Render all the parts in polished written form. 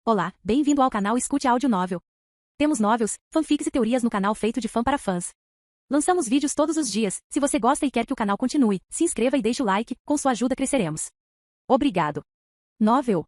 Olá, bem-vindo ao canal Escute Áudio Novel. Temos novels, fanfics e teorias no canal feito de fã para fãs. Lançamos vídeos todos os dias. Se você gosta e quer que o canal continue, se inscreva e deixe o like, com sua ajuda cresceremos. Obrigado. Novel.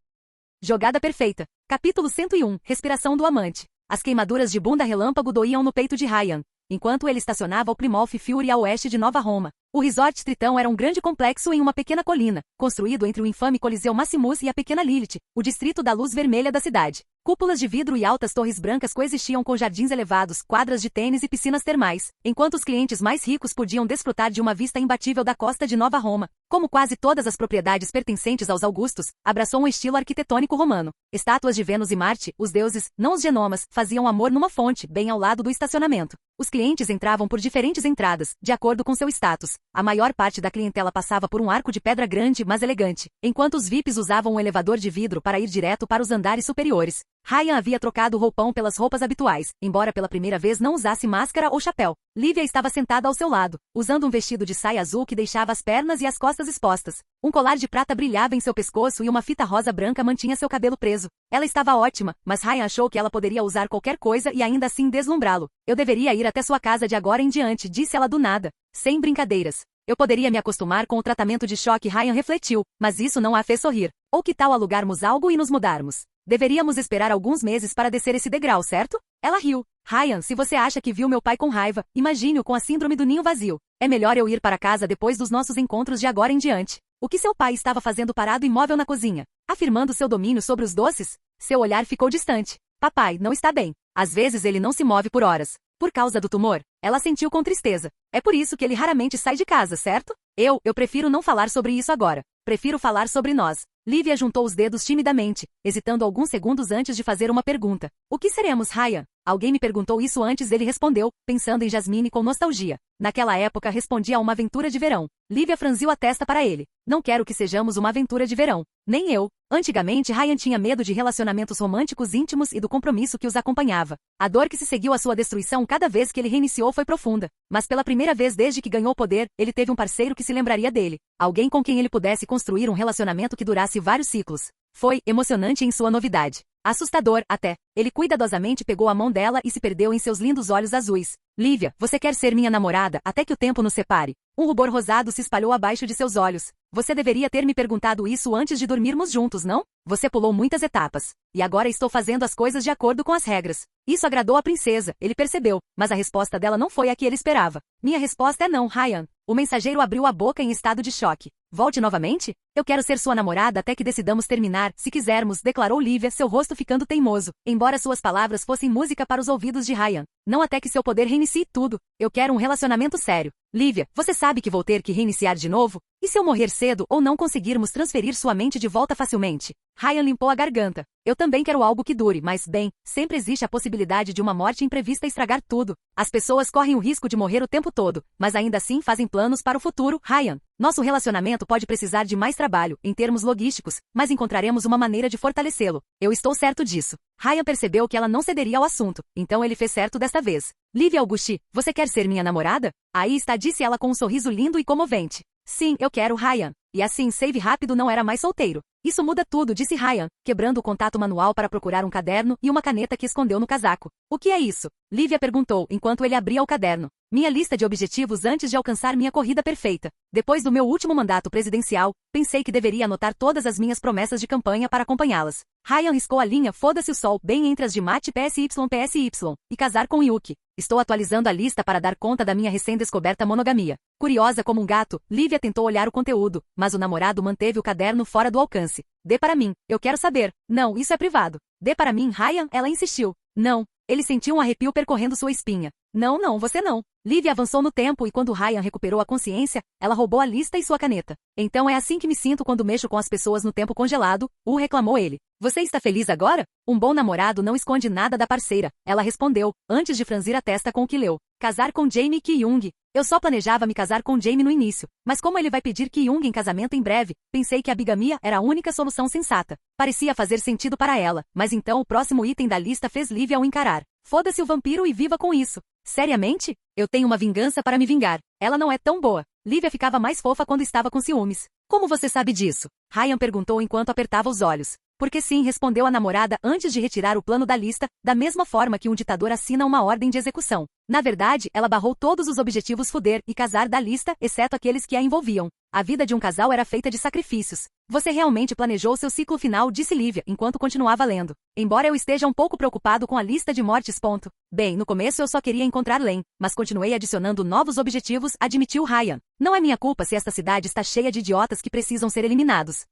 Jogada perfeita. Capítulo 101, Respiração do Amante. As queimaduras de bunda relâmpago doíam no peito de Ryan, enquanto ele estacionava o Plymouth Fury a oeste de Nova Roma. O Resort Tritão era um grande complexo em uma pequena colina, construído entre o infame Coliseu Maximus e a pequena Lilith, o distrito da luz vermelha da cidade. Cúpulas de vidro e altas torres brancas coexistiam com jardins elevados, quadras de tênis e piscinas termais, enquanto os clientes mais ricos podiam desfrutar de uma vista imbatível da costa de Nova Roma. Como quase todas as propriedades pertencentes aos Augustos, abraçou um estilo arquitetônico romano. Estátuas de Vênus e Marte, os deuses, não os genomas, faziam amor numa fonte, bem ao lado do estacionamento. Os clientes entravam por diferentes entradas, de acordo com seu status. A maior parte da clientela passava por um arco de pedra grande, mas elegante, enquanto os VIPs usavam um elevador de vidro para ir direto para os andares superiores. Ryan havia trocado o roupão pelas roupas habituais, embora pela primeira vez não usasse máscara ou chapéu. Livia estava sentada ao seu lado, usando um vestido de saia azul que deixava as pernas e as costas expostas. Um colar de prata brilhava em seu pescoço e uma fita rosa branca mantinha seu cabelo preso. Ela estava ótima, mas Ryan achou que ela poderia usar qualquer coisa e ainda assim deslumbrá-lo. Eu deveria ir até sua casa de agora em diante, disse ela do nada, sem brincadeiras. Eu poderia me acostumar com o tratamento de choque, Ryan refletiu, mas isso não a fez sorrir. Ou que tal alugarmos algo e nos mudarmos? Deveríamos esperar alguns meses para descer esse degrau, certo? Ela riu. Ryan, se você acha que viu meu pai com raiva, imagine-o com a síndrome do ninho vazio. É melhor eu ir para casa depois dos nossos encontros de agora em diante. O que seu pai estava fazendo parado imóvel na cozinha? Afirmando seu domínio sobre os doces? Seu olhar ficou distante. Papai, não está bem. Às vezes ele não se move por horas. Por causa do tumor? Ela sentiu com tristeza. É por isso que ele raramente sai de casa, certo? Eu prefiro não falar sobre isso agora. Prefiro falar sobre nós. Livia juntou os dedos timidamente, hesitando alguns segundos antes de fazer uma pergunta. O que seremos, Ryan? Alguém me perguntou isso antes, ele respondeu, pensando em Jasmine com nostalgia. Naquela época respondia a uma aventura de verão. Livia franziu a testa para ele. Não quero que sejamos uma aventura de verão. Nem eu. Antigamente Ryan tinha medo de relacionamentos românticos íntimos e do compromisso que os acompanhava. A dor que se seguiu à sua destruição cada vez que ele reiniciou foi profunda. Mas pela primeira vez desde que ganhou poder, ele teve um parceiro que se lembraria dele. Alguém com quem ele pudesse construir um relacionamento que durasse vários ciclos. Foi emocionante em sua novidade. Assustador, até. Ele cuidadosamente pegou a mão dela e se perdeu em seus lindos olhos azuis. Livia, você quer ser minha namorada até que o tempo nos separe? Um rubor rosado se espalhou abaixo de seus olhos. Você deveria ter me perguntado isso antes de dormirmos juntos, não? Você pulou muitas etapas. E agora estou fazendo as coisas de acordo com as regras. Isso agradou a princesa, ele percebeu, mas a resposta dela não foi a que ele esperava. Minha resposta é não, Ryan. O mensageiro abriu a boca em estado de choque. Volte novamente? Eu quero ser sua namorada até que decidamos terminar, se quisermos, declarou Livia, seu rosto ficando teimoso, embora suas palavras fossem música para os ouvidos de Ryan. Não até que seu poder reinicie tudo. Eu quero um relacionamento sério. Livia, você sabe que vou ter que reiniciar de novo? E se eu morrer cedo ou não conseguirmos transferir sua mente de volta facilmente? Ryan limpou a garganta. Eu também quero algo que dure, mas, bem, sempre existe a possibilidade de uma morte imprevista estragar tudo. As pessoas correm o risco de morrer o tempo todo, mas ainda assim fazem planos para o futuro, Ryan. Nosso relacionamento pode precisar de mais trabalho, em termos logísticos, mas encontraremos uma maneira de fortalecê-lo. Eu estou certo disso. Ryan percebeu que ela não cederia ao assunto, então ele fez certo desta vez. Livia Augusti, você quer ser minha namorada? Aí está, disse ela com um sorriso lindo e comovente. Sim, eu quero, Ryan. E assim, Save Rápido não era mais solteiro. Isso muda tudo, disse Ryan, quebrando o contato manual para procurar um caderno e uma caneta que escondeu no casaco. O que é isso? Livia perguntou, enquanto ele abria o caderno. Minha lista de objetivos antes de alcançar minha corrida perfeita. Depois do meu último mandato presidencial, pensei que deveria anotar todas as minhas promessas de campanha para acompanhá-las. Ryan riscou a linha Foda-se o sol bem entre as de Mate PSY e casar com Yuki. Estou atualizando a lista para dar conta da minha recém-descoberta monogamia. Curiosa como um gato, Livia tentou olhar o conteúdo, mas o namorado manteve o caderno fora do alcance. Dê para mim, eu quero saber. Não, isso é privado. Dê para mim, Ryan, ela insistiu. Não. Ele sentiu um arrepio percorrendo sua espinha. Não, você não. Livia avançou no tempo e quando Ryan recuperou a consciência, ela roubou a lista e sua caneta. Então é assim que me sinto quando mexo com as pessoas no tempo congelado, reclamou ele. Você está feliz agora? Um bom namorado não esconde nada da parceira, ela respondeu, antes de franzir a testa com o que leu. Casar com Jamie Ki-young. Eu só planejava me casar com Jamie no início, mas como ele vai pedir Ki-young em casamento em breve, pensei que a bigamia era a única solução sensata. Parecia fazer sentido para ela, mas então o próximo item da lista fez Livia ao encarar. Foda-se o vampiro e viva com isso. Seriamente? Eu tenho uma vingança para me vingar. Ela não é tão boa. Livia ficava mais fofa quando estava com ciúmes. Como você sabe disso? Ryan perguntou enquanto apertava os olhos. Porque sim, respondeu a namorada antes de retirar o plano da lista, da mesma forma que um ditador assina uma ordem de execução. Na verdade, ela barrou todos os objetivos fuder e casar da lista, exceto aqueles que a envolviam. A vida de um casal era feita de sacrifícios. Você realmente planejou seu ciclo final, disse Lívia, enquanto continuava lendo. Embora eu esteja um pouco preocupado com a lista de mortes. Bem, no começo eu só queria encontrar Len, mas continuei adicionando novos objetivos, admitiu Ryan. Não é minha culpa se esta cidade está cheia de idiotas que precisam ser eliminados.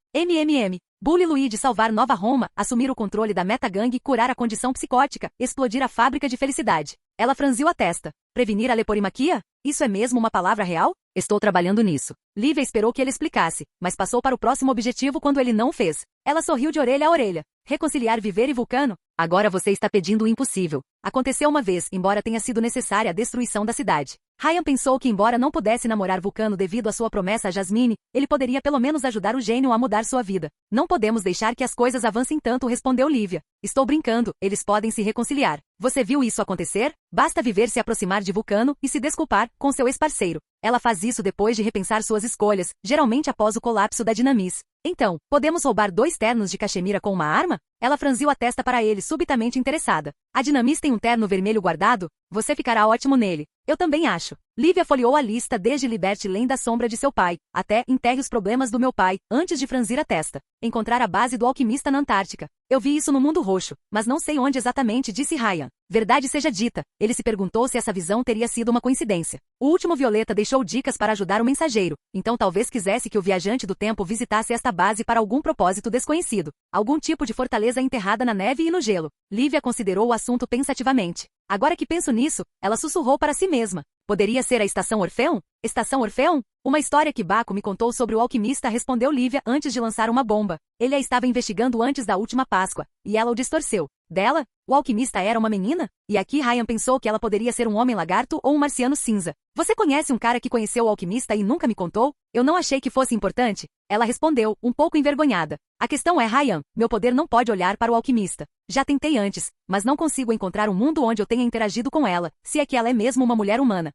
Bully Luigi salvar Nova Roma, assumir o controle da meta-gangue, curar a condição psicótica, explodir a fábrica de felicidade. Ela franziu a testa. Prevenir a leporimaquia? Isso é mesmo uma palavra real? Estou trabalhando nisso. Lívia esperou que ele explicasse, mas passou para o próximo objetivo quando ele não fez. Ela sorriu de orelha a orelha. Reconciliar Viver e Vulcano? Agora você está pedindo o impossível. Aconteceu uma vez, embora tenha sido necessária a destruição da cidade. Ryan pensou que embora não pudesse namorar Vulcano devido à sua promessa a Jasmine, ele poderia pelo menos ajudar o gênio a mudar sua vida. Não podemos deixar que as coisas avancem tanto, respondeu Lívia. Estou brincando, eles podem se reconciliar. Você viu isso acontecer? Basta Viver se aproximar de Vulcano e se desculpar com seu ex-parceiro. Ela faz isso depois de repensar suas escolhas, geralmente após o colapso da Dinamis. Então, podemos roubar 2 ternos de cachemira com uma arma? Ela franziu a testa para ele, subitamente interessada. A Dinamis tem um terno vermelho guardado? Você ficará ótimo nele. Eu também acho. Lívia folheou a lista desde liberte Len da sombra de seu pai, até enterre os problemas do meu pai, antes de franzir a testa. Encontrar a base do alquimista na Antártica. Eu vi isso no mundo roxo, mas não sei onde exatamente, disse Ryan. Verdade seja dita, ele se perguntou se essa visão teria sido uma coincidência. O último Violeta deixou dicas para ajudar o mensageiro, então talvez quisesse que o viajante do tempo visitasse esta base para algum propósito desconhecido. Algum tipo de fortaleza enterrada na neve e no gelo. Lívia considerou o assunto pensativamente. Agora que penso nisso, ela sussurrou para si mesma. Poderia ser a Estação Orfeon? Estação Orfeon? Uma história que Baco me contou sobre o alquimista, respondeu Lívia antes de lançar uma bomba. Ele a estava investigando antes da última Páscoa, e ela o distorceu. Dela? O alquimista era uma menina? E aqui Ryan pensou que ela poderia ser um homem-lagarto ou um marciano cinza. Você conhece um cara que conheceu o alquimista e nunca me contou? Eu não achei que fosse importante. Ela respondeu, um pouco envergonhada. A questão é, Ryan, meu poder não pode olhar para o alquimista. Já tentei antes, mas não consigo encontrar um mundo onde eu tenha interagido com ela, se é que ela é mesmo uma mulher humana.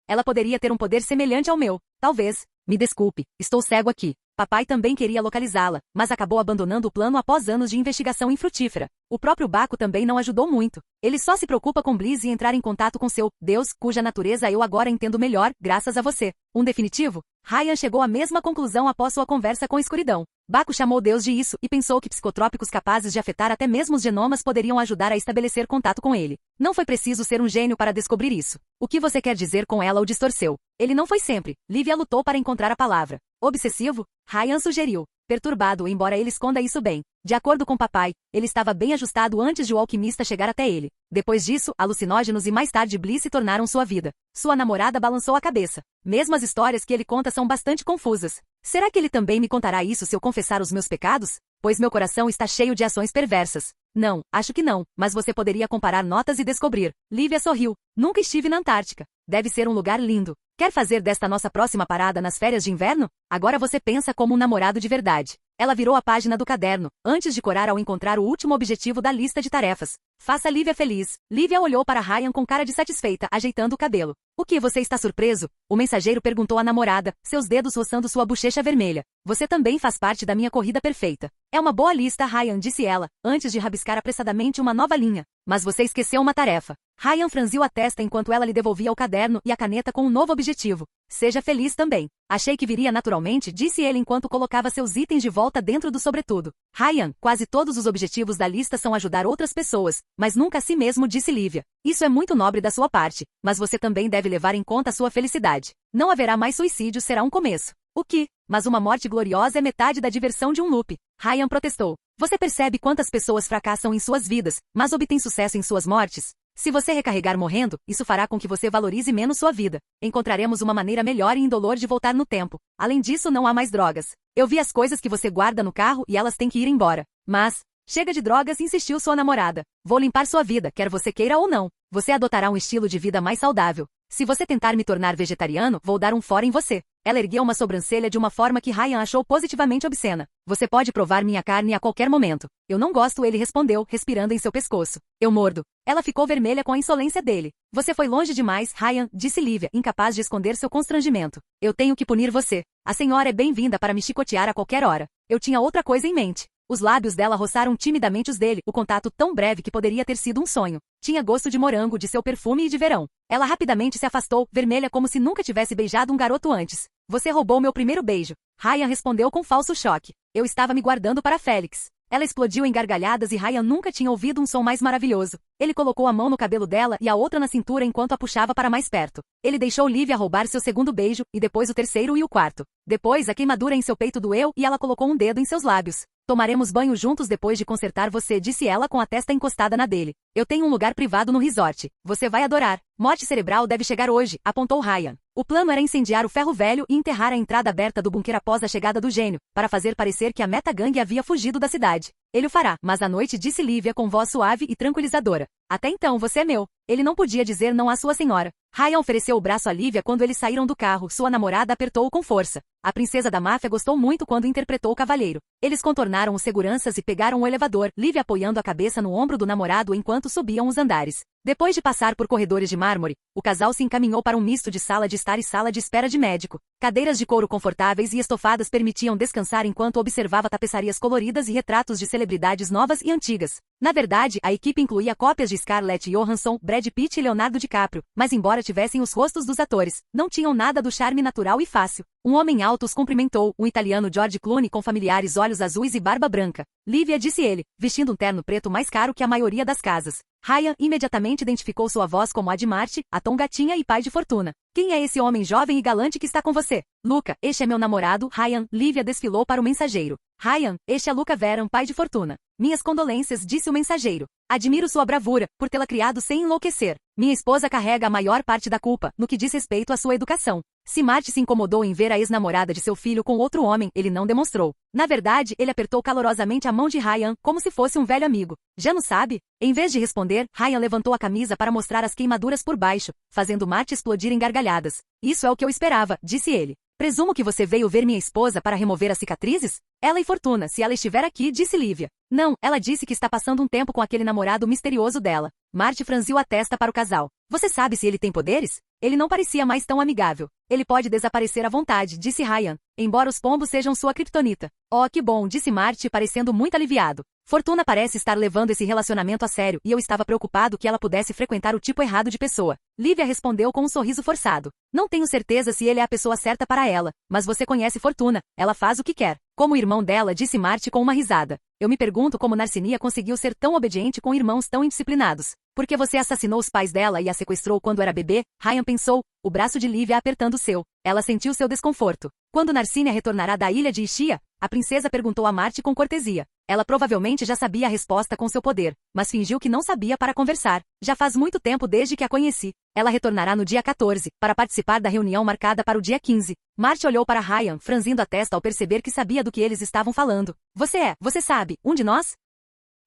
Ela poderia ter um poder semelhante ao meu. Talvez. Me desculpe, estou cego aqui. Papai também queria localizá-la, mas acabou abandonando o plano após anos de investigação infrutífera. O próprio Baco também não ajudou muito. Ele só se preocupa com Bliss e entrar em contato com seu Deus, cuja natureza eu agora entendo melhor, graças a você. Um definitivo? Ryan chegou à mesma conclusão após sua conversa com Escuridão. Baco chamou Deus de isso e pensou que psicotrópicos capazes de afetar até mesmo os genomas poderiam ajudar a estabelecer contato com ele. Não foi preciso ser um gênio para descobrir isso. O que você quer dizer com ela o distorceu? Ele não foi sempre. Lívia lutou para encontrar a palavra. Obsessivo? Ryan sugeriu. Perturbado, embora ele esconda isso bem. De acordo com papai, ele estava bem ajustado antes de o alquimista chegar até ele. Depois disso, alucinógenos e mais tarde Bliss se tornaram sua vida. Sua namorada balançou a cabeça. Mesmo as histórias que ele conta são bastante confusas. Será que ele também me contará isso se eu confessar os meus pecados? Pois meu coração está cheio de ações perversas. Não, acho que não, mas você poderia comparar notas e descobrir. Lívia sorriu. Nunca estive na Antártica. Deve ser um lugar lindo. Quer fazer desta nossa próxima parada nas férias de inverno? Agora você pensa como um namorado de verdade. Ela virou a página do caderno, antes de corar ao encontrar o último objetivo da lista de tarefas. Faça Lívia feliz. Lívia olhou para Ryan com cara de satisfeita, ajeitando o cabelo. O que, você está surpreso? O mensageiro perguntou à namorada, seus dedos roçando sua bochecha vermelha. Você também faz parte da minha corrida perfeita. É uma boa lista, Ryan, disse ela, antes de rabiscar apressadamente uma nova linha. Mas você esqueceu uma tarefa. Ryan franziu a testa enquanto ela lhe devolvia o caderno e a caneta com um novo objetivo. Seja feliz também. Achei que viria naturalmente, disse ele enquanto colocava seus itens de volta dentro do sobretudo. Ryan, quase todos os objetivos da lista são ajudar outras pessoas, mas nunca a si mesmo, disse Lívia. Isso é muito nobre da sua parte, mas você também deve levar em conta a sua felicidade. Não haverá mais suicídio, será um começo. O que? Mas uma morte gloriosa é metade da diversão de um loop. Ryan protestou. Você percebe quantas pessoas fracassam em suas vidas, mas obtêm sucesso em suas mortes? Se você recarregar morrendo, isso fará com que você valorize menos sua vida. Encontraremos uma maneira melhor e indolor de voltar no tempo. Além disso, não há mais drogas. Eu vi as coisas que você guarda no carro e elas têm que ir embora. Mas, chega de drogas, insistiu sua namorada. Vou limpar sua vida, quer você queira ou não. Você adotará um estilo de vida mais saudável. Se você tentar me tornar vegetariano, vou dar um fora em você. Ela ergueu uma sobrancelha de uma forma que Ryan achou positivamente obscena. Você pode provar minha carne a qualquer momento. Eu não gosto, ele respondeu, respirando em seu pescoço. Eu mordo. Ela ficou vermelha com a insolência dele. Você foi longe demais, Ryan, disse Lívia, incapaz de esconder seu constrangimento. Eu tenho que punir você. A senhora é bem-vinda para me chicotear a qualquer hora. Eu tinha outra coisa em mente. Os lábios dela roçaram timidamente os dele, o contato tão breve que poderia ter sido um sonho. Tinha gosto de morango, de seu perfume e de verão. Ela rapidamente se afastou, vermelha como se nunca tivesse beijado um garoto antes. Você roubou meu primeiro beijo. Ryan respondeu com falso choque. Eu estava me guardando para Félix. Ela explodiu em gargalhadas e Ryan nunca tinha ouvido um som mais maravilhoso. Ele colocou a mão no cabelo dela e a outra na cintura enquanto a puxava para mais perto. Ele deixou Lívia roubar seu segundo beijo, e depois o terceiro e o quarto. Depois, a queimadura em seu peito doeu e ela colocou um dedo em seus lábios. Tomaremos banho juntos depois de consertar você, disse ela com a testa encostada na dele. Eu tenho um lugar privado no resort. Você vai adorar. Morte cerebral deve chegar hoje, apontou Ryan. O plano era incendiar o ferro velho e enterrar a entrada aberta do bunker após a chegada do gênio, para fazer parecer que a meta-gangue havia fugido da cidade. Ele o fará, mas à noite, disse Lívia com voz suave e tranquilizadora. Até então você é meu. Ele não podia dizer não à sua senhora. Ryan ofereceu o braço a Lívia quando eles saíram do carro. Sua namorada apertou-o com força. A princesa da máfia gostou muito quando interpretou o cavalheiro. Eles contornaram os seguranças e pegaram o elevador, Lívia apoiando a cabeça no ombro do namorado enquanto subiam os andares. Depois de passar por corredores de mármore, o casal se encaminhou para um misto de sala de estar e sala de espera de médico. Cadeiras de couro confortáveis e estofadas permitiam descansar enquanto observava tapeçarias coloridas e retratos de celebridades novas e antigas. Na verdade, a equipe incluía cópias de Scarlett Johansson, Brad Pitt e Leonardo DiCaprio, mas embora tivessem os rostos dos atores, não tinham nada do charme natural e fácil. Um homem alto os cumprimentou, o italiano George Clooney com familiares olhos azuis e barba branca. Lívia, disse ele, vestindo um terno preto mais caro que a maioria das casas. Ryan imediatamente identificou sua voz como a de Marte, a Tom Gatinha e pai de Fortuna. Quem é esse homem jovem e galante que está com você? Luca, este é meu namorado, Ryan. Lívia desfilou para o mensageiro. Ryan, este é Luca Veran, pai de Fortuna. Minhas condolências, disse o mensageiro. Admiro sua bravura, por tê-la criado sem enlouquecer. Minha esposa carrega a maior parte da culpa, no que diz respeito à sua educação. Se Marte se incomodou em ver a ex-namorada de seu filho com outro homem, ele não demonstrou. Na verdade, ele apertou calorosamente a mão de Ryan, como se fosse um velho amigo. Já não sabe? Em vez de responder, Ryan levantou a camisa para mostrar as queimaduras por baixo, fazendo Marte explodir em gargalhadas. Isso é o que eu esperava, disse ele. Presumo que você veio ver minha esposa para remover as cicatrizes? Ela e Fortuna, se ela estiver aqui, disse Lívia. Não, ela disse que está passando um tempo com aquele namorado misterioso dela. Marte franziu a testa para o casal. Você sabe se ele tem poderes? Ele não parecia mais tão amigável. Ele pode desaparecer à vontade, disse Ryan, embora os pombos sejam sua criptonita. Oh, que bom, disse Marte, parecendo muito aliviado. Fortuna parece estar levando esse relacionamento a sério e eu estava preocupado que ela pudesse frequentar o tipo errado de pessoa. Lívia respondeu com um sorriso forçado. Não tenho certeza se ele é a pessoa certa para ela, mas você conhece Fortuna, ela faz o que quer. Como o irmão dela, disse Marte com uma risada. Eu me pergunto como Narcinia conseguiu ser tão obediente com irmãos tão indisciplinados. Por que você assassinou os pais dela e a sequestrou quando era bebê? Ryan pensou, o braço de Lívia apertando o seu. Ela sentiu seu desconforto. Quando Narcinia retornará da ilha de Ixia? A princesa perguntou a Marte com cortesia. Ela provavelmente já sabia a resposta com seu poder, mas fingiu que não sabia para conversar. Já faz muito tempo desde que a conheci. Ela retornará no dia 14, para participar da reunião marcada para o dia 15. Marte olhou para Ryan, franzindo a testa ao perceber que sabia do que eles estavam falando. Você sabe, um de nós?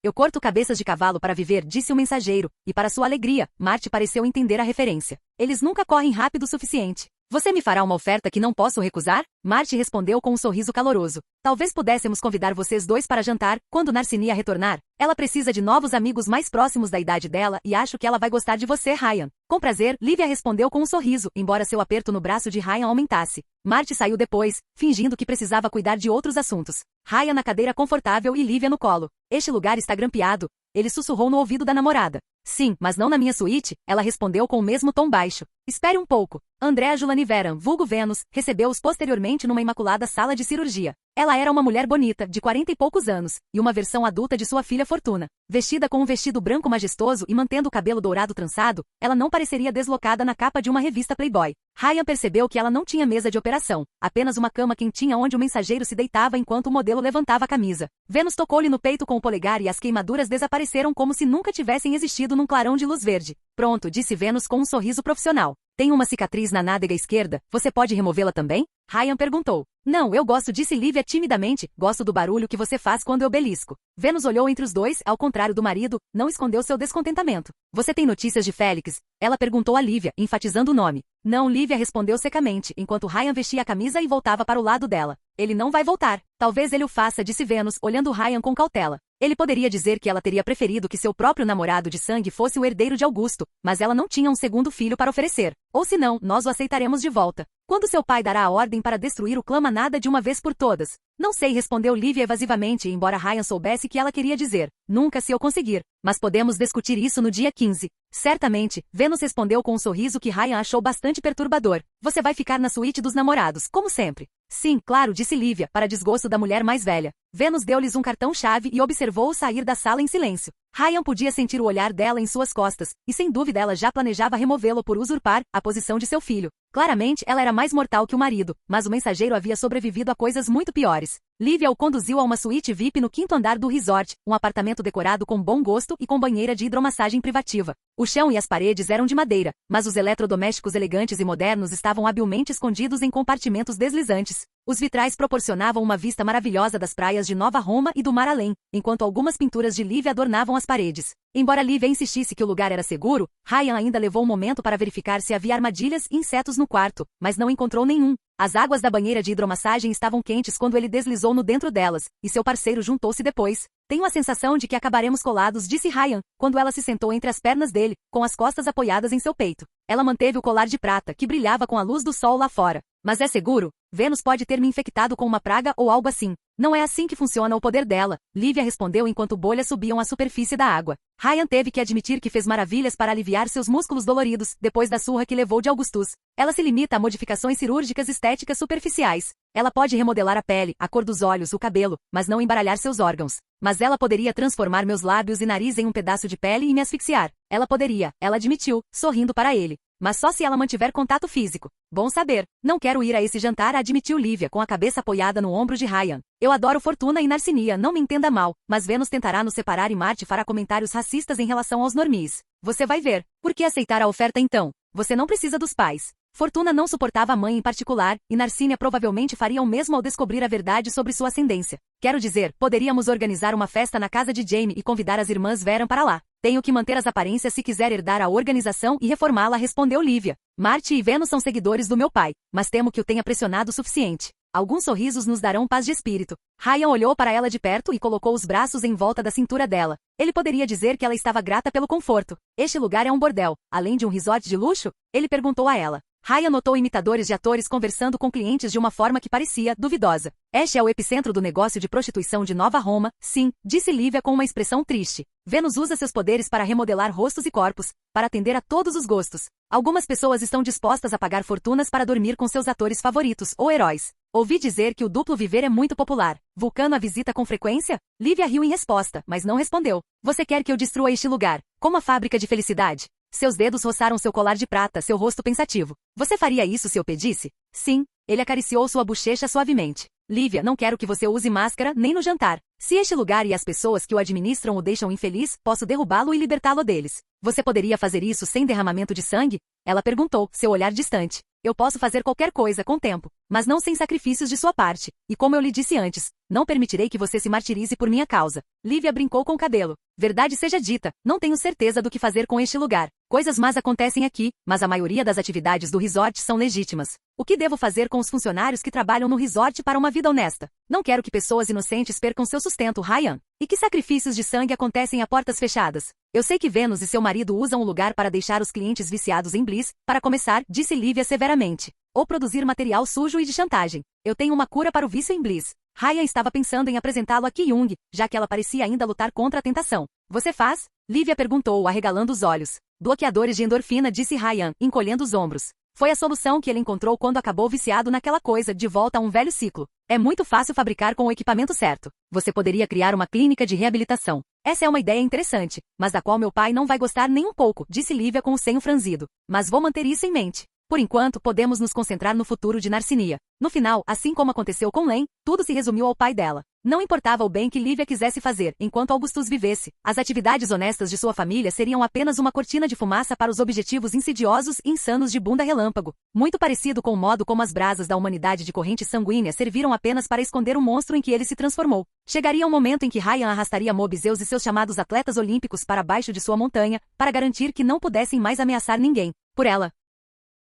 Eu corto cabeças de cavalo para viver, disse o mensageiro, e para sua alegria, Marte pareceu entender a referência. Eles nunca correm rápido o suficiente. Você me fará uma oferta que não posso recusar? Marte respondeu com um sorriso caloroso. Talvez pudéssemos convidar vocês dois para jantar, quando Narcinia retornar. Ela precisa de novos amigos mais próximos da idade dela e acho que ela vai gostar de você, Ryan. Com prazer, Lívia respondeu com um sorriso, embora seu aperto no braço de Ryan aumentasse. Marte saiu depois, fingindo que precisava cuidar de outros assuntos. Ryan na cadeira confortável e Lívia no colo. Este lugar está grampeado. Ele sussurrou no ouvido da namorada. Sim, mas não na minha suíte, ela respondeu com o mesmo tom baixo. Espere um pouco. Andrea Julaniveran, vulgo Vênus, recebeu-os posteriormente numa imaculada sala de cirurgia. Ela era uma mulher bonita, de 40 e poucos anos, e uma versão adulta de sua filha Fortuna. Vestida com um vestido branco majestoso e mantendo o cabelo dourado trançado, ela não pareceria deslocada na capa de uma revista Playboy. Ryan percebeu que ela não tinha mesa de operação, apenas uma cama quentinha onde o mensageiro se deitava enquanto o modelo levantava a camisa. Vênus tocou-lhe no peito com o polegar e as queimaduras desapareceram como se nunca tivessem existido num clarão de luz verde. Pronto, disse Vênus com um sorriso profissional. Tem uma cicatriz na nádega esquerda, você pode removê-la também? Ryan perguntou. Não, eu gosto, disse Lívia timidamente, gosto do barulho que você faz quando eu belisco. Vênus olhou entre os dois, ao contrário do marido, não escondeu seu descontentamento. Você tem notícias de Félix? Ela perguntou a Lívia, enfatizando o nome. Não, Lívia respondeu secamente, enquanto Ryan vestia a camisa e voltava para o lado dela. Ele não vai voltar. Talvez ele o faça, disse Venus, olhando Ryan com cautela. Ele poderia dizer que ela teria preferido que seu próprio namorado de sangue fosse o herdeiro de Augusto, mas ela não tinha um segundo filho para oferecer. Ou se não, nós o aceitaremos de volta. Quando seu pai dará a ordem para destruir o clã Manada de uma vez por todas? Não sei, respondeu Lívia evasivamente, embora Ryan soubesse que ela queria dizer. Nunca, se eu conseguir. Mas podemos discutir isso no dia 15. Certamente, Venus respondeu com um sorriso que Ryan achou bastante perturbador. Você vai ficar na suíte dos namorados, como sempre. Sim, claro, disse Lívia, para desgosto da mulher mais velha. Venus deu-lhes um cartão-chave e observou-o sair da sala em silêncio. Ryan podia sentir o olhar dela em suas costas, e sem dúvida ela já planejava removê-lo por usurpar a posição de seu filho. Claramente, ela era mais mortal que o marido, mas o mensageiro havia sobrevivido a coisas muito piores. Lívia o conduziu a uma suíte VIP no 5º andar do resort, um apartamento decorado com bom gosto e com banheira de hidromassagem privativa. O chão e as paredes eram de madeira, mas os eletrodomésticos elegantes e modernos estavam habilmente escondidos em compartimentos deslizantes. Os vitrais proporcionavam uma vista maravilhosa das praias de Nova Roma e do mar além, enquanto algumas pinturas de Lívia adornavam as paredes. Embora Lívia insistisse que o lugar era seguro, Ryan ainda levou um momento para verificar se havia armadilhas e insetos no quarto, mas não encontrou nenhum. As águas da banheira de hidromassagem estavam quentes quando ele deslizou no dentro delas, e seu parceiro juntou-se depois. Tenho a sensação de que acabaremos colados, disse Ryan, quando ela se sentou entre as pernas dele, com as costas apoiadas em seu peito. Ela manteve o colar de prata, que brilhava com a luz do sol lá fora. Mas é seguro? Venus pode ter me infectado com uma praga ou algo assim. Não é assim que funciona o poder dela, Lívia respondeu enquanto bolhas subiam à superfície da água. Ryan teve que admitir que fez maravilhas para aliviar seus músculos doloridos, depois da surra que levou de Augustus. Ela se limita a modificações cirúrgicas estéticas superficiais. Ela pode remodelar a pele, a cor dos olhos, o cabelo, mas não embaralhar seus órgãos. Mas ela poderia transformar meus lábios e nariz em um pedaço de pele e me asfixiar. Ela poderia, ela admitiu, sorrindo para ele. Mas só se ela mantiver contato físico. Bom saber. Não quero ir a esse jantar, admitiu Lívia com a cabeça apoiada no ombro de Ryan. Eu adoro Fortuna e Narcinia, não me entenda mal, mas Vênus tentará nos separar e Marte fará comentários racistas em relação aos normies. Você vai ver. Por que aceitar a oferta então? Você não precisa dos pais. Fortuna não suportava a mãe em particular, e Narcínia provavelmente faria o mesmo ao descobrir a verdade sobre sua ascendência. Quero dizer, poderíamos organizar uma festa na casa de Jamie e convidar as irmãs Veran para lá. Tenho que manter as aparências se quiser herdar a organização e reformá-la, respondeu Lívia. Marte e Vênus são seguidores do meu pai, mas temo que o tenha pressionado o suficiente. Alguns sorrisos nos darão paz de espírito. Ryan olhou para ela de perto e colocou os braços em volta da cintura dela. Ele poderia dizer que ela estava grata pelo conforto. Este lugar é um bordel, além de um resort de luxo? Ele perguntou a ela. Ryan notou imitadores de atores conversando com clientes de uma forma que parecia duvidosa. Este é o epicentro do negócio de prostituição de Nova Roma, sim, disse Lívia com uma expressão triste. Vênus usa seus poderes para remodelar rostos e corpos, para atender a todos os gostos. Algumas pessoas estão dispostas a pagar fortunas para dormir com seus atores favoritos ou heróis. Ouvi dizer que o duplo viver é muito popular. Vulcano a visita com frequência? Lívia riu em resposta, mas não respondeu. Você quer que eu destrua este lugar, como a fábrica de felicidade? Seus dedos roçaram seu colar de prata, seu rosto pensativo. Você faria isso se eu pedisse? Sim. Ele acariciou sua bochecha suavemente. Lívia, não quero que você use máscara, nem no jantar. Se este lugar e as pessoas que o administram o deixam infeliz, posso derrubá-lo e libertá-lo deles. Você poderia fazer isso sem derramamento de sangue? Ela perguntou, seu olhar distante. Eu posso fazer qualquer coisa com tempo, mas não sem sacrifícios de sua parte. E como eu lhe disse antes, não permitirei que você se martirize por minha causa. Lívia brincou com o cabelo. Verdade seja dita, não tenho certeza do que fazer com este lugar. Coisas más acontecem aqui, mas a maioria das atividades do resort são legítimas. O que devo fazer com os funcionários que trabalham no resort para uma vida honesta? Não quero que pessoas inocentes percam seu sustento, Ryan. E que sacrifícios de sangue acontecem a portas fechadas? Eu sei que Vênus e seu marido usam o lugar para deixar os clientes viciados em Bliss, para começar, disse Lívia severamente. Ou produzir material sujo e de chantagem. Eu tenho uma cura para o vício em Bliss. Ryan estava pensando em apresentá-lo a Ki-Young, já que ela parecia ainda lutar contra a tentação. Você faz? Lívia perguntou, arregalando os olhos. Bloqueadores de endorfina, disse Ryan, encolhendo os ombros. Foi a solução que ele encontrou quando acabou viciado naquela coisa, de volta a um velho ciclo. É muito fácil fabricar com o equipamento certo. Você poderia criar uma clínica de reabilitação. Essa é uma ideia interessante, mas da qual meu pai não vai gostar nem um pouco, disse Lívia com o senho franzido. Mas vou manter isso em mente. Por enquanto, podemos nos concentrar no futuro de Narcinia. No final, assim como aconteceu com Len, tudo se resumiu ao pai dela. Não importava o bem que Lívia quisesse fazer, enquanto Augustus vivesse. As atividades honestas de sua família seriam apenas uma cortina de fumaça para os objetivos insidiosos e insanos de Bunda Relâmpago. Muito parecido com o modo como as brasas da humanidade de corrente sanguínea serviram apenas para esconder o monstro em que ele se transformou. Chegaria um momento em que Ryan arrastaria Mobizeus e seus chamados atletas olímpicos para baixo de sua montanha, para garantir que não pudessem mais ameaçar ninguém. Por ela.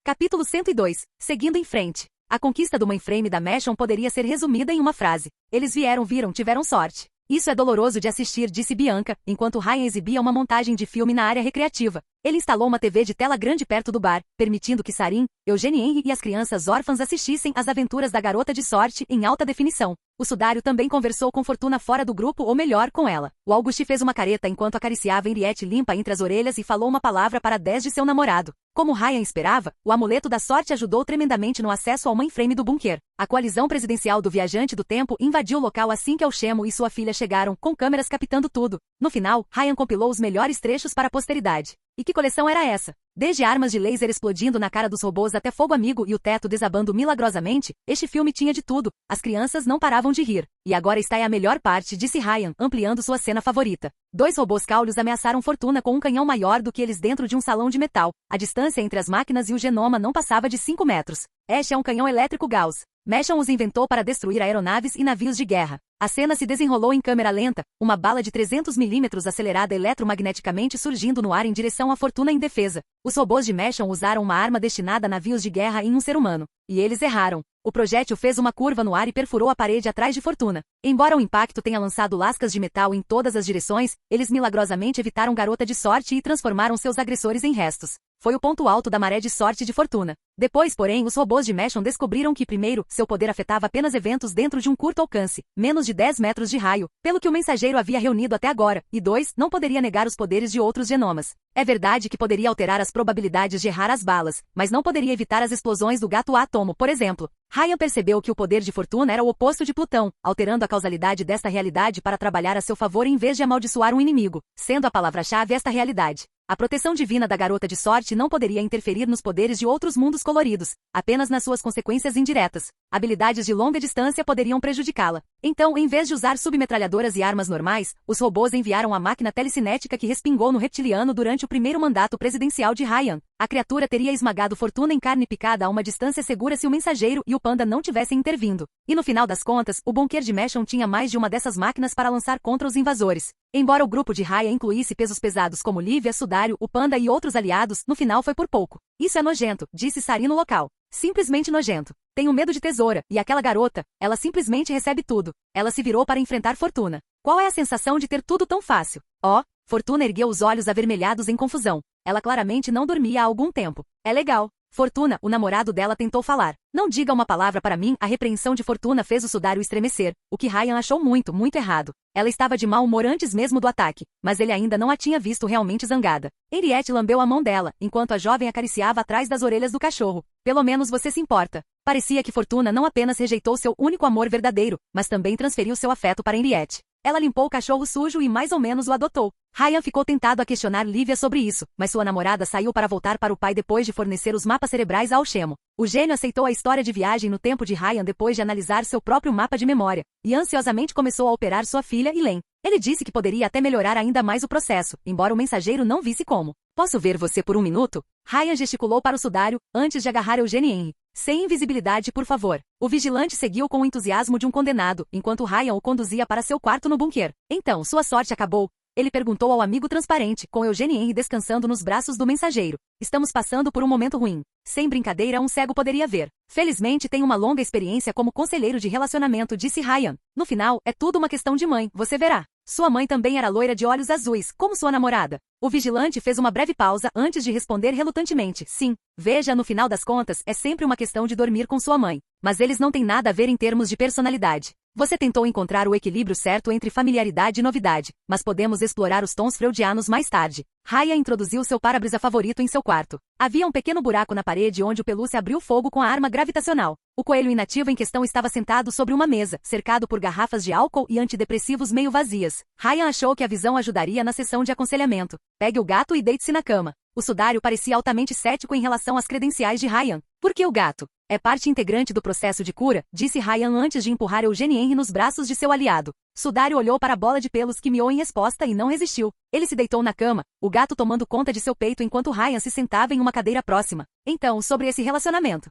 Capítulo 102. Seguindo em frente. A conquista do mainframe da Mashon poderia ser resumida em uma frase. Eles vieram, viram, tiveram sorte. Isso é doloroso de assistir, disse Bianca, enquanto Ryan exibia uma montagem de filme na área recreativa. Ele instalou uma TV de tela grande perto do bar, permitindo que Sarin, Eugene Henry e as crianças órfãs assistissem às aventuras da garota de sorte em alta definição. O sudário também conversou com Fortuna fora do grupo, ou melhor, com ela. O Auguste fez uma careta enquanto acariciava Henriette limpa entre as orelhas e falou uma palavra para 10 de seu namorado. Como Ryan esperava, o amuleto da sorte ajudou tremendamente no acesso ao mainframe do bunker. A coalizão presidencial do Viajante do Tempo invadiu o local assim que Alchemo e sua filha chegaram, com câmeras captando tudo. No final, Ryan compilou os melhores trechos para a posteridade. E que coleção era essa? Desde armas de laser explodindo na cara dos robôs até fogo amigo e o teto desabando milagrosamente, este filme tinha de tudo. As crianças não paravam de rir. E agora está aí a melhor parte, disse Ryan, ampliando sua cena favorita. 2 robôs cáulios ameaçaram Fortuna com um canhão maior do que eles dentro de um salão de metal. A distância entre as máquinas e o genoma não passava de 5 metros. Este é um canhão elétrico Gauss. Mashon os inventou para destruir aeronaves e navios de guerra. A cena se desenrolou em câmera lenta, uma bala de 300 milímetros acelerada eletromagneticamente surgindo no ar em direção à Fortuna indefesa. Os robôs de Mashon usaram uma arma destinada a navios de guerra em um ser humano. E eles erraram. O projétil fez uma curva no ar e perfurou a parede atrás de Fortuna. Embora o impacto tenha lançado lascas de metal em todas as direções, eles milagrosamente evitaram Garota de Sorte e transformaram seus agressores em restos. Foi o ponto alto da maré de sorte de Fortuna. Depois, porém, os robôs de Mashon descobriram que, primeiro, seu poder afetava apenas eventos dentro de um curto alcance, menos de 10 metros de raio, pelo que o mensageiro havia reunido até agora, e 2, não poderia negar os poderes de outros genomas. É verdade que poderia alterar as probabilidades de errar as balas, mas não poderia evitar as explosões do gato átomo, por exemplo. Ryan percebeu que o poder de Fortuna era o oposto de Plutão, alterando a causalidade desta realidade para trabalhar a seu favor em vez de amaldiçoar um inimigo, sendo a palavra-chave esta realidade. A proteção divina da garota de sorte não poderia interferir nos poderes de outros mundos coloridos, apenas nas suas consequências indiretas. Habilidades de longa distância poderiam prejudicá-la. Então, em vez de usar submetralhadoras e armas normais, os robôs enviaram a máquina telecinética que respingou no reptiliano durante o primeiro mandato presidencial de Ryan. A criatura teria esmagado Fortuna em carne picada a uma distância segura se o mensageiro e o panda não tivessem intervindo. E no final das contas, o bunker de Mashon tinha mais de uma dessas máquinas para lançar contra os invasores. Embora o grupo de Ryan incluísse pesos pesados como Lívia, Sudário, o panda e outros aliados, no final foi por pouco. Isso é nojento, disse Sarin no local. Simplesmente nojento. Tenho medo de tesoura, e aquela garota, ela simplesmente recebe tudo. Ela se virou para enfrentar Fortuna. Qual é a sensação de ter tudo tão fácil? Oh, Fortuna ergueu os olhos avermelhados em confusão. Ela claramente não dormia há algum tempo. É legal. Fortuna, o namorado dela, tentou falar. Não diga uma palavra para mim. A repreensão de Fortuna fez o sudário estremecer, o que Ryan achou muito errado. Ela estava de mau humor antes mesmo do ataque, mas ele ainda não a tinha visto realmente zangada. Henriette lambeu a mão dela, enquanto a jovem acariciava atrás das orelhas do cachorro. Pelo menos você se importa. Parecia que Fortuna não apenas rejeitou seu único amor verdadeiro, mas também transferiu seu afeto para Henriette. Ela limpou o cachorro sujo e mais ou menos o adotou. Ryan ficou tentado a questionar Lívia sobre isso, mas sua namorada saiu para voltar para o pai depois de fornecer os mapas cerebrais a Alchemo. O gênio aceitou a história de viagem no tempo de Ryan depois de analisar seu próprio mapa de memória, e ansiosamente começou a operar sua filha Elaine. Ele disse que poderia até melhorar ainda mais o processo, embora o mensageiro não visse como. Posso ver você por um minuto? Ryan gesticulou para o sudário, antes de agarrar Eugene Henry. Sem invisibilidade, por favor. O vigilante seguiu com o entusiasmo de um condenado, enquanto Ryan o conduzia para seu quarto no bunker. Então, sua sorte acabou? Ele perguntou ao amigo transparente, com Eugene Henry descansando nos braços do mensageiro. Estamos passando por um momento ruim. Sem brincadeira, um cego poderia ver. Felizmente tenho uma longa experiência como conselheiro de relacionamento, disse Ryan. No final, é tudo uma questão de mãe, você verá. Sua mãe também era loira de olhos azuis, como sua namorada. O vigilante fez uma breve pausa antes de responder relutantemente. Sim. Veja, no final das contas, é sempre uma questão de dormir com sua mãe. Mas eles não têm nada a ver em termos de personalidade. Você tentou encontrar o equilíbrio certo entre familiaridade e novidade, mas podemos explorar os tons freudianos mais tarde. Ryan introduziu seu para-brisa favorito em seu quarto. Havia um pequeno buraco na parede onde o pelúcia abriu fogo com a arma gravitacional. O coelho inativo em questão estava sentado sobre uma mesa, cercado por garrafas de álcool e antidepressivos meio vazias. Ryan achou que a visão ajudaria na sessão de aconselhamento. Pegue o gato e deite-se na cama. O sudário parecia altamente cético em relação às credenciais de Ryan. Por que o gato? É parte integrante do processo de cura, disse Ryan antes de empurrar Eugene Henry nos braços de seu aliado. Sudário olhou para a bola de pelos que miou em resposta e não resistiu. Ele se deitou na cama, o gato tomando conta de seu peito enquanto Ryan se sentava em uma cadeira próxima. Então, sobre esse relacionamento.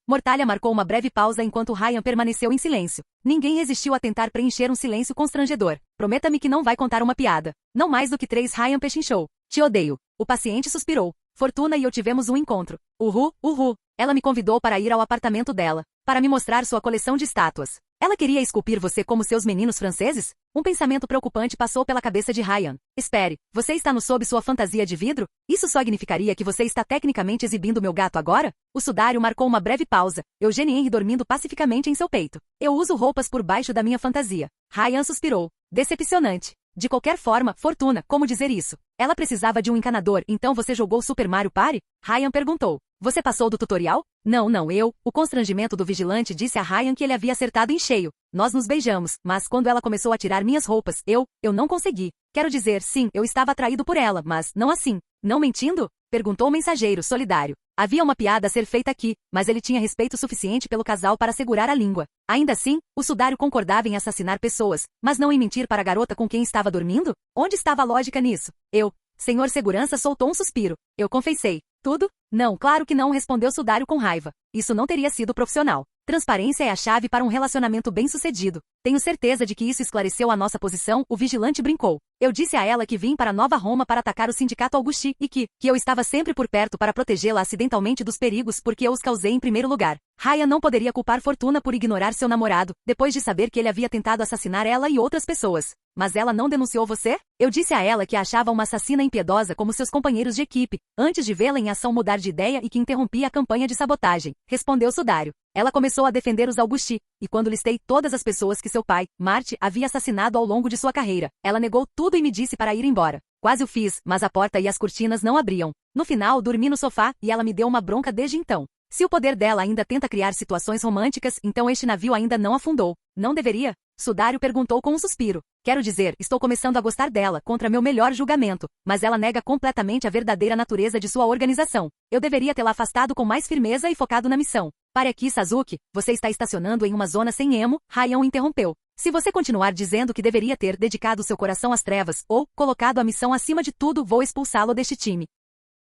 Mortalha marcou uma breve pausa enquanto Ryan permaneceu em silêncio. Ninguém resistiu a tentar preencher um silêncio constrangedor. Prometa-me que não vai contar uma piada. Não mais do que 3. Ryan pechinchou. Te odeio. O paciente suspirou. Fortuna e eu tivemos um encontro. Uhul. Ela me convidou para ir ao apartamento dela. Para me mostrar sua coleção de estátuas. Ela queria esculpir você como seus meninos franceses? Um pensamento preocupante passou pela cabeça de Ryan. Espere, você está no sob sua fantasia de vidro? Isso só significaria que você está tecnicamente exibindo meu gato agora? O sudário marcou uma breve pausa, Eugenie Henry dormindo pacificamente em seu peito. Eu uso roupas por baixo da minha fantasia. Ryan suspirou. Decepcionante. De qualquer forma, Fortuna, como dizer isso? Ela precisava de um encanador, então você jogou Super Mario Party? Ryan perguntou. Você passou do tutorial? Não, eu. O constrangimento do vigilante disse a Ryan que ele havia acertado em cheio. Nós nos beijamos, mas quando ela começou a tirar minhas roupas, eu não consegui. Quero dizer, sim, eu estava atraído por ela, mas não assim. Não mentindo? Perguntou o mensageiro solidário. Havia uma piada a ser feita aqui, mas ele tinha respeito suficiente pelo casal para segurar a língua. Ainda assim, o sudário concordava em assassinar pessoas, mas não em mentir para a garota com quem estava dormindo? Onde estava a lógica nisso? Senhor Segurança soltou um suspiro. Eu confessei. Tudo? Não, claro que não, respondeu o sudário com raiva. Isso não teria sido profissional. Transparência é a chave para um relacionamento bem-sucedido. Tenho certeza de que isso esclareceu a nossa posição, o vigilante brincou. Eu disse a ela que vim para Nova Roma para atacar o sindicato Augusti e que eu estava sempre por perto para protegê-la acidentalmente dos perigos porque eu os causei em primeiro lugar. Ryan não poderia culpar Fortuna por ignorar seu namorado, depois de saber que ele havia tentado assassinar ela e outras pessoas. Mas ela não denunciou você? Eu disse a ela que a achava uma assassina impiedosa como seus companheiros de equipe, antes de vê-la em ação mudar de ideia e que interrompia a campanha de sabotagem, respondeu o sudário. Ela começou a defender os Augusti, e quando listei todas as pessoas que seu pai, Marty, havia assassinado ao longo de sua carreira, ela negou tudo e me disse para ir embora. Quase o fiz, mas a porta e as cortinas não abriam. No final, dormi no sofá, e ela me deu uma bronca desde então. Se o poder dela ainda tenta criar situações românticas, então este navio ainda não afundou. Não deveria? Sudário perguntou com um suspiro. Quero dizer, estou começando a gostar dela, contra meu melhor julgamento, mas ela nega completamente a verdadeira natureza de sua organização. Eu deveria tê-la afastado com mais firmeza e focado na missão. Pare aqui, Sasuke, você está estacionando em uma zona sem emo, Ryan o interrompeu. Se você continuar dizendo que deveria ter dedicado seu coração às trevas, ou colocado a missão acima de tudo, vou expulsá-lo deste time.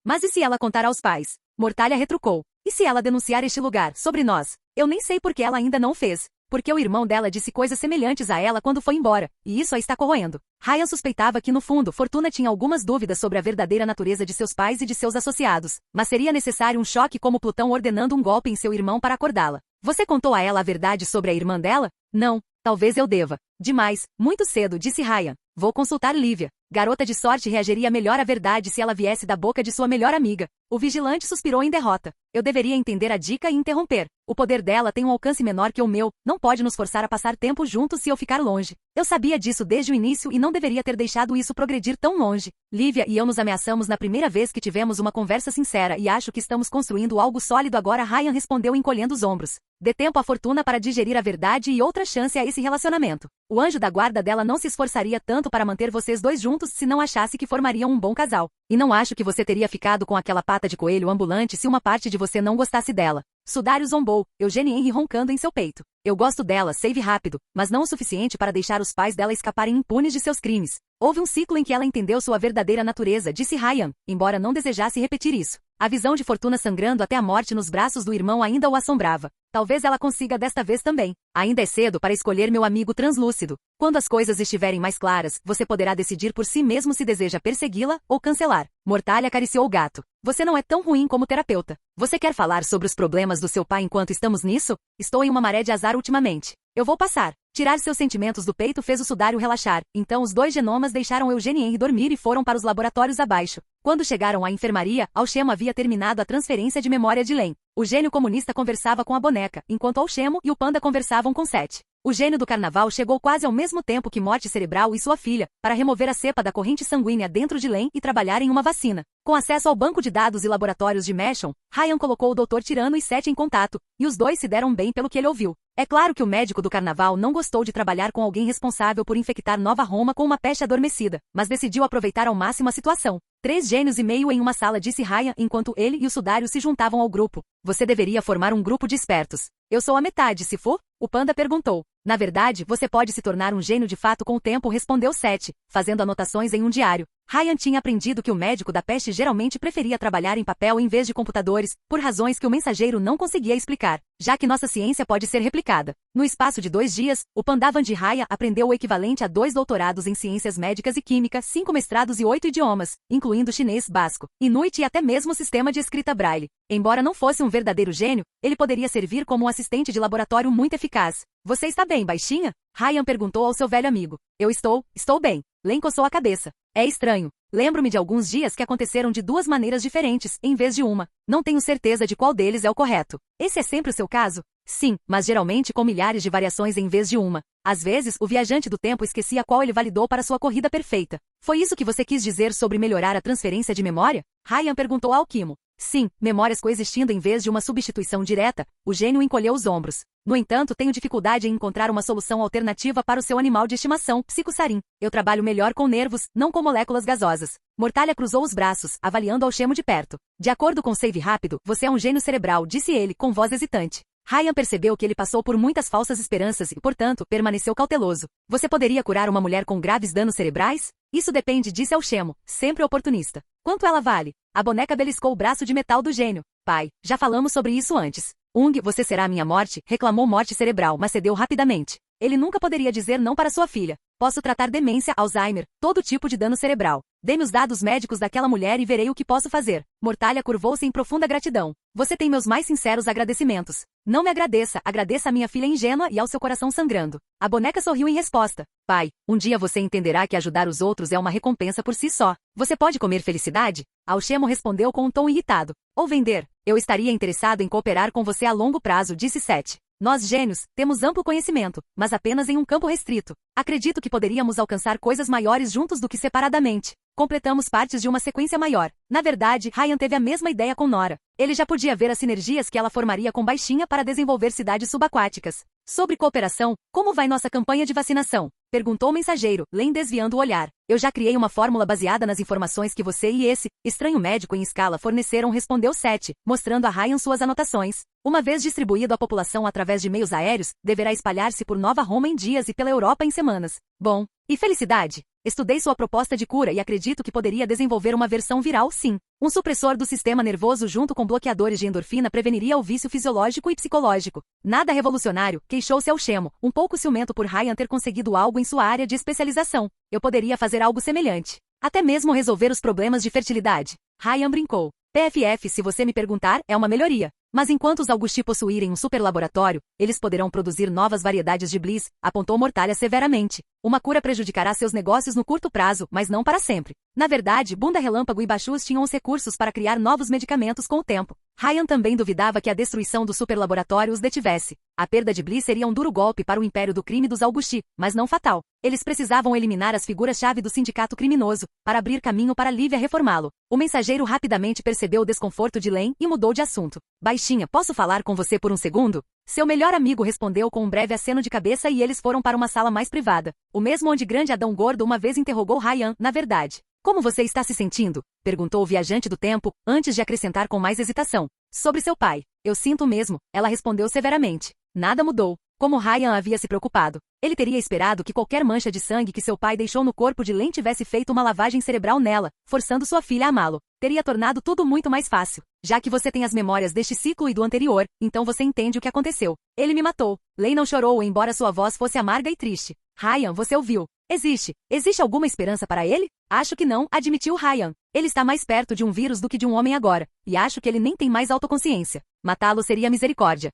Mas e se ela contar aos pais? Mortalha retrucou. E se ela denunciar este lugar, sobre nós? Eu nem sei por que ela ainda não fez. Porque o irmão dela disse coisas semelhantes a ela quando foi embora, e isso a está corroendo. Ryan suspeitava que no fundo Fortuna tinha algumas dúvidas sobre a verdadeira natureza de seus pais e de seus associados, mas seria necessário um choque como Plutão ordenando um golpe em seu irmão para acordá-la. Você contou a ela a verdade sobre a irmã dela? Não, talvez eu deva. Demais, muito cedo, disse Ryan. Vou consultar Lívia. Garota de sorte reagiria melhor à verdade se ela viesse da boca de sua melhor amiga. O vigilante suspirou em derrota. Eu deveria entender a dica e interromper. O poder dela tem um alcance menor que o meu, não pode nos forçar a passar tempo juntos se eu ficar longe. Eu sabia disso desde o início e não deveria ter deixado isso progredir tão longe. Lívia e eu nos ameaçamos na primeira vez que tivemos uma conversa sincera e acho que estamos construindo algo sólido agora, Ryan respondeu encolhendo os ombros. Dê tempo à Fortuna para digerir a verdade e outra chance a esse relacionamento. O anjo da guarda dela não se esforçaria tanto para manter vocês dois juntos se não achasse que formariam um bom casal. E não acho que você teria ficado com aquela pata de coelho ambulante se uma parte de você não gostasse dela. Sudário zombou, Eugenie Henry roncando em seu peito. Eu gosto dela, save rápido, mas não o suficiente para deixar os pais dela escaparem impunes de seus crimes. Houve um ciclo em que ela entendeu sua verdadeira natureza, disse Ryan, embora não desejasse repetir isso. A visão de Fortuna sangrando até a morte nos braços do irmão ainda o assombrava. Talvez ela consiga desta vez também. Ainda é cedo para escolher meu amigo translúcido. Quando as coisas estiverem mais claras, você poderá decidir por si mesmo se deseja persegui-la ou cancelar. Mortalha acariciou o gato. Você não é tão ruim como terapeuta. Você quer falar sobre os problemas do seu pai enquanto estamos nisso? Estou em uma maré de azar ultimamente. Eu vou passar. Tirar seus sentimentos do peito fez o sudário relaxar, então os dois genomas deixaram Eugenie Henry dormir e foram para os laboratórios abaixo. Quando chegaram à enfermaria, Alchemo havia terminado a transferência de memória de Len. O gênio comunista conversava com a boneca, enquanto Alchemo e o panda conversavam com Seth. O gênio do carnaval chegou quase ao mesmo tempo que Morte Cerebral e sua filha, para remover a cepa da corrente sanguínea dentro de Len e trabalhar em uma vacina. Com acesso ao banco de dados e laboratórios de Meshon, Ryan colocou o Dr. Tirano e Seth em contato, e os dois se deram bem pelo que ele ouviu. É claro que o médico do carnaval não gostou de trabalhar com alguém responsável por infectar Nova Roma com uma peste adormecida, mas decidiu aproveitar ao máximo a situação. 3 gênios e meio em uma sala, disse Ryan enquanto ele e o sudário se juntavam ao grupo. Você deveria formar um grupo de espertos. Eu sou a metade, se for? O panda perguntou. Na verdade, você pode se tornar um gênio de fato com o tempo, respondeu Seth, fazendo anotações em um diário. Ryan tinha aprendido que o médico da peste geralmente preferia trabalhar em papel em vez de computadores, por razões que o mensageiro não conseguia explicar, já que nossa ciência pode ser replicada. No espaço de 2 dias, o Pandavan de Ryan aprendeu o equivalente a 2 doutorados em ciências médicas e química, 5 mestrados e 8 idiomas, incluindo chinês, basco, inuit e até mesmo o sistema de escrita braille. Embora não fosse um verdadeiro gênio, ele poderia servir como um assistente de laboratório muito eficaz. Você está bem, baixinha? Ryan perguntou ao seu velho amigo. Eu estou bem. Len coçou a cabeça. É estranho. Lembro-me de alguns dias que aconteceram de 2 maneiras diferentes, em vez de uma. Não tenho certeza de qual deles é o correto. Esse é sempre o seu caso? Sim, mas geralmente com milhares de variações em vez de uma. Às vezes, o viajante do tempo esquecia qual ele validou para sua corrida perfeita. Foi isso que você quis dizer sobre melhorar a transferência de memória? Ryan perguntou ao Kimo. Sim, memórias coexistindo em vez de uma substituição direta. O gênio encolheu os ombros. No entanto, tenho dificuldade em encontrar uma solução alternativa para o seu animal de estimação, Psicosarim. Eu trabalho melhor com nervos, não com moléculas gasosas. Mortalha cruzou os braços, avaliando Alchemo de perto. De acordo com Save Rápido, você é um gênio cerebral, disse ele, com voz hesitante. Ryan percebeu que ele passou por muitas falsas esperanças e, portanto, permaneceu cauteloso. Você poderia curar uma mulher com graves danos cerebrais? Isso depende, disse Alchemo, sempre oportunista. Quanto ela vale? A boneca beliscou o braço de metal do gênio. Pai, já falamos sobre isso antes. Ung, você será a minha morte, reclamou morte cerebral, mas cedeu rapidamente. Ele nunca poderia dizer não para sua filha. Posso tratar demência, Alzheimer, todo tipo de dano cerebral. Dê-me os dados médicos daquela mulher e verei o que posso fazer. Mortalha curvou-se em profunda gratidão. Você tem meus mais sinceros agradecimentos. Não me agradeça, agradeça a minha filha ingênua e ao seu coração sangrando. A boneca sorriu em resposta. Pai, um dia você entenderá que ajudar os outros é uma recompensa por si só. Você pode comer felicidade? Alchemo respondeu com um tom irritado. Ou vender. Eu estaria interessado em cooperar com você a longo prazo, disse Seth. Nós, gênios, temos amplo conhecimento, mas apenas em um campo restrito. Acredito que poderíamos alcançar coisas maiores juntos do que separadamente. Completamos partes de uma sequência maior. Na verdade, Ryan teve a mesma ideia com Nora. Ele já podia ver as sinergias que ela formaria com Baixinha para desenvolver cidades subaquáticas. Sobre cooperação, como vai nossa campanha de vacinação? Perguntou o mensageiro, Len desviando o olhar. Eu já criei uma fórmula baseada nas informações que você e esse estranho médico em escala forneceram, respondeu Seth, mostrando a Ryan suas anotações. Uma vez distribuído à população através de meios aéreos, deverá espalhar-se por Nova Roma em dias e pela Europa em semanas. Bom, e felicidade? Estudei sua proposta de cura e acredito que poderia desenvolver uma versão viral, sim. Um supressor do sistema nervoso junto com bloqueadores de endorfina preveniria o vício fisiológico e psicológico. Nada revolucionário, queixou-se Alchemo, um pouco ciumento por Ryan ter conseguido algo em sua área de especialização. Eu poderia fazer algo semelhante. Até mesmo resolver os problemas de fertilidade. Ryan brincou. PFF, se você me perguntar, é uma melhoria. Mas enquanto os Augusti possuírem um superlaboratório, eles poderão produzir novas variedades de Bliss, apontou Mortalha severamente. Uma cura prejudicará seus negócios no curto prazo, mas não para sempre. Na verdade, Bunda Relâmpago e Bachus tinham os recursos para criar novos medicamentos com o tempo. Ryan também duvidava que a destruição do superlaboratório os detivesse. A perda de Bliss seria um duro golpe para o império do crime dos Augusti, mas não fatal. Eles precisavam eliminar as figuras-chave do sindicato criminoso, para abrir caminho para Lívia reformá-lo. O mensageiro rapidamente percebeu o desconforto de Len e mudou de assunto. Baixinha, posso falar com você por um segundo? Seu melhor amigo respondeu com um breve aceno de cabeça e eles foram para uma sala mais privada. O mesmo onde Grande Adão Gordo uma vez interrogou Ryan, na verdade. Como você está se sentindo? Perguntou o viajante do tempo, antes de acrescentar com mais hesitação. Sobre seu pai. Eu sinto mesmo, ela respondeu severamente. Nada mudou. Como Ryan havia se preocupado. Ele teria esperado que qualquer mancha de sangue que seu pai deixou no corpo de Len tivesse feito uma lavagem cerebral nela, forçando sua filha a amá-lo. Teria tornado tudo muito mais fácil. Já que você tem as memórias deste ciclo e do anterior, então você entende o que aconteceu. Ele me matou. Len não chorou, embora sua voz fosse amarga e triste. Ryan, você ouviu. Existe alguma esperança para ele? Acho que não, admitiu Ryan. Ele está mais perto de um vírus do que de um homem agora, e acho que ele nem tem mais autoconsciência. Matá-lo seria misericórdia.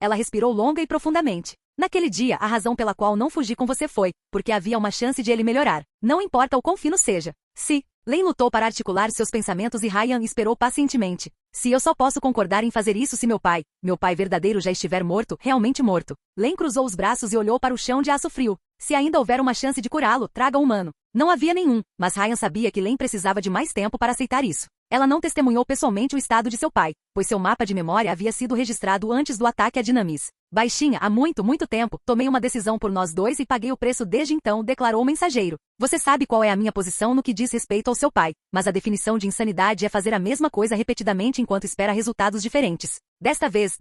Ela respirou longa e profundamente. Naquele dia, a razão pela qual não fugi com você foi, porque havia uma chance de ele melhorar. Não importa o quão fino seja. Se Len lutou para articular seus pensamentos e Ryan esperou pacientemente. Se eu só posso concordar em fazer isso se meu pai verdadeiro já estiver morto, realmente morto. Len cruzou os braços e olhou para o chão de aço frio. Se ainda houver uma chance de curá-lo, traga um humano. Não havia nenhum, mas Ryan sabia que Len precisava de mais tempo para aceitar isso. Ela não testemunhou pessoalmente o estado de seu pai, pois seu mapa de memória havia sido registrado antes do ataque a Dinamis. Baixinha, há muito, muito tempo, tomei uma decisão por nós dois e paguei o preço desde então, declarou o mensageiro. Você sabe qual é a minha posição no que diz respeito ao seu pai, mas a definição de insanidade é fazer a mesma coisa repetidamente enquanto espera resultados diferentes. Desta vez,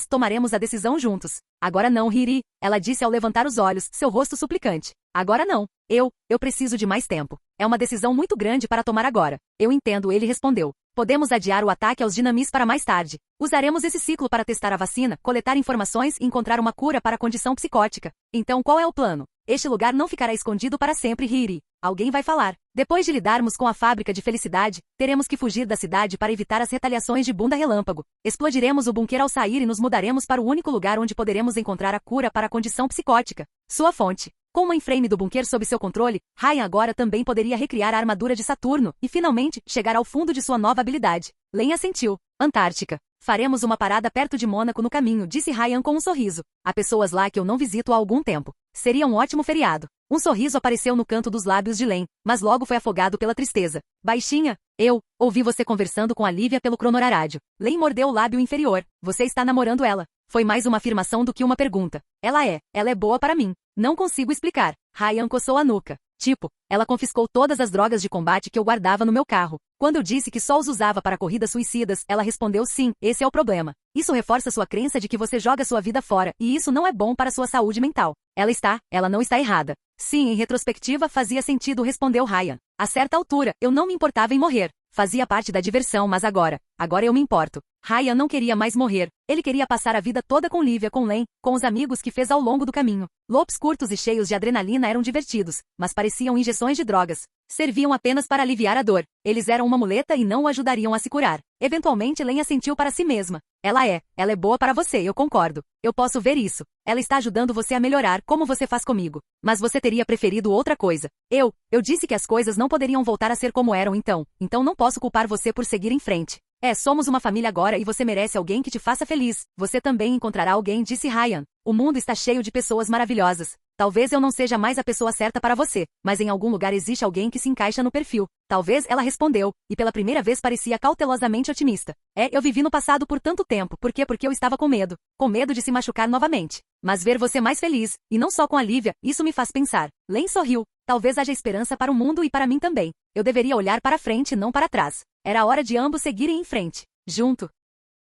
tomaremos a decisão juntos. Agora não, Riri, ela disse ao levantar os olhos, seu rosto suplicante. Agora não. Eu preciso de mais tempo. É uma decisão muito grande para tomar agora. Eu entendo, ele respondeu. Podemos adiar o ataque aos Dinamis para mais tarde. Usaremos esse ciclo para testar a vacina, coletar informações e encontrar uma cura para a condição psicótica. Então qual é o plano? Este lugar não ficará escondido para sempre, Riri. Alguém vai falar. Depois de lidarmos com a fábrica de felicidade, teremos que fugir da cidade para evitar as retaliações de bunda relâmpago. Explodiremos o bunker ao sair e nos mudaremos para o único lugar onde poderemos encontrar a cura para a condição psicótica. Sua fonte. Com o mainframe do bunker sob seu controle, Ryan agora também poderia recriar a armadura de Saturno e, finalmente, chegar ao fundo de sua nova habilidade. Len assentiu. Antártica. Faremos uma parada perto de Mônaco no caminho, disse Ryan com um sorriso. Há pessoas lá que eu não visito há algum tempo. Seria um ótimo feriado. Um sorriso apareceu no canto dos lábios de Len, mas logo foi afogado pela tristeza. Baixinha, eu ouvi você conversando com a Lívia pelo cronorádio. Len mordeu o lábio inferior. Você está namorando ela. Foi mais uma afirmação do que uma pergunta. Ela é boa para mim. Não consigo explicar. Ryan coçou a nuca. Tipo, ela confiscou todas as drogas de combate que eu guardava no meu carro. Quando eu disse que só os usava para corridas suicidas, ela respondeu sim, esse é o problema. Isso reforça sua crença de que você joga sua vida fora, e isso não é bom para sua saúde mental. Ela não está errada. Sim, em retrospectiva fazia sentido, respondeu Ryan. A certa altura, eu não me importava em morrer. Fazia parte da diversão, mas agora eu me importo. Ryan não queria mais morrer. Ele queria passar a vida toda com Lívia, com Len, com os amigos que fez ao longo do caminho. Loops curtos e cheios de adrenalina eram divertidos, mas pareciam injeções de drogas. Serviam apenas para aliviar a dor. Eles eram uma muleta e não o ajudariam a se curar. Eventualmente, Len assentiu para si mesma. Ela é boa para você, eu concordo. Eu posso ver isso. Ela está ajudando você a melhorar, como você faz comigo. Mas você teria preferido outra coisa. Eu disse que as coisas não poderiam voltar a ser como eram então não posso culpar você por seguir em frente. Somos uma família agora e você merece alguém que te faça feliz. Você também encontrará alguém, disse Ryan. O mundo está cheio de pessoas maravilhosas. Talvez eu não seja mais a pessoa certa para você, mas em algum lugar existe alguém que se encaixa no perfil. Talvez, ela respondeu, e pela primeira vez parecia cautelosamente otimista. Eu vivi no passado por tanto tempo, porque eu estava com medo de se machucar novamente. Mas ver você mais feliz, e não só com a Lívia, isso me faz pensar. Len sorriu. Talvez haja esperança para o mundo e para mim também. Eu deveria olhar para frente e não para trás. Era hora de ambos seguirem em frente. Junto.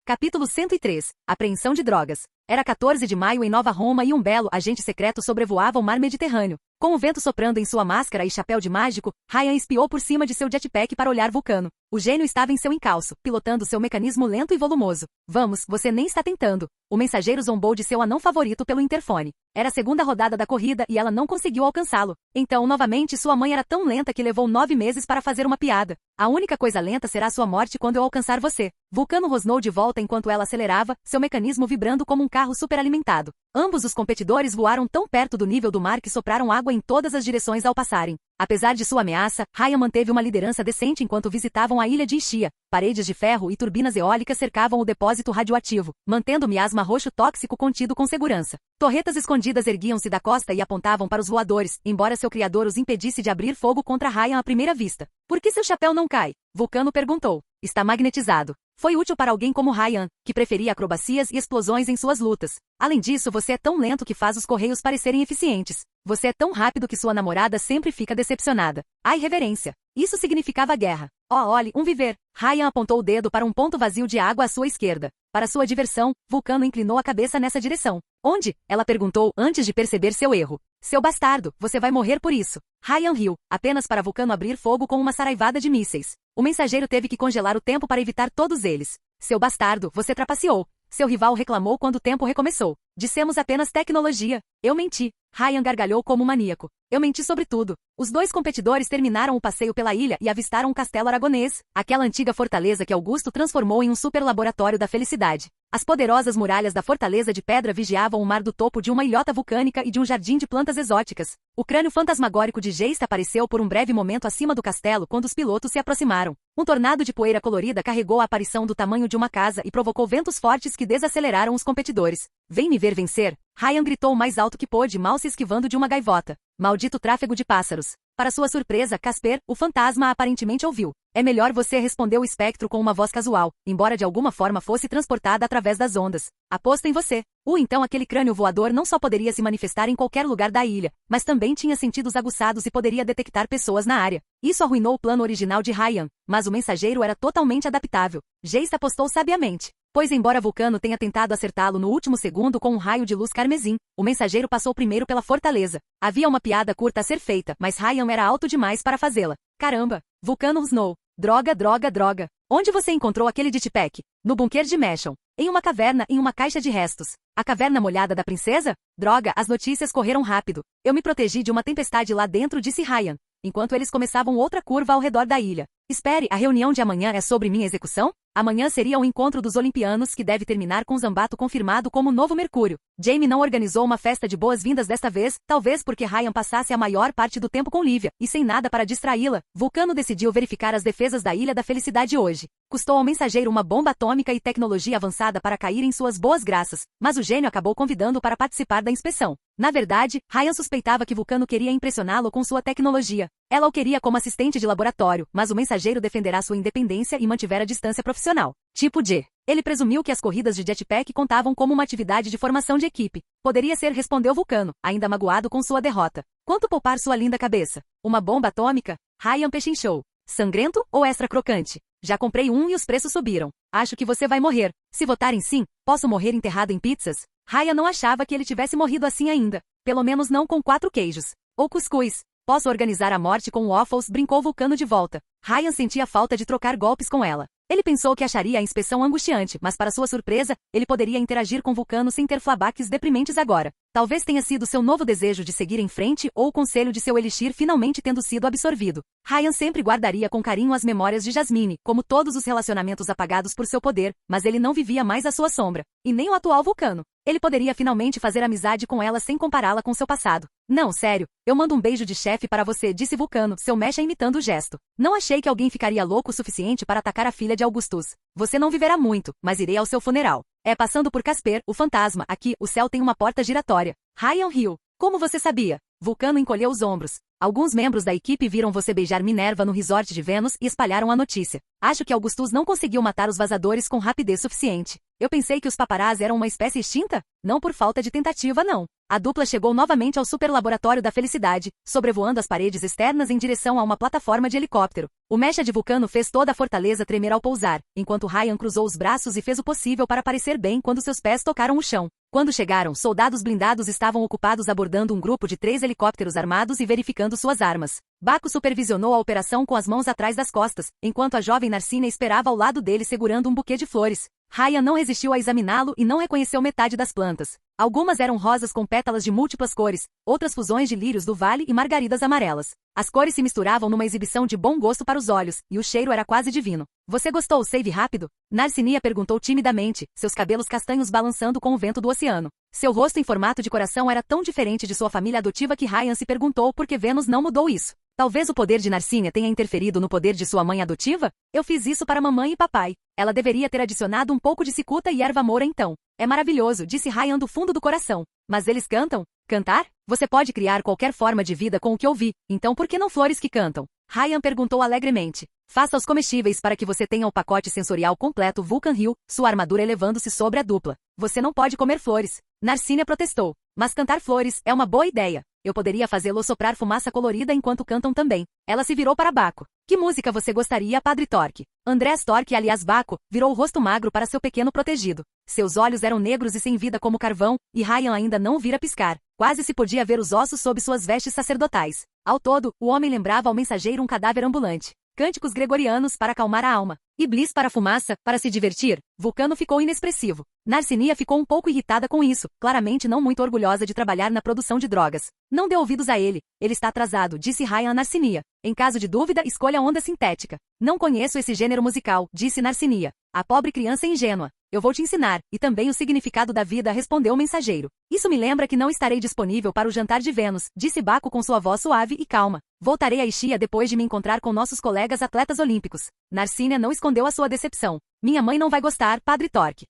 Capítulo 103. Apreensão de drogas. Era 14 de maio em Nova Roma e um belo agente secreto sobrevoava o mar Mediterrâneo. Com o vento soprando em sua máscara e chapéu de mágico, Ryan espiou por cima de seu jetpack para olhar Vulcano. O gênio estava em seu encalço, pilotando seu mecanismo lento e volumoso. Vamos, você nem está tentando. O mensageiro zombou de seu anão favorito pelo interfone. Era a segunda rodada da corrida e ela não conseguiu alcançá-lo. Então, novamente, sua mãe era tão lenta que levou 9 meses para fazer uma piada. A única coisa lenta será sua morte quando eu alcançar você. Vulcano rosnou de volta enquanto ela acelerava, seu mecanismo vibrando como um carro superalimentado. Ambos os competidores voaram tão perto do nível do mar que sopraram água em todas as direções ao passarem. Apesar de sua ameaça, Ryan manteve uma liderança decente enquanto visitavam a ilha de Ischia. Paredes de ferro e turbinas eólicas cercavam o depósito radioativo, mantendo o miasma roxo tóxico contido com segurança. Torretas escondidas erguiam-se da costa e apontavam para os voadores, embora seu criador os impedisse de abrir fogo contra Ryan à primeira vista. Por que seu chapéu não cai? Vulcano perguntou. Está magnetizado. Foi útil para alguém como Ryan, que preferia acrobacias e explosões em suas lutas. Além disso, você é tão lento que faz os correios parecerem eficientes. Você é tão rápido que sua namorada sempre fica decepcionada. Ai, reverência. Isso significava guerra. Olhe, um viver. Ryan apontou o dedo para um ponto vazio de água à sua esquerda. Para sua diversão, Vulcano inclinou a cabeça nessa direção. Onde? Ela perguntou antes de perceber seu erro. Seu bastardo, você vai morrer por isso. Ryan riu, apenas para Vulcano abrir fogo com uma saraivada de mísseis. O mensageiro teve que congelar o tempo para evitar todos eles. Seu bastardo, você trapaceou. Seu rival reclamou quando o tempo recomeçou. Dissemos apenas tecnologia. Eu menti. Ryan gargalhou como um maníaco. Eu menti sobre tudo. Os dois competidores terminaram o passeio pela ilha e avistaram um castelo aragonês, aquela antiga fortaleza que Augusto transformou em um superlaboratório da felicidade. As poderosas muralhas da fortaleza de pedra vigiavam o mar do topo de uma ilhota vulcânica e de um jardim de plantas exóticas. O crânio fantasmagórico de Geist apareceu por um breve momento acima do castelo quando os pilotos se aproximaram. Um tornado de poeira colorida carregou a aparição do tamanho de uma casa e provocou ventos fortes que desaceleraram os competidores. Vem me ver vencer? Ryan gritou o mais alto que pôde, mal se esquivando de uma gaivota. Maldito tráfego de pássaros. Para sua surpresa, Casper, o fantasma aparentemente ouviu. É melhor você, respondeu o espectro com uma voz casual, embora de alguma forma fosse transportada através das ondas. Aposto em você. Então aquele crânio voador não só poderia se manifestar em qualquer lugar da ilha, mas também tinha sentidos aguçados e poderia detectar pessoas na área. Isso arruinou o plano original de Ryan, mas o mensageiro era totalmente adaptável. Jace apostou sabiamente. Pois embora Vulcano tenha tentado acertá-lo no último segundo com um raio de luz carmesim, o mensageiro passou primeiro pela fortaleza. Havia uma piada curta a ser feita, mas Ryan era alto demais para fazê-la. Caramba! Vulcano rosnou. Droga, droga, droga. Onde você encontrou aquele ditpack? No bunker de Meshon. Em uma caverna, em uma caixa de restos. A caverna molhada da princesa? Droga, as notícias correram rápido. Eu me protegi de uma tempestade lá dentro, disse Ryan, enquanto eles começavam outra curva ao redor da ilha. Espere, a reunião de amanhã é sobre minha execução? Amanhã seria o encontro dos Olimpianos que deve terminar com Zambato confirmado como novo Mercúrio. Jamie não organizou uma festa de boas-vindas desta vez, talvez porque Ryan passasse a maior parte do tempo com Lívia, e sem nada para distraí-la, Vulcano decidiu verificar as defesas da Ilha da Felicidade hoje. Custou ao mensageiro uma bomba atômica e tecnologia avançada para cair em suas boas graças, mas o gênio acabou convidando para participar da inspeção. Na verdade, Ryan suspeitava que Vulcano queria impressioná-lo com sua tecnologia. Ela o queria como assistente de laboratório, mas o mensageiro defenderá sua independência e mantiver a distância profissional. Tipo G. Ele presumiu que as corridas de jetpack contavam como uma atividade de formação de equipe. Poderia ser, respondeu Vulcano, ainda magoado com sua derrota. Quanto poupar sua linda cabeça? Uma bomba atômica? Ryan pechinchou. Sangrento ou extra crocante? Já comprei um e os preços subiram. Acho que você vai morrer. Se votarem sim, posso morrer enterrado em pizzas? Ryan não achava que ele tivesse morrido assim ainda. Pelo menos não com 4 queijos. Ou cuscuz. Posso organizar a morte com waffles, brincou Vulcano de volta. Ryan sentia falta de trocar golpes com ela. Ele pensou que acharia a inspeção angustiante, mas para sua surpresa, ele poderia interagir com Vulcano sem ter flashbacks deprimentes agora. Talvez tenha sido seu novo desejo de seguir em frente ou o conselho de seu elixir finalmente tendo sido absorvido. Ryan sempre guardaria com carinho as memórias de Jasmine, como todos os relacionamentos apagados por seu poder, mas ele não vivia mais à sua sombra. E nem o atual Vulcano. Ele poderia finalmente fazer amizade com ela sem compará-la com seu passado. Não, sério, eu mando um beijo de chefe para você, disse Vulcano, seu mecha imitando o gesto. Não achei que alguém ficaria louco o suficiente para atacar a filha de Augustus. Você não viverá muito, mas irei ao seu funeral. É passando por Casper, o fantasma, aqui, o céu tem uma porta giratória. Ryan riu. Como você sabia? Vulcano encolheu os ombros. Alguns membros da equipe viram você beijar Minerva no resort de Vênus e espalharam a notícia. Acho que Augustus não conseguiu matar os vazadores com rapidez suficiente. Eu pensei que os paparazzi eram uma espécie extinta? Não por falta de tentativa, não. A dupla chegou novamente ao superlaboratório da felicidade, sobrevoando as paredes externas em direção a uma plataforma de helicóptero. O mecha de Vulcano fez toda a fortaleza tremer ao pousar, enquanto Ryan cruzou os braços e fez o possível para parecer bem quando seus pés tocaram o chão. Quando chegaram, soldados blindados estavam ocupados abordando um grupo de 3 helicópteros armados e verificando suas armas. Baco supervisionou a operação com as mãos atrás das costas, enquanto a jovem Narcina esperava ao lado dele segurando um buquê de flores. Ryan não resistiu a examiná-lo e não reconheceu metade das plantas. Algumas eram rosas com pétalas de múltiplas cores, outras fusões de lírios do vale e margaridas amarelas. As cores se misturavam numa exibição de bom gosto para os olhos, e o cheiro era quase divino. Você gostou, save rápido? Narcinia perguntou timidamente, seus cabelos castanhos balançando com o vento do oceano. Seu rosto em formato de coração era tão diferente de sua família adotiva que Ryan se perguntou por que Vênus não mudou isso. Talvez o poder de Narcínia tenha interferido no poder de sua mãe adotiva? Eu fiz isso para mamãe e papai. Ela deveria ter adicionado um pouco de cicuta e erva moura então. É maravilhoso, disse Ryan do fundo do coração. Mas eles cantam? Cantar? Você pode criar qualquer forma de vida com o que ouvi, então por que não flores que cantam? Ryan perguntou alegremente. Faça os comestíveis para que você tenha o pacote sensorial completo Vulcan Hill, sua armadura elevando-se sobre a dupla. Você não pode comer flores. Narcínia protestou. Mas cantar flores é uma boa ideia. Eu poderia fazê-lo soprar fumaça colorida enquanto cantam também. Ela se virou para Baco. Que música você gostaria, Padre Torque? Andrés Torque, aliás Baco, virou o rosto magro para seu pequeno protegido. Seus olhos eram negros e sem vida como carvão, e Ryan ainda não o vira piscar. Quase se podia ver os ossos sob suas vestes sacerdotais. Ao todo, o homem lembrava ao mensageiro um cadáver ambulante. Cânticos gregorianos para acalmar a alma. E bliss para a fumaça, para se divertir. Vulcano ficou inexpressivo. Narcinia ficou um pouco irritada com isso, claramente não muito orgulhosa de trabalhar na produção de drogas. Não dê ouvidos a ele. Ele está atrasado, disse Ryan a Narcinia. Em caso de dúvida, escolha onda sintética. Não conheço esse gênero musical, disse Narcinia. A pobre criança ingênua. Eu vou te ensinar, e também o significado da vida, respondeu o mensageiro. Isso me lembra que não estarei disponível para o jantar de Vênus, disse Baco com sua voz suave e calma. Voltarei a Ixia depois de me encontrar com nossos colegas atletas olímpicos. Narcínia não escondeu a sua decepção. Minha mãe não vai gostar, Padre Torque.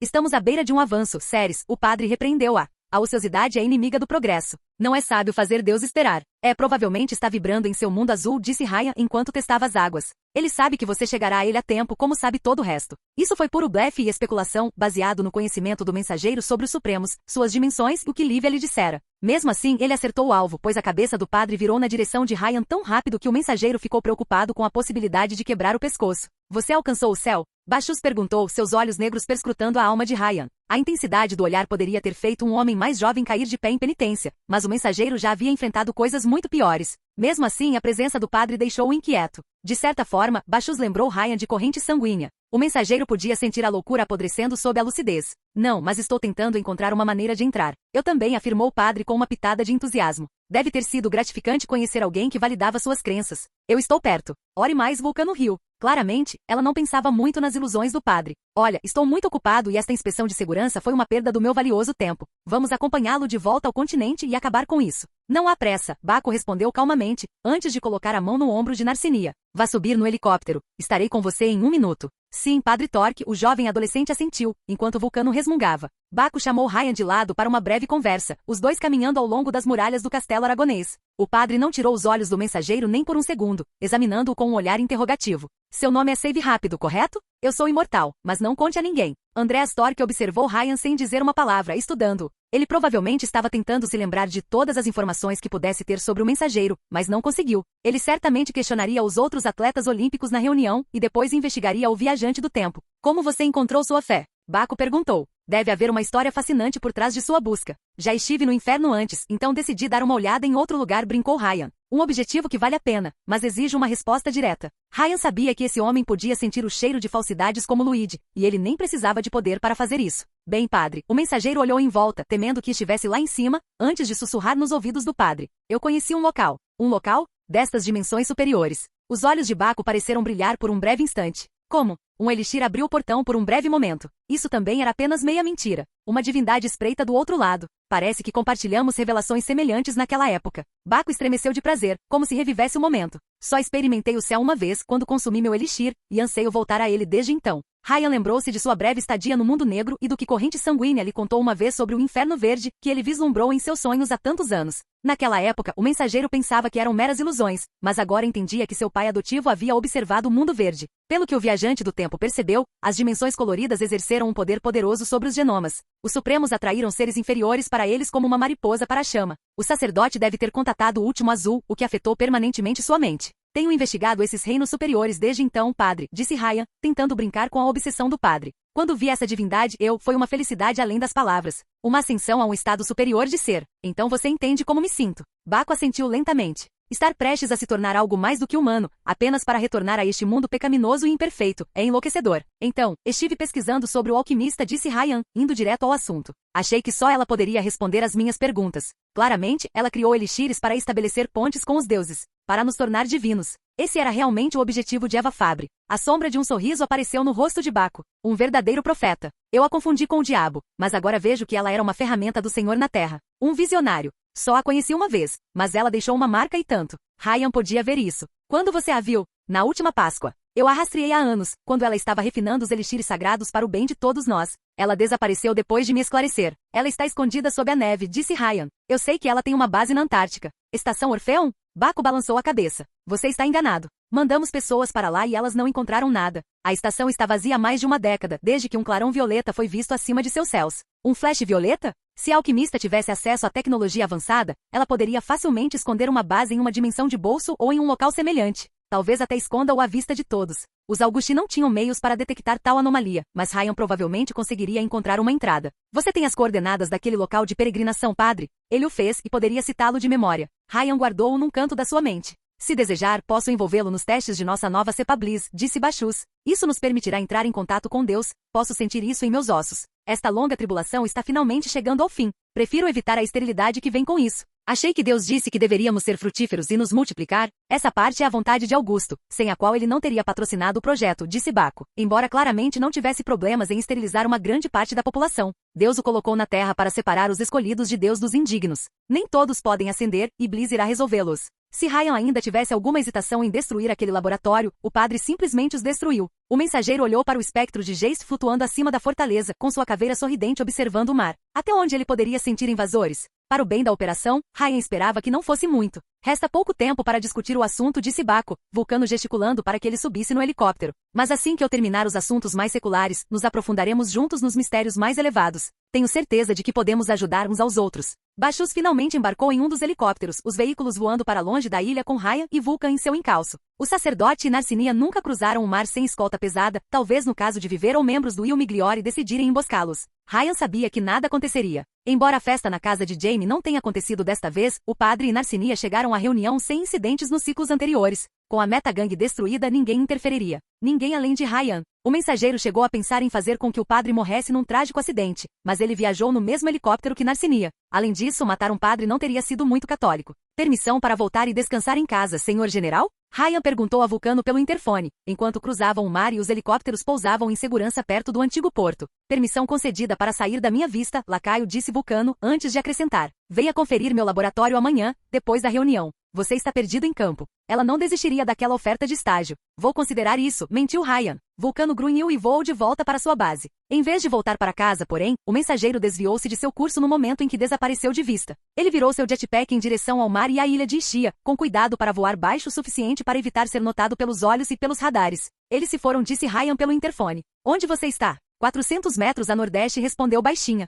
Estamos à beira de um avanço, Ceres, o padre repreendeu-a. A ociosidade é inimiga do progresso. Não é sábio fazer Deus esperar. Provavelmente está vibrando em seu mundo azul, disse Ryan enquanto testava as águas. Ele sabe que você chegará a ele a tempo, como sabe todo o resto. Isso foi puro blefe e especulação, baseado no conhecimento do mensageiro sobre os Supremos, suas dimensões e o que Lívia lhe dissera. Mesmo assim, ele acertou o alvo, pois a cabeça do padre virou na direção de Ryan tão rápido que o mensageiro ficou preocupado com a possibilidade de quebrar o pescoço. Você alcançou o céu? Bashus perguntou, seus olhos negros perscrutando a alma de Ryan. A intensidade do olhar poderia ter feito um homem mais jovem cair de pé em penitência, mas o mensageiro já havia enfrentado coisas muito piores. Mesmo assim, a presença do padre deixou-o inquieto. De certa forma, Bashus lembrou Ryan de corrente sanguínea. O mensageiro podia sentir a loucura apodrecendo sob a lucidez. Não, mas estou tentando encontrar uma maneira de entrar. Eu também, afirmou o padre com uma pitada de entusiasmo. Deve ter sido gratificante conhecer alguém que validava suas crenças. Eu estou perto. Ore mais, Vulcano riu. Claramente, ela não pensava muito nas ilusões do padre. Olha, estou muito ocupado e esta inspeção de segurança foi uma perda do meu valioso tempo. Vamos acompanhá-lo de volta ao continente e acabar com isso. Não há pressa, Baco respondeu calmamente, antes de colocar a mão no ombro de Narcinia. Vá subir no helicóptero. Estarei com você em 1 minuto. Sim, Padre Torque, o jovem adolescente assentiu, enquanto Vulcano resmungava. Baco chamou Ryan de lado para uma breve conversa, os dois caminhando ao longo das muralhas do castelo aragonês. O padre não tirou os olhos do mensageiro nem por um segundo, examinando-o com um olhar interrogativo. Seu nome é Save Rápido, correto? Eu sou imortal, mas não conte a ninguém. Andreas Torque observou Ryan sem dizer uma palavra, estudando-o. Ele provavelmente estava tentando se lembrar de todas as informações que pudesse ter sobre o mensageiro, mas não conseguiu. Ele certamente questionaria os outros atletas olímpicos na reunião e depois investigaria o viajante do tempo. Como você encontrou sua fé? Baco perguntou. Deve haver uma história fascinante por trás de sua busca. Já estive no inferno antes, então decidi dar uma olhada em outro lugar, brincou Ryan. Um objetivo que vale a pena, mas exige uma resposta direta. Ryan sabia que esse homem podia sentir o cheiro de falsidades como Luigi, e ele nem precisava de poder para fazer isso. Bem, padre, o mensageiro olhou em volta, temendo que estivesse lá em cima, antes de sussurrar nos ouvidos do padre. Eu conheci um local. Um local? Destas dimensões superiores. Os olhos de Baco pareceram brilhar por um breve instante. Como? Um elixir abriu o portão por um breve momento. Isso também era apenas meia mentira. Uma divindade espreita do outro lado. Parece que compartilhamos revelações semelhantes naquela época. Baco estremeceu de prazer, como se revivesse o momento. Só experimentei o céu uma vez, quando consumi meu elixir, e anseio voltar a ele desde então. Ryan lembrou-se de sua breve estadia no mundo negro e do que Corrente Sanguínea lhe contou uma vez sobre o Inferno Verde, que ele vislumbrou em seus sonhos há tantos anos. Naquela época, o mensageiro pensava que eram meras ilusões, mas agora entendia que seu pai adotivo havia observado o mundo verde. Pelo que o viajante do tempo percebeu, as dimensões coloridas exerceram um poder poderoso sobre os genomas. Os Supremos atraíram seres inferiores para eles como uma mariposa para a chama. O sacerdote deve ter contatado o último azul, o que afetou permanentemente sua mente. Tenho investigado esses reinos superiores desde então, padre, disse Ryan, tentando brincar com a obsessão do padre. Quando vi essa divindade, foi uma felicidade além das palavras. Uma ascensão a um estado superior de ser. Então você entende como me sinto. Baco assentiu lentamente. Estar prestes a se tornar algo mais do que humano, apenas para retornar a este mundo pecaminoso e imperfeito, é enlouquecedor. Então, estive pesquisando sobre o alquimista, disse Ryan, indo direto ao assunto. Achei que só ela poderia responder às minhas perguntas. Claramente, ela criou elixires para estabelecer pontes com os deuses, para nos tornar divinos. Esse era realmente o objetivo de Eva Fabre. A sombra de um sorriso apareceu no rosto de Baco. Um verdadeiro profeta. Eu a confundi com o diabo, mas agora vejo que ela era uma ferramenta do Senhor na Terra. Um visionário. Só a conheci uma vez, mas ela deixou uma marca e tanto. Ryan podia ver isso. Quando você a viu? Na última Páscoa. Eu a rastreei há anos, quando ela estava refinando os elixires sagrados para o bem de todos nós. Ela desapareceu depois de me esclarecer. Ela está escondida sob a neve, disse Ryan. Eu sei que ela tem uma base na Antártica. Estação Orfeon? Baco balançou a cabeça. Você está enganado. Mandamos pessoas para lá e elas não encontraram nada. A estação está vazia há mais de uma década, desde que um clarão violeta foi visto acima de seus céus. Um flash violeta? Se a alquimista tivesse acesso à tecnologia avançada, ela poderia facilmente esconder uma base em uma dimensão de bolso ou em um local semelhante. Talvez até esconda-o à vista de todos. Os Augusti não tinham meios para detectar tal anomalia, mas Ryan provavelmente conseguiria encontrar uma entrada. Você tem as coordenadas daquele local de peregrinação, padre? Ele o fez e poderia citá-lo de memória. Ryan guardou-o num canto da sua mente. Se desejar, posso envolvê-lo nos testes de nossa nova cepa Bliss, disse Bashus. Isso nos permitirá entrar em contato com Deus. Posso sentir isso em meus ossos. Esta longa tribulação está finalmente chegando ao fim. Prefiro evitar a esterilidade que vem com isso. Achei que Deus disse que deveríamos ser frutíferos e nos multiplicar. Essa parte é a vontade de Augusto, sem a qual ele não teria patrocinado o projeto, disse Baco. Embora claramente não tivesse problemas em esterilizar uma grande parte da população, Deus o colocou na terra para separar os escolhidos de Deus dos indignos. Nem todos podem ascender, e Bliss irá resolvê-los. Se Ryan ainda tivesse alguma hesitação em destruir aquele laboratório, o padre simplesmente os destruiu. O mensageiro olhou para o espectro de Geist flutuando acima da fortaleza, com sua caveira sorridente observando o mar. Até onde ele poderia sentir invasores? Para o bem da operação, Ryan esperava que não fosse muito. Resta pouco tempo para discutir o assunto, disse Baco, Vulcano gesticulando para que ele subisse no helicóptero. Mas assim que eu terminar os assuntos mais seculares, nos aprofundaremos juntos nos mistérios mais elevados. Tenho certeza de que podemos ajudar uns aos outros. Bachus finalmente embarcou em um dos helicópteros, os veículos voando para longe da ilha com Ryan e Vulcan em seu encalço. O sacerdote e Narcinia nunca cruzaram o mar sem escolta pesada, talvez no caso de Viver ou membros do Il Migliore decidirem emboscá-los. Ryan sabia que nada aconteceria. Embora a festa na casa de Jaime não tenha acontecido desta vez, o padre e Narcinia chegaram à reunião sem incidentes nos ciclos anteriores. Com a metagangue destruída, ninguém interferiria. Ninguém além de Ryan. O mensageiro chegou a pensar em fazer com que o padre morresse num trágico acidente, mas ele viajou no mesmo helicóptero que Narcinia. Além disso, matar um padre não teria sido muito católico. Permissão para voltar e descansar em casa, senhor general? Ryan perguntou a Vulcano pelo interfone, enquanto cruzavam o mar e os helicópteros pousavam em segurança perto do antigo porto. Permissão concedida para sair da minha vista, lacaio, disse Vulcano, antes de acrescentar. Venha conferir meu laboratório amanhã, depois da reunião. Você está perdido em campo. Ela não desistiria daquela oferta de estágio. Vou considerar isso, mentiu Ryan. Vulcano grunhiu e voou de volta para sua base. Em vez de voltar para casa, porém, o mensageiro desviou-se de seu curso no momento em que desapareceu de vista. Ele virou seu jetpack em direção ao mar e à ilha de Ishia, com cuidado para voar baixo o suficiente para evitar ser notado pelos olhos e pelos radares. Eles se foram, disse Ryan pelo interfone. Onde você está? 400 metros a nordeste, respondeu baixinha.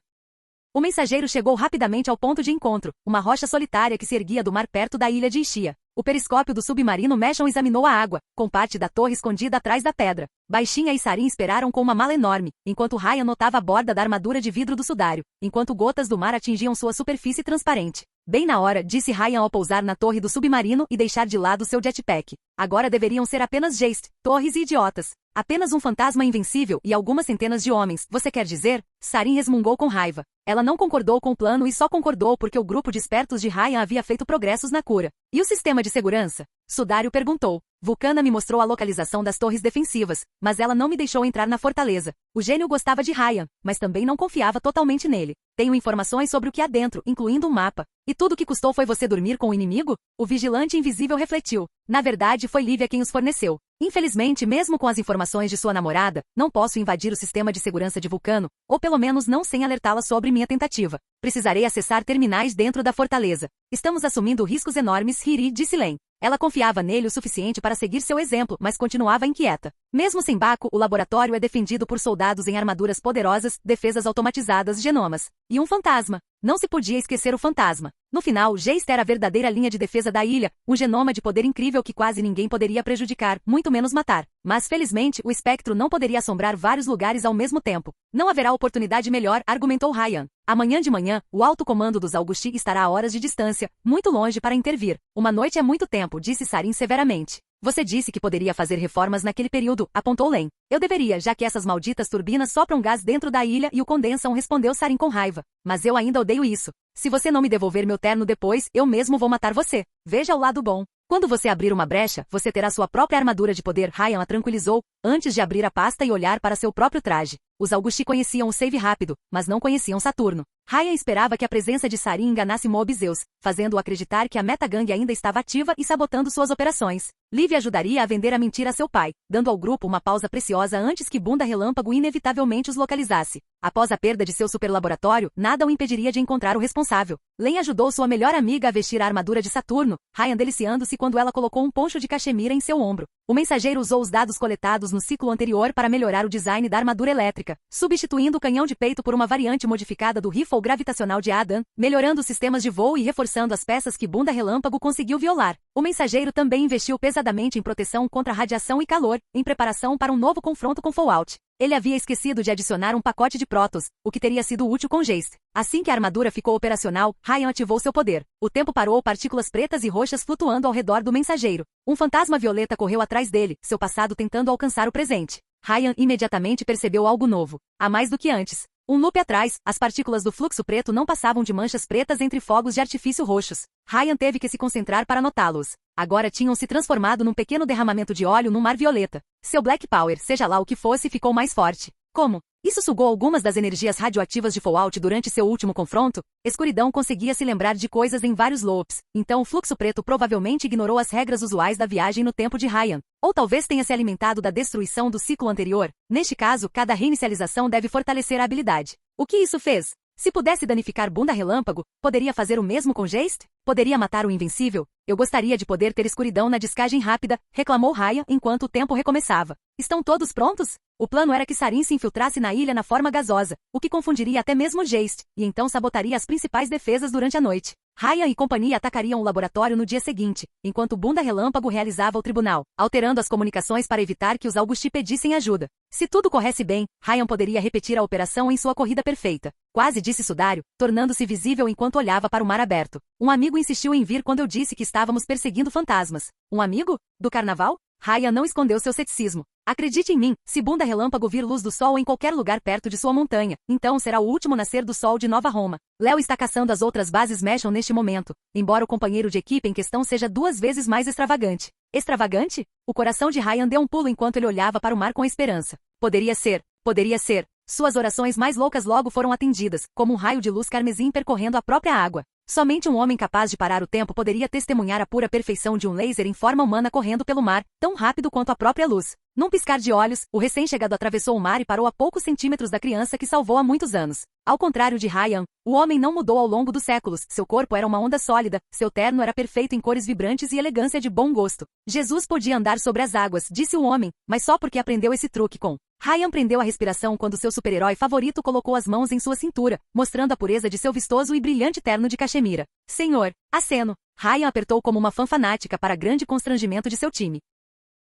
O mensageiro chegou rapidamente ao ponto de encontro, uma rocha solitária que se erguia do mar perto da ilha de Ishia. O periscópio do submarino Meshon examinou a água, com parte da torre escondida atrás da pedra. Baixinha e Sarin esperaram com uma mala enorme, enquanto Ryan notava a borda da armadura de vidro do sudário, enquanto gotas do mar atingiam sua superfície transparente. Bem na hora, disse Ryan ao pousar na torre do submarino e deixar de lado seu jetpack. Agora deveriam ser apenas Geist, torres e idiotas. Apenas um fantasma invencível e algumas centenas de homens, você quer dizer? Sarin resmungou com raiva. Ela não concordou com o plano e só concordou porque o grupo de espertos de Ryan havia feito progressos na cura. E o sistema de segurança? Sudário perguntou. Vulcana me mostrou a localização das torres defensivas, mas ela não me deixou entrar na fortaleza. O gênio gostava de Ryan, mas também não confiava totalmente nele. Tenho informações sobre o que há dentro, incluindo um mapa. E tudo o que custou foi você dormir com o inimigo? O vigilante invisível refletiu. Na verdade, foi Lívia quem os forneceu. Infelizmente, mesmo com as informações de sua namorada, não posso invadir o sistema de segurança de Vulcano, ou pelo menos não sem alertá-la sobre minha tentativa. Precisarei acessar terminais dentro da fortaleza. Estamos assumindo riscos enormes, Hiri, disse Len. Ela confiava nele o suficiente para seguir seu exemplo, mas continuava inquieta. Mesmo sem Baco, o laboratório é defendido por soldados em armaduras poderosas, defesas automatizadas, genomas. E um fantasma. Não se podia esquecer o fantasma. No final, Geist era a verdadeira linha de defesa da ilha, um genoma de poder incrível que quase ninguém poderia prejudicar, muito menos matar. Mas felizmente, o espectro não poderia assombrar vários lugares ao mesmo tempo. Não haverá oportunidade melhor, argumentou Ryan. Amanhã de manhã, o alto comando dos Augusti estará a horas de distância, muito longe para intervir. Uma noite é muito tempo, disse Sarin severamente. Você disse que poderia fazer reformas naquele período, apontou Len. Eu deveria, já que essas malditas turbinas sopram gás dentro da ilha e o condensam, respondeu Sarin com raiva. Mas eu ainda odeio isso. Se você não me devolver meu terno depois, eu mesmo vou matar você. Veja o lado bom. Quando você abrir uma brecha, você terá sua própria armadura de poder, Ryan a tranquilizou, antes de abrir a pasta e olhar para seu próprio traje. Os Augusti conheciam o save rápido, mas não conheciam Saturno. Ryan esperava que a presença de Sarin enganasse Mob Zeus, fazendo-o acreditar que a metagangue ainda estava ativa e sabotando suas operações. Livy ajudaria a vender a mentira a seu pai, dando ao grupo uma pausa preciosa antes que Bunda Relâmpago inevitavelmente os localizasse. Após a perda de seu superlaboratório, nada o impediria de encontrar o responsável. Len ajudou sua melhor amiga a vestir a armadura de Saturno, Ryan deliciando-se quando ela colocou um poncho de cachemira em seu ombro. O mensageiro usou os dados coletados no ciclo anterior para melhorar o design da armadura elétrica, substituindo o canhão de peito por uma variante modificada do rifle gravitacional de Adam, melhorando os sistemas de voo e reforçando as peças que Bunda Relâmpago conseguiu violar. O mensageiro também investiu pesadamente em proteção contra radiação e calor, em preparação para um novo confronto com Fallout. Ele havia esquecido de adicionar um pacote de prótons, o que teria sido útil com Geist. Assim que a armadura ficou operacional, Ryan ativou seu poder. O tempo parou, partículas pretas e roxas flutuando ao redor do mensageiro. Um fantasma violeta correu atrás dele, seu passado tentando alcançar o presente. Ryan imediatamente percebeu algo novo. Há mais do que antes. Um loop atrás, as partículas do fluxo preto não passavam de manchas pretas entre fogos de artifício roxos. Ryan teve que se concentrar para notá-los. Agora tinham se transformado num pequeno derramamento de óleo no mar violeta. Seu Black Power, seja lá o que fosse, ficou mais forte. Como? Isso sugou algumas das energias radioativas de Fallout durante seu último confronto? Escuridão conseguia se lembrar de coisas em vários loops, então o fluxo preto provavelmente ignorou as regras usuais da viagem no tempo de Ryan. Ou talvez tenha se alimentado da destruição do ciclo anterior. Neste caso, cada reinicialização deve fortalecer a habilidade. O que isso fez? Se pudesse danificar Bunda Relâmpago, poderia fazer o mesmo com Geist? Poderia matar o Invencível? Eu gostaria de poder ter escuridão na descagem rápida, reclamou Ryan enquanto o tempo recomeçava. Estão todos prontos? O plano era que Sarin se infiltrasse na ilha na forma gasosa, o que confundiria até mesmo Geist, e então sabotaria as principais defesas durante a noite. Ryan e companhia atacariam o laboratório no dia seguinte, enquanto Bunda Relâmpago realizava o tribunal, alterando as comunicações para evitar que os Augusti pedissem ajuda. Se tudo corresse bem, Ryan poderia repetir a operação em sua corrida perfeita. Quase disse Sudário, tornando-se visível enquanto olhava para o mar aberto. Um amigo insistiu em vir quando eu disse que estávamos perseguindo fantasmas. Um amigo? Do carnaval? Ryan não escondeu seu ceticismo. Acredite em mim, se Bunda Relâmpago vir luz do sol em qualquer lugar perto de sua montanha, então será o último nascer do sol de Nova Roma. Léo está caçando as outras bases Meshon neste momento, embora o companheiro de equipe em questão seja 2 vezes mais extravagante. Extravagante? O coração de Ryan deu um pulo enquanto ele olhava para o mar com esperança. Poderia ser. Poderia ser. Suas orações mais loucas logo foram atendidas, como um raio de luz carmesim percorrendo a própria água. Somente um homem capaz de parar o tempo poderia testemunhar a pura perfeição de um laser em forma humana correndo pelo mar, tão rápido quanto a própria luz. Num piscar de olhos, o recém-chegado atravessou o mar e parou a poucos centímetros da criança que salvou há muitos anos. Ao contrário de Ryan, o homem não mudou ao longo dos séculos, seu corpo era uma onda sólida, seu terno era perfeito em cores vibrantes e elegância de bom gosto. Jesus podia andar sobre as águas, disse o homem, mas só porque aprendeu esse truque com... Ryan prendeu a respiração quando seu super-herói favorito colocou as mãos em sua cintura, mostrando a pureza de seu vistoso e brilhante terno de cachemira. Senhor, aceno. Ryan apertou como uma fã fanática para grande constrangimento de seu time.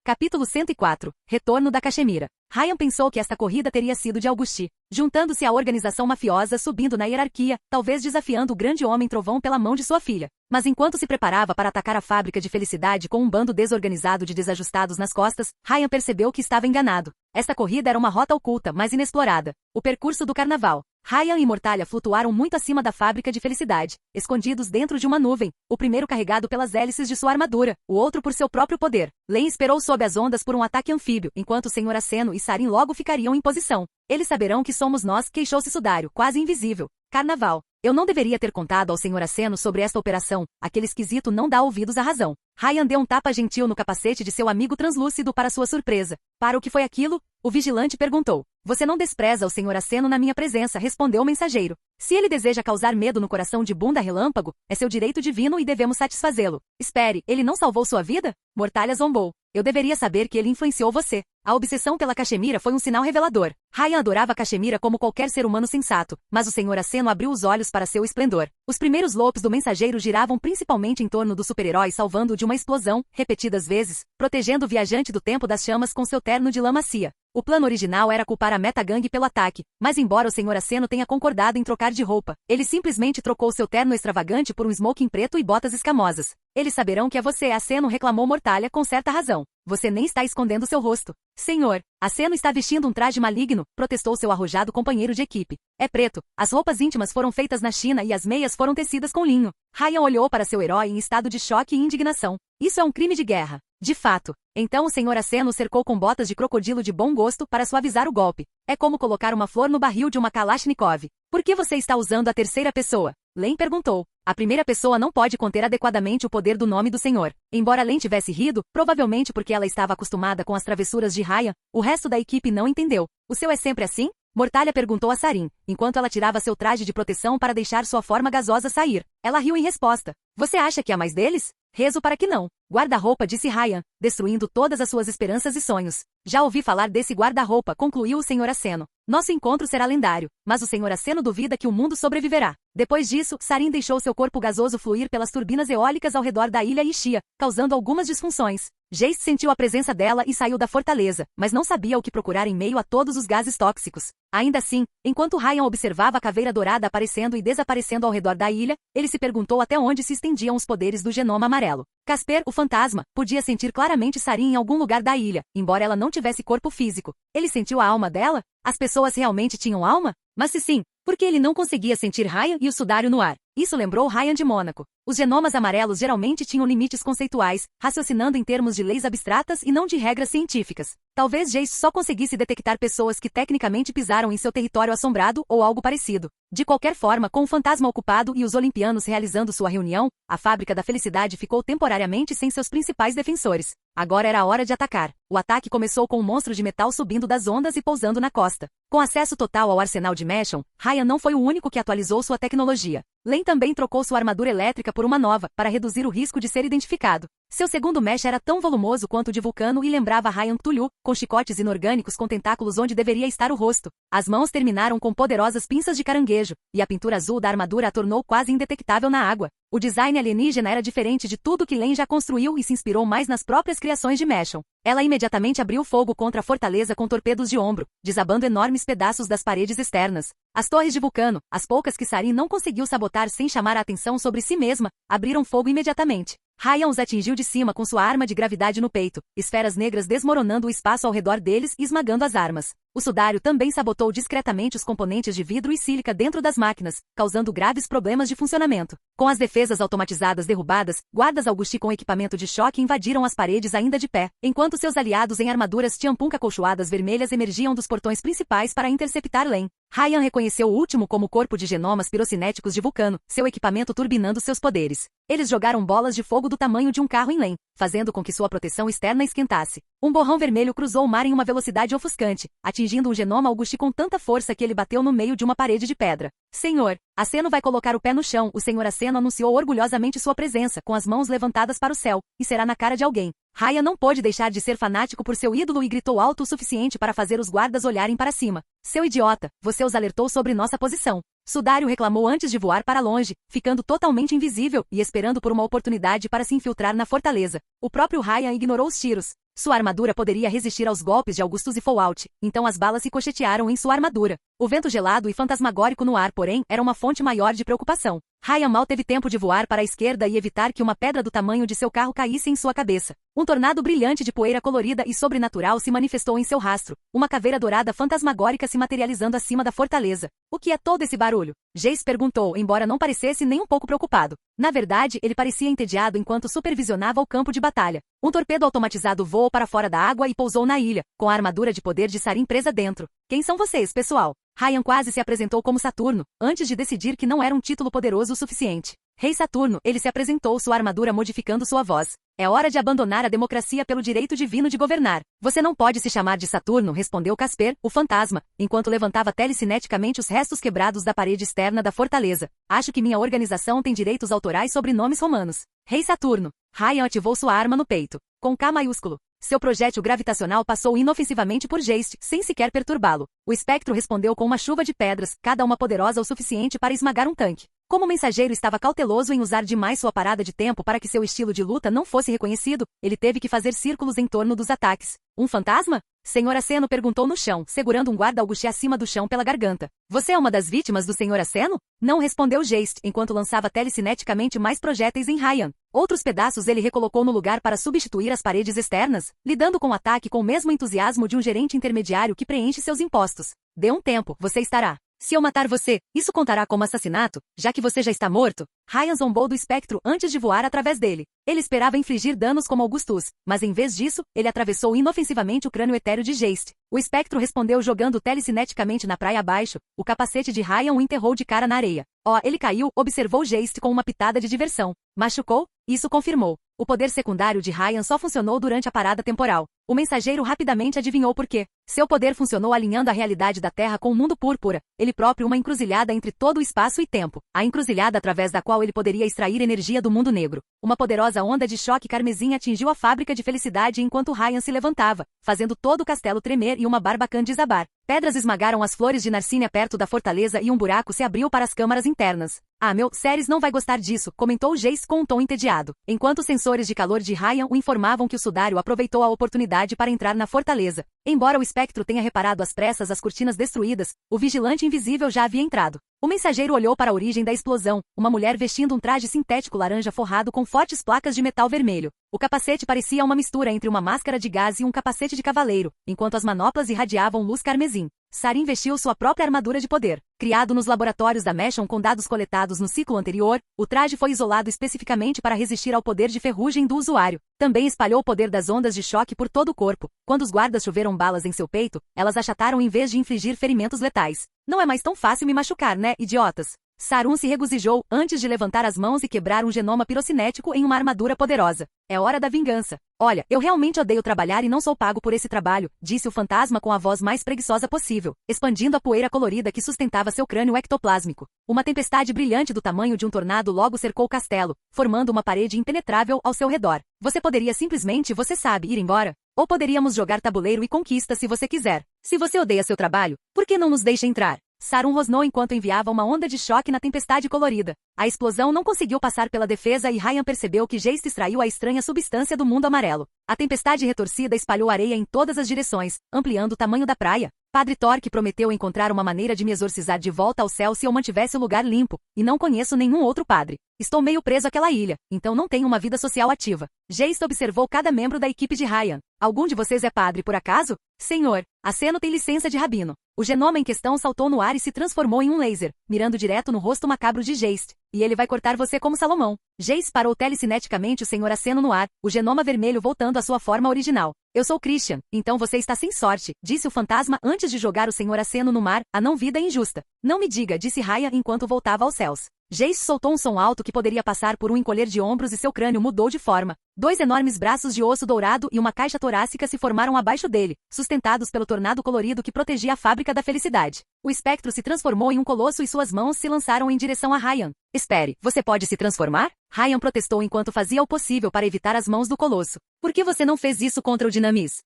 Capítulo 104. Retorno da Cachemira. Ryan pensou que esta corrida teria sido de Augusti, juntando-se à organização mafiosa subindo na hierarquia, talvez desafiando o grande homem trovão pela mão de sua filha. Mas enquanto se preparava para atacar a fábrica de felicidade com um bando desorganizado de desajustados nas costas, Ryan percebeu que estava enganado. Esta corrida era uma rota oculta, mas inexplorada. O percurso do carnaval. Ryan e Mortalha flutuaram muito acima da fábrica de felicidade, escondidos dentro de uma nuvem, o primeiro carregado pelas hélices de sua armadura, o outro por seu próprio poder. Len esperou sob as ondas por um ataque anfíbio, enquanto o Sr. Aceno e Sarin logo ficariam em posição. Eles saberão que somos nós, queixou-se Sudário, quase invisível. Carnaval. Eu não deveria ter contado ao Sr. Aceno sobre esta operação, aquele esquisito não dá ouvidos à razão. Ryan deu um tapa gentil no capacete de seu amigo translúcido para sua surpresa. Para o que foi aquilo? O vigilante perguntou. Você não despreza o Sr. Aceno na minha presença, respondeu o mensageiro. Se ele deseja causar medo no coração de Bunda Relâmpago, é seu direito divino e devemos satisfazê-lo. Espere, ele não salvou sua vida? Mortalha zombou. Eu deveria saber que ele influenciou você. A obsessão pela Cachemira foi um sinal revelador. Ryan adorava a Cachemira como qualquer ser humano sensato, mas o Sr. Aceno abriu os olhos para seu esplendor. Os primeiros loops do mensageiro giravam principalmente em torno do super-herói salvando-o de uma explosão, repetidas vezes, protegendo o viajante do tempo das chamas com seu terno de lã macia. O plano original era culpar a Metagang pelo ataque, mas embora o Sr. Aceno tenha concordado em trocar de roupa, ele simplesmente trocou seu terno extravagante por um smoking preto e botas escamosas. Eles saberão que é você, Aceno, reclamou Mortalha com certa razão. Você nem está escondendo seu rosto. Senhor, Aceno está vestindo um traje maligno, protestou seu arrojado companheiro de equipe. É preto, as roupas íntimas foram feitas na China e as meias foram tecidas com linho. Ryan olhou para seu herói em estado de choque e indignação. Isso é um crime de guerra. De fato. Então o Sr. Aceno o cercou com botas de crocodilo de bom gosto para suavizar o golpe. É como colocar uma flor no barril de uma Kalashnikov. Por que você está usando a terceira pessoa? Len perguntou. A primeira pessoa não pode conter adequadamente o poder do nome do Senhor. Embora Len tivesse rido, provavelmente porque ela estava acostumada com as travessuras de Ryan, o resto da equipe não entendeu. O seu é sempre assim? Mortalha perguntou a Sarin, enquanto ela tirava seu traje de proteção para deixar sua forma gasosa sair. Ela riu em resposta. Você acha que há mais deles? Rezo para que não. Guarda-roupa, disse Ryan, destruindo todas as suas esperanças e sonhos. Já ouvi falar desse guarda-roupa, concluiu o Sr. Aceno. Nosso encontro será lendário, mas o Sr. Aceno duvida que o mundo sobreviverá. Depois disso, Sarin deixou seu corpo gasoso fluir pelas turbinas eólicas ao redor da ilha Ishia, causando algumas disfunções. Jace sentiu a presença dela e saiu da fortaleza, mas não sabia o que procurar em meio a todos os gases tóxicos. Ainda assim, enquanto Ryan observava a caveira dourada aparecendo e desaparecendo ao redor da ilha, ele se perguntou até onde se estendiam os poderes do genoma amarelo. Casper, o fantasma, podia sentir claramente Sarin em algum lugar da ilha, embora ela não tivesse corpo físico. Ele sentiu a alma dela? As pessoas realmente tinham alma? Mas se sim, por que ele não conseguia sentir Ryan e o Sudário no ar? Isso lembrou Ryan de Mônaco. Os genomas amarelos geralmente tinham limites conceituais, raciocinando em termos de leis abstratas e não de regras científicas. Talvez Jace só conseguisse detectar pessoas que tecnicamente pisaram em seu território assombrado ou algo parecido. De qualquer forma, com o fantasma ocupado e os olimpianos realizando sua reunião, a Fábrica da Felicidade ficou temporariamente sem seus principais defensores. Agora era a hora de atacar. O ataque começou com um monstro de metal subindo das ondas e pousando na costa. Com acesso total ao arsenal de Meshon, Ryan não foi o único que atualizou sua tecnologia. Len também trocou sua armadura elétrica por uma nova, para reduzir o risco de ser identificado. Seu segundo mesh era tão volumoso quanto o de Vulcano e lembrava Ryan Cthulhu, com chicotes inorgânicos com tentáculos onde deveria estar o rosto. As mãos terminaram com poderosas pinças de caranguejo, e a pintura azul da armadura a tornou quase indetectável na água. O design alienígena era diferente de tudo que Len já construiu e se inspirou mais nas próprias criações de Meshon. Ela imediatamente abriu fogo contra a fortaleza com torpedos de ombro, desabando enormes pedaços das paredes externas. As torres de Vulcano, as poucas que Sarin não conseguiu sabotar sem chamar a atenção sobre si mesma, abriram fogo imediatamente. Ryan os atingiu de cima com sua arma de gravidade no peito, esferas negras desmoronando o espaço ao redor deles e esmagando as armas. O sudário também sabotou discretamente os componentes de vidro e sílica dentro das máquinas, causando graves problemas de funcionamento. Com as defesas automatizadas derrubadas, guardas Augusti com equipamento de choque invadiram as paredes ainda de pé, enquanto seus aliados em armaduras Tiampunk acolchoadas vermelhas emergiam dos portões principais para interceptar Len. Ryan reconheceu o último como corpo de genomas pirocinéticos de Vulcano, seu equipamento turbinando seus poderes. Eles jogaram bolas de fogo do tamanho de um carro em Len, fazendo com que sua proteção externa esquentasse. Um borrão vermelho cruzou o mar em uma velocidade ofuscante, atingindo um genoma Augusti com tanta força que ele bateu no meio de uma parede de pedra. Senhor, Aceno vai colocar o pé no chão. O Senhor Aceno anunciou orgulhosamente sua presença, com as mãos levantadas para o céu, e será na cara de alguém. Ryan não pôde deixar de ser fanático por seu ídolo e gritou alto o suficiente para fazer os guardas olharem para cima. Seu idiota, você os alertou sobre nossa posição. Sudário reclamou antes de voar para longe, ficando totalmente invisível e esperando por uma oportunidade para se infiltrar na fortaleza. O próprio Ryan ignorou os tiros. Sua armadura poderia resistir aos golpes de Augustus e Fallout, então as balas ricochetearam em sua armadura. O vento gelado e fantasmagórico no ar, porém, era uma fonte maior de preocupação. Ryan mal teve tempo de voar para a esquerda e evitar que uma pedra do tamanho de seu carro caísse em sua cabeça. Um tornado brilhante de poeira colorida e sobrenatural se manifestou em seu rastro, uma caveira dourada fantasmagórica se materializando acima da fortaleza. O que é todo esse barulho? Jace perguntou, embora não parecesse nem um pouco preocupado. Na verdade, ele parecia entediado enquanto supervisionava o campo de batalha. Um torpedo automatizado voou para fora da água e pousou na ilha, com a armadura de poder de Sarin presa dentro. Quem são vocês, pessoal? Ryan quase se apresentou como Saturno, antes de decidir que não era um título poderoso o suficiente. Rei Saturno, ele se apresentou, sua armadura modificando sua voz. É hora de abandonar a democracia pelo direito divino de governar. Você não pode se chamar de Saturno, respondeu Casper, o fantasma, enquanto levantava telecineticamente os restos quebrados da parede externa da fortaleza. Acho que minha organização tem direitos autorais sobre nomes romanos. Rei Saturno. Ryan ativou sua arma no peito. Com K maiúsculo. Seu projétil gravitacional passou inofensivamente por Jace, sem sequer perturbá-lo. O espectro respondeu com uma chuva de pedras, cada uma poderosa o suficiente para esmagar um tanque. Como o mensageiro estava cauteloso em usar demais sua parada de tempo para que seu estilo de luta não fosse reconhecido, ele teve que fazer círculos em torno dos ataques. Um fantasma? Senhor Aceno perguntou no chão, segurando um guarda Augusti acima do chão pela garganta. Você é uma das vítimas do Senhor Aceno? Não respondeu Jace, enquanto lançava telecineticamente mais projéteis em Ryan. Outros pedaços ele recolocou no lugar para substituir as paredes externas, lidando com o ataque com o mesmo entusiasmo de um gerente intermediário que preenche seus impostos. Dê um tempo, você estará. Se eu matar você, isso contará como assassinato, já que você já está morto? Ryan zombou do espectro antes de voar através dele. Ele esperava infligir danos como Augustus, mas em vez disso, ele atravessou inofensivamente o crânio etéreo de Jace. O espectro respondeu jogando telecineticamente na praia abaixo. O capacete de Ryan o enterrou de cara na areia. Ele caiu, observou Jace com uma pitada de diversão. Machucou? Isso confirmou. O poder secundário de Ryan só funcionou durante a parada temporal. O mensageiro rapidamente adivinhou por quê. Seu poder funcionou alinhando a realidade da Terra com o mundo púrpura, ele próprio uma encruzilhada entre todo o espaço e tempo. A encruzilhada através da qual ele poderia extrair energia do mundo negro. Uma poderosa onda de choque carmesim atingiu a fábrica de felicidade enquanto Ryan se levantava, fazendo todo o castelo tremer e uma barbacã desabar. Pedras esmagaram as flores de narcínia perto da fortaleza e um buraco se abriu para as câmaras internas. Meu Ceres não vai gostar disso, comentou Jace com um tom entediado, enquanto os sensores de calor de Ryan o informavam que o sudário aproveitou a oportunidade para entrar na fortaleza. Embora o espectro tenha reparado às pressas as cortinas destruídas, o vigilante invisível já havia entrado. O mensageiro olhou para a origem da explosão, uma mulher vestindo um traje sintético laranja forrado com fortes placas de metal vermelho. O capacete parecia uma mistura entre uma máscara de gás e um capacete de cavaleiro, enquanto as manoplas irradiavam luz carmesim. Sarin vestiu sua própria armadura de poder. Criado nos laboratórios da Meshon com dados coletados no ciclo anterior, o traje foi isolado especificamente para resistir ao poder de ferrugem do usuário. Também espalhou o poder das ondas de choque por todo o corpo. Quando os guardas choveram balas em seu peito, elas achataram em vez de infligir ferimentos letais. Não é mais tão fácil me machucar, né, idiotas? Sarun se regozijou antes de levantar as mãos e quebrar um genoma pirocinético em uma armadura poderosa. É hora da vingança. Olha, eu realmente odeio trabalhar e não sou pago por esse trabalho, disse o fantasma com a voz mais preguiçosa possível, expandindo a poeira colorida que sustentava seu crânio ectoplásmico. Uma tempestade brilhante do tamanho de um tornado logo cercou o castelo, formando uma parede impenetrável ao seu redor. Você poderia simplesmente, você sabe, ir embora? Ou poderíamos jogar tabuleiro e conquista se você quiser. Se você odeia seu trabalho, por que não nos deixa entrar? Sarun rosnou enquanto enviava uma onda de choque na tempestade colorida. A explosão não conseguiu passar pela defesa e Ryan percebeu que Geist extraiu a estranha substância do mundo amarelo. A tempestade retorcida espalhou areia em todas as direções, ampliando o tamanho da praia. Padre Torque prometeu encontrar uma maneira de me exorcizar de volta ao céu se eu mantivesse o lugar limpo, e não conheço nenhum outro padre. Estou meio preso àquela ilha, então não tenho uma vida social ativa. Geist observou cada membro da equipe de Ryan. Algum de vocês é padre por acaso? Senhor, Aceno tem licença de rabino. O genoma em questão saltou no ar e se transformou em um laser, mirando direto no rosto macabro de Geist. E ele vai cortar você como Salomão. Geist parou telecineticamente o Senhor Aceno no ar, o genoma vermelho voltando à sua forma original. Eu sou Christian, então você está sem sorte, disse o fantasma antes de jogar o Senhor Aceno no mar, a não-vida injusta. Não me diga, disse Raya enquanto voltava aos céus. Geist soltou um som alto que poderia passar por um encolher de ombros e seu crânio mudou de forma. 2 enormes braços de osso dourado e uma caixa torácica se formaram abaixo dele, sustentados pelo tornado colorido que protegia a fábrica da felicidade. O espectro se transformou em um colosso e suas mãos se lançaram em direção a Ryan. Espere, você pode se transformar? Ryan protestou enquanto fazia o possível para evitar as mãos do colosso. Por que você não fez isso contra o Dinamis?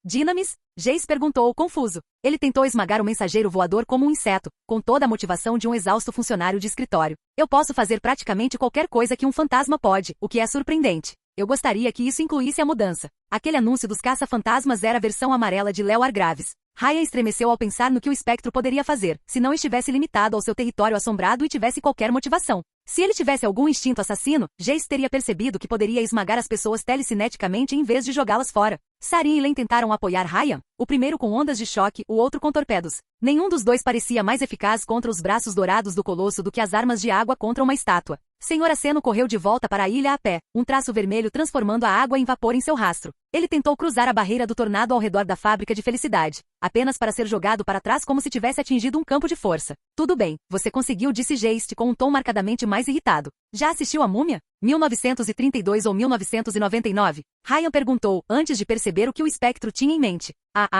Dinamis? Geist perguntou, confuso. Ele tentou esmagar o mensageiro voador como um inseto, com toda a motivação de um exausto funcionário de escritório. Eu posso fazer praticamente qualquer coisa que um fantasma pode, o que é surpreendente. Eu gostaria que isso incluísse a mudança. Aquele anúncio dos caça-fantasmas era a versão amarela de Léo Argraves. Ryan estremeceu ao pensar no que o espectro poderia fazer, se não estivesse limitado ao seu território assombrado e tivesse qualquer motivação. Se ele tivesse algum instinto assassino, Geist teria percebido que poderia esmagar as pessoas telecineticamente em vez de jogá-las fora. Sarin e Len tentaram apoiar Ryan, o primeiro com ondas de choque, o outro com torpedos. Nenhum dos dois parecia mais eficaz contra os braços dourados do colosso do que as armas de água contra uma estátua. Senhor Aceno correu de volta para a ilha a pé, um traço vermelho transformando a água em vapor em seu rastro. Ele tentou cruzar a barreira do tornado ao redor da fábrica de felicidade, apenas para ser jogado para trás como se tivesse atingido um campo de força. Tudo bem, você conseguiu, disse Geist com um tom marcadamente mais irritado. Já assistiu a Múmia? 1932 ou 1999? Ryan perguntou, antes de perceber o que o espectro tinha em mente.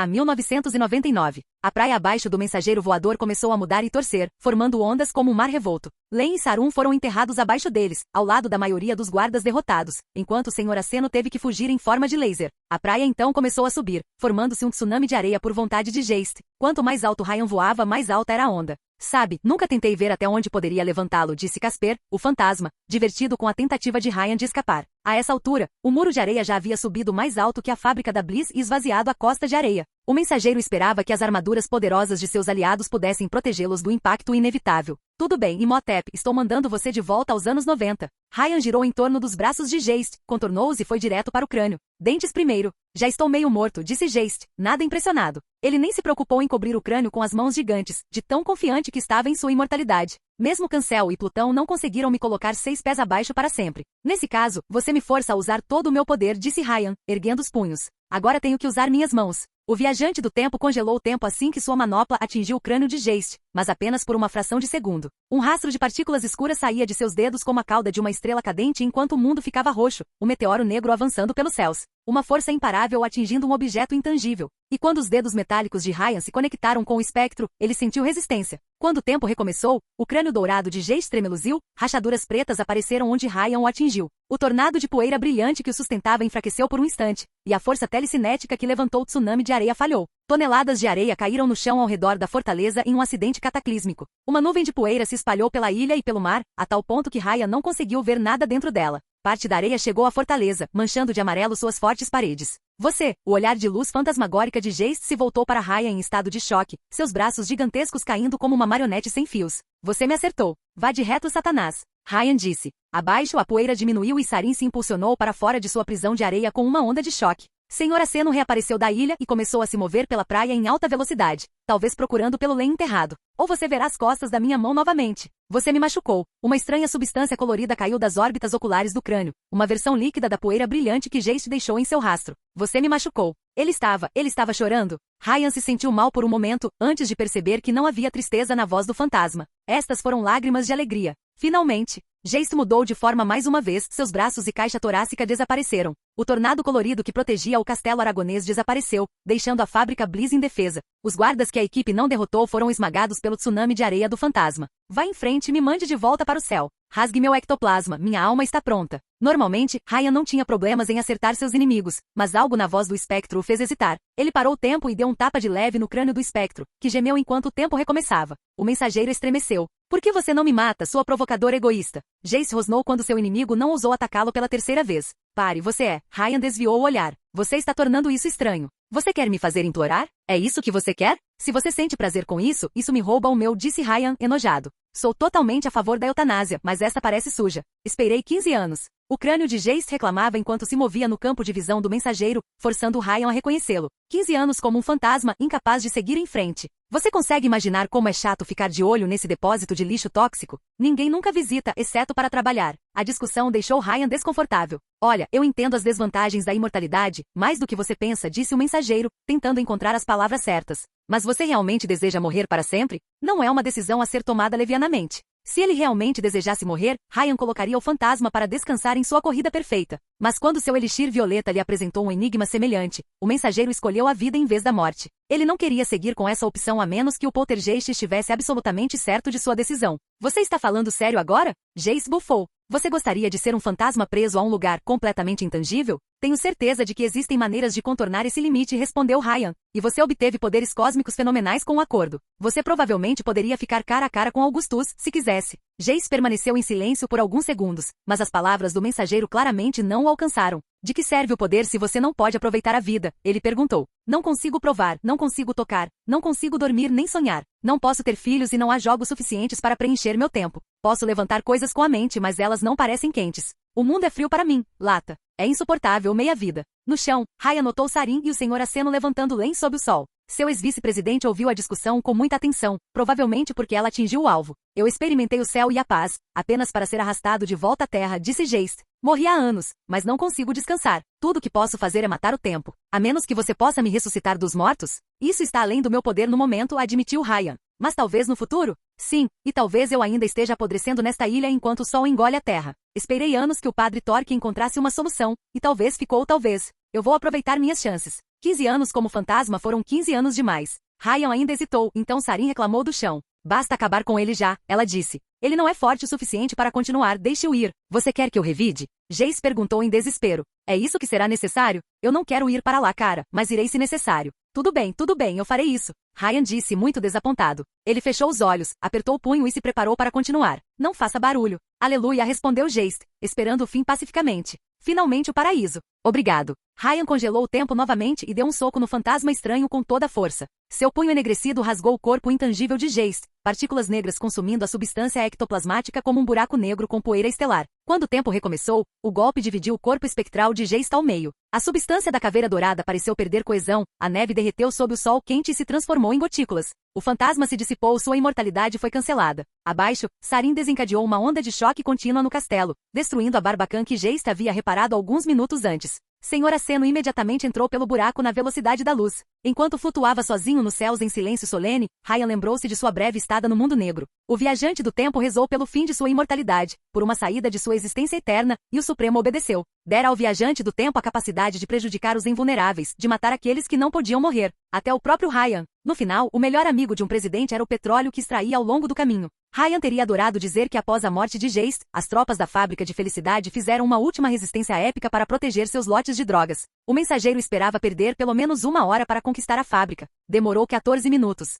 1999. A praia abaixo do mensageiro voador começou a mudar e torcer, formando ondas como um mar revolto. Len e Sarun foram enterrados abaixo deles, ao lado da maioria dos guardas derrotados, enquanto o Senhor Aceno teve que fugir em forma de laser. A praia então começou a subir, formando-se um tsunami de areia por vontade de Geist. Quanto mais alto Ryan voava, mais alta era a onda. Sabe, nunca tentei ver até onde poderia levantá-lo, disse Casper, o fantasma, divertido com a tentativa de Ryan de escapar. A essa altura, o muro de areia já havia subido mais alto que a fábrica da Bliss e esvaziado a costa de areia. O mensageiro esperava que as armaduras poderosas de seus aliados pudessem protegê-los do impacto inevitável. Tudo bem, Imhotep, estou mandando você de volta aos anos 90. Ryan girou em torno dos braços de Geist, contornou-os e foi direto para o crânio. Dentes primeiro. Já estou meio morto, disse Geist, nada impressionado. Ele nem se preocupou em cobrir o crânio com as mãos gigantes, de tão confiante que estava em sua imortalidade. Mesmo Cancel e Plutão não conseguiram me colocar 6 pés abaixo para sempre. Nesse caso, você me força a usar todo o meu poder, disse Ryan, erguendo os punhos. Agora tenho que usar minhas mãos. O viajante do tempo congelou o tempo assim que sua manopla atingiu o crânio de Geist, mas apenas por uma fração de segundo. Um rastro de partículas escuras saía de seus dedos como a cauda de uma estrela cadente enquanto o mundo ficava roxo, o meteoro negro avançando pelos céus. Uma força imparável atingindo um objeto intangível. E quando os dedos metálicos de Ryan se conectaram com o espectro, ele sentiu resistência. Quando o tempo recomeçou, o crânio dourado de Geist tremeluziu, rachaduras pretas apareceram onde Ryan o atingiu. O tornado de poeira brilhante que o sustentava enfraqueceu por um instante, e a força telecinética que levantou o tsunami de areia falhou. Toneladas de areia caíram no chão ao redor da fortaleza em um acidente cataclísmico. Uma nuvem de poeira se espalhou pela ilha e pelo mar, a tal ponto que Ryan não conseguiu ver nada dentro dela. Parte da areia chegou à fortaleza, manchando de amarelo suas fortes paredes. Você, o olhar de luz fantasmagórica de Geist se voltou para Ryan em estado de choque, seus braços gigantescos caindo como uma marionete sem fios. Você me acertou. Vá de reto, Satanás. Ryan disse. Abaixo a poeira diminuiu e Sarin se impulsionou para fora de sua prisão de areia com uma onda de choque. Senhor Aceno reapareceu da ilha e começou a se mover pela praia em alta velocidade, talvez procurando pelo Len enterrado. Ou você verá as costas da minha mão novamente. Você me machucou. Uma estranha substância colorida caiu das órbitas oculares do crânio, uma versão líquida da poeira brilhante que Geist deixou em seu rastro. Você me machucou. Ele estava chorando. Ryan se sentiu mal por um momento, antes de perceber que não havia tristeza na voz do fantasma. Estas foram lágrimas de alegria. Finalmente, Geist mudou de forma mais uma vez, seus braços e caixa torácica desapareceram. O tornado colorido que protegia o castelo aragonês desapareceu, deixando a fábrica Bliss indefesa. Os guardas que a equipe não derrotou foram esmagados pelo tsunami de areia do fantasma. Vá em frente e me mande de volta para o céu. Rasgue meu ectoplasma, minha alma está pronta. Normalmente, Ryan não tinha problemas em acertar seus inimigos, mas algo na voz do espectro o fez hesitar. Ele parou o tempo e deu um tapa de leve no crânio do espectro, que gemeu enquanto o tempo recomeçava. O mensageiro estremeceu. Por que você não me mata, sua provocadora egoísta? Jace rosnou quando seu inimigo não ousou atacá-lo pela terceira vez. Pare, você é. Ryan desviou o olhar. Você está tornando isso estranho. Você quer me fazer implorar? É isso que você quer? Se você sente prazer com isso, isso me rouba o meu, disse Ryan, enojado. Sou totalmente a favor da eutanásia, mas esta parece suja. Esperei 15 anos. O crânio de Jace reclamava enquanto se movia no campo de visão do mensageiro, forçando Ryan a reconhecê-lo. 15 anos como um fantasma, incapaz de seguir em frente. Você consegue imaginar como é chato ficar de olho nesse depósito de lixo tóxico? Ninguém nunca visita, exceto para trabalhar. A discussão deixou Ryan desconfortável. Olha, eu entendo as desvantagens da imortalidade, mais do que você pensa, disse o mensageiro, tentando encontrar as palavras certas. Mas você realmente deseja morrer para sempre? Não é uma decisão a ser tomada levianamente. Se ele realmente desejasse morrer, Ryan colocaria o fantasma para descansar em sua corrida perfeita. Mas quando seu elixir violeta lhe apresentou um enigma semelhante, o mensageiro escolheu a vida em vez da morte. Ele não queria seguir com essa opção a menos que o poltergeist estivesse absolutamente certo de sua decisão. Você está falando sério agora? Jace bufou. Você gostaria de ser um fantasma preso a um lugar completamente intangível? Tenho certeza de que existem maneiras de contornar esse limite, respondeu Ryan. E você obteve poderes cósmicos fenomenais com o acordo. Você provavelmente poderia ficar cara a cara com Augustus, se quisesse. Jace permaneceu em silêncio por alguns segundos, mas as palavras do mensageiro claramente não o alcançaram. De que serve o poder se você não pode aproveitar a vida? Ele perguntou. Não consigo provar, não consigo tocar, não consigo dormir nem sonhar. Não posso ter filhos e não há jogos suficientes para preencher meu tempo. Posso levantar coisas com a mente, mas elas não parecem quentes. O mundo é frio para mim, lata. É insuportável meia-vida. No chão, Ryan notou Sarin e o Senhor Aceno levantando Len sob o sol. Seu ex-vice-presidente ouviu a discussão com muita atenção, provavelmente porque ela atingiu o alvo. Eu experimentei o céu e a paz, apenas para ser arrastado de volta à terra, disse Jace. Morri há anos, mas não consigo descansar. Tudo o que posso fazer é matar o tempo. A menos que você possa me ressuscitar dos mortos? Isso está além do meu poder no momento, admitiu Ryan. Mas talvez no futuro? Sim, e talvez eu ainda esteja apodrecendo nesta ilha enquanto o sol engole a terra. Esperei anos que o padre Torque encontrasse uma solução, e talvez ficou talvez. Eu vou aproveitar minhas chances. 15 anos como fantasma foram 15 anos demais. Ryan ainda hesitou, então Sarin reclamou do chão. Basta acabar com ele já, ela disse. Ele não é forte o suficiente para continuar, deixe-o ir. Você quer que eu revide? Jace perguntou em desespero. É isso que será necessário? Eu não quero ir para lá, cara, mas irei se necessário. Tudo bem, eu farei isso. Ryan disse muito desapontado. Ele fechou os olhos, apertou o punho e se preparou para continuar. Não faça barulho. Aleluia, respondeu Jace, esperando o fim pacificamente. Finalmente o paraíso. Obrigado. Ryan congelou o tempo novamente e deu um soco no fantasma estranho com toda a força. Seu punho enegrecido rasgou o corpo intangível de Jace, partículas negras consumindo a substância ectoplasmática como um buraco negro com poeira estelar. Quando o tempo recomeçou, o golpe dividiu o corpo espectral de Jace ao meio. A substância da caveira dourada pareceu perder coesão, a neve derreteu sob o sol quente e se transformou em gotículas. O fantasma se dissipou, sua imortalidade foi cancelada. Abaixo, Sarin desencadeou uma onda de choque contínua no castelo, destruindo a barbacã que Jace havia reparado alguns minutos antes. Senhor Aceno imediatamente entrou pelo buraco na velocidade da luz. Enquanto flutuava sozinho nos céus em silêncio solene, Ryan lembrou-se de sua breve estada no mundo negro. O viajante do tempo rezou pelo fim de sua imortalidade, por uma saída de sua existência eterna, e o Supremo obedeceu. Dera ao viajante do tempo a capacidade de prejudicar os invulneráveis, de matar aqueles que não podiam morrer. Até o próprio Ryan. No final, o melhor amigo de um presidente era o petróleo que extraía ao longo do caminho. Ryan teria adorado dizer que após a morte de Jace, as tropas da fábrica de felicidade fizeram uma última resistência épica para proteger seus lotes de drogas. O mensageiro esperava perder pelo menos 1 hora para conquistar a fábrica. Demorou 14 minutos.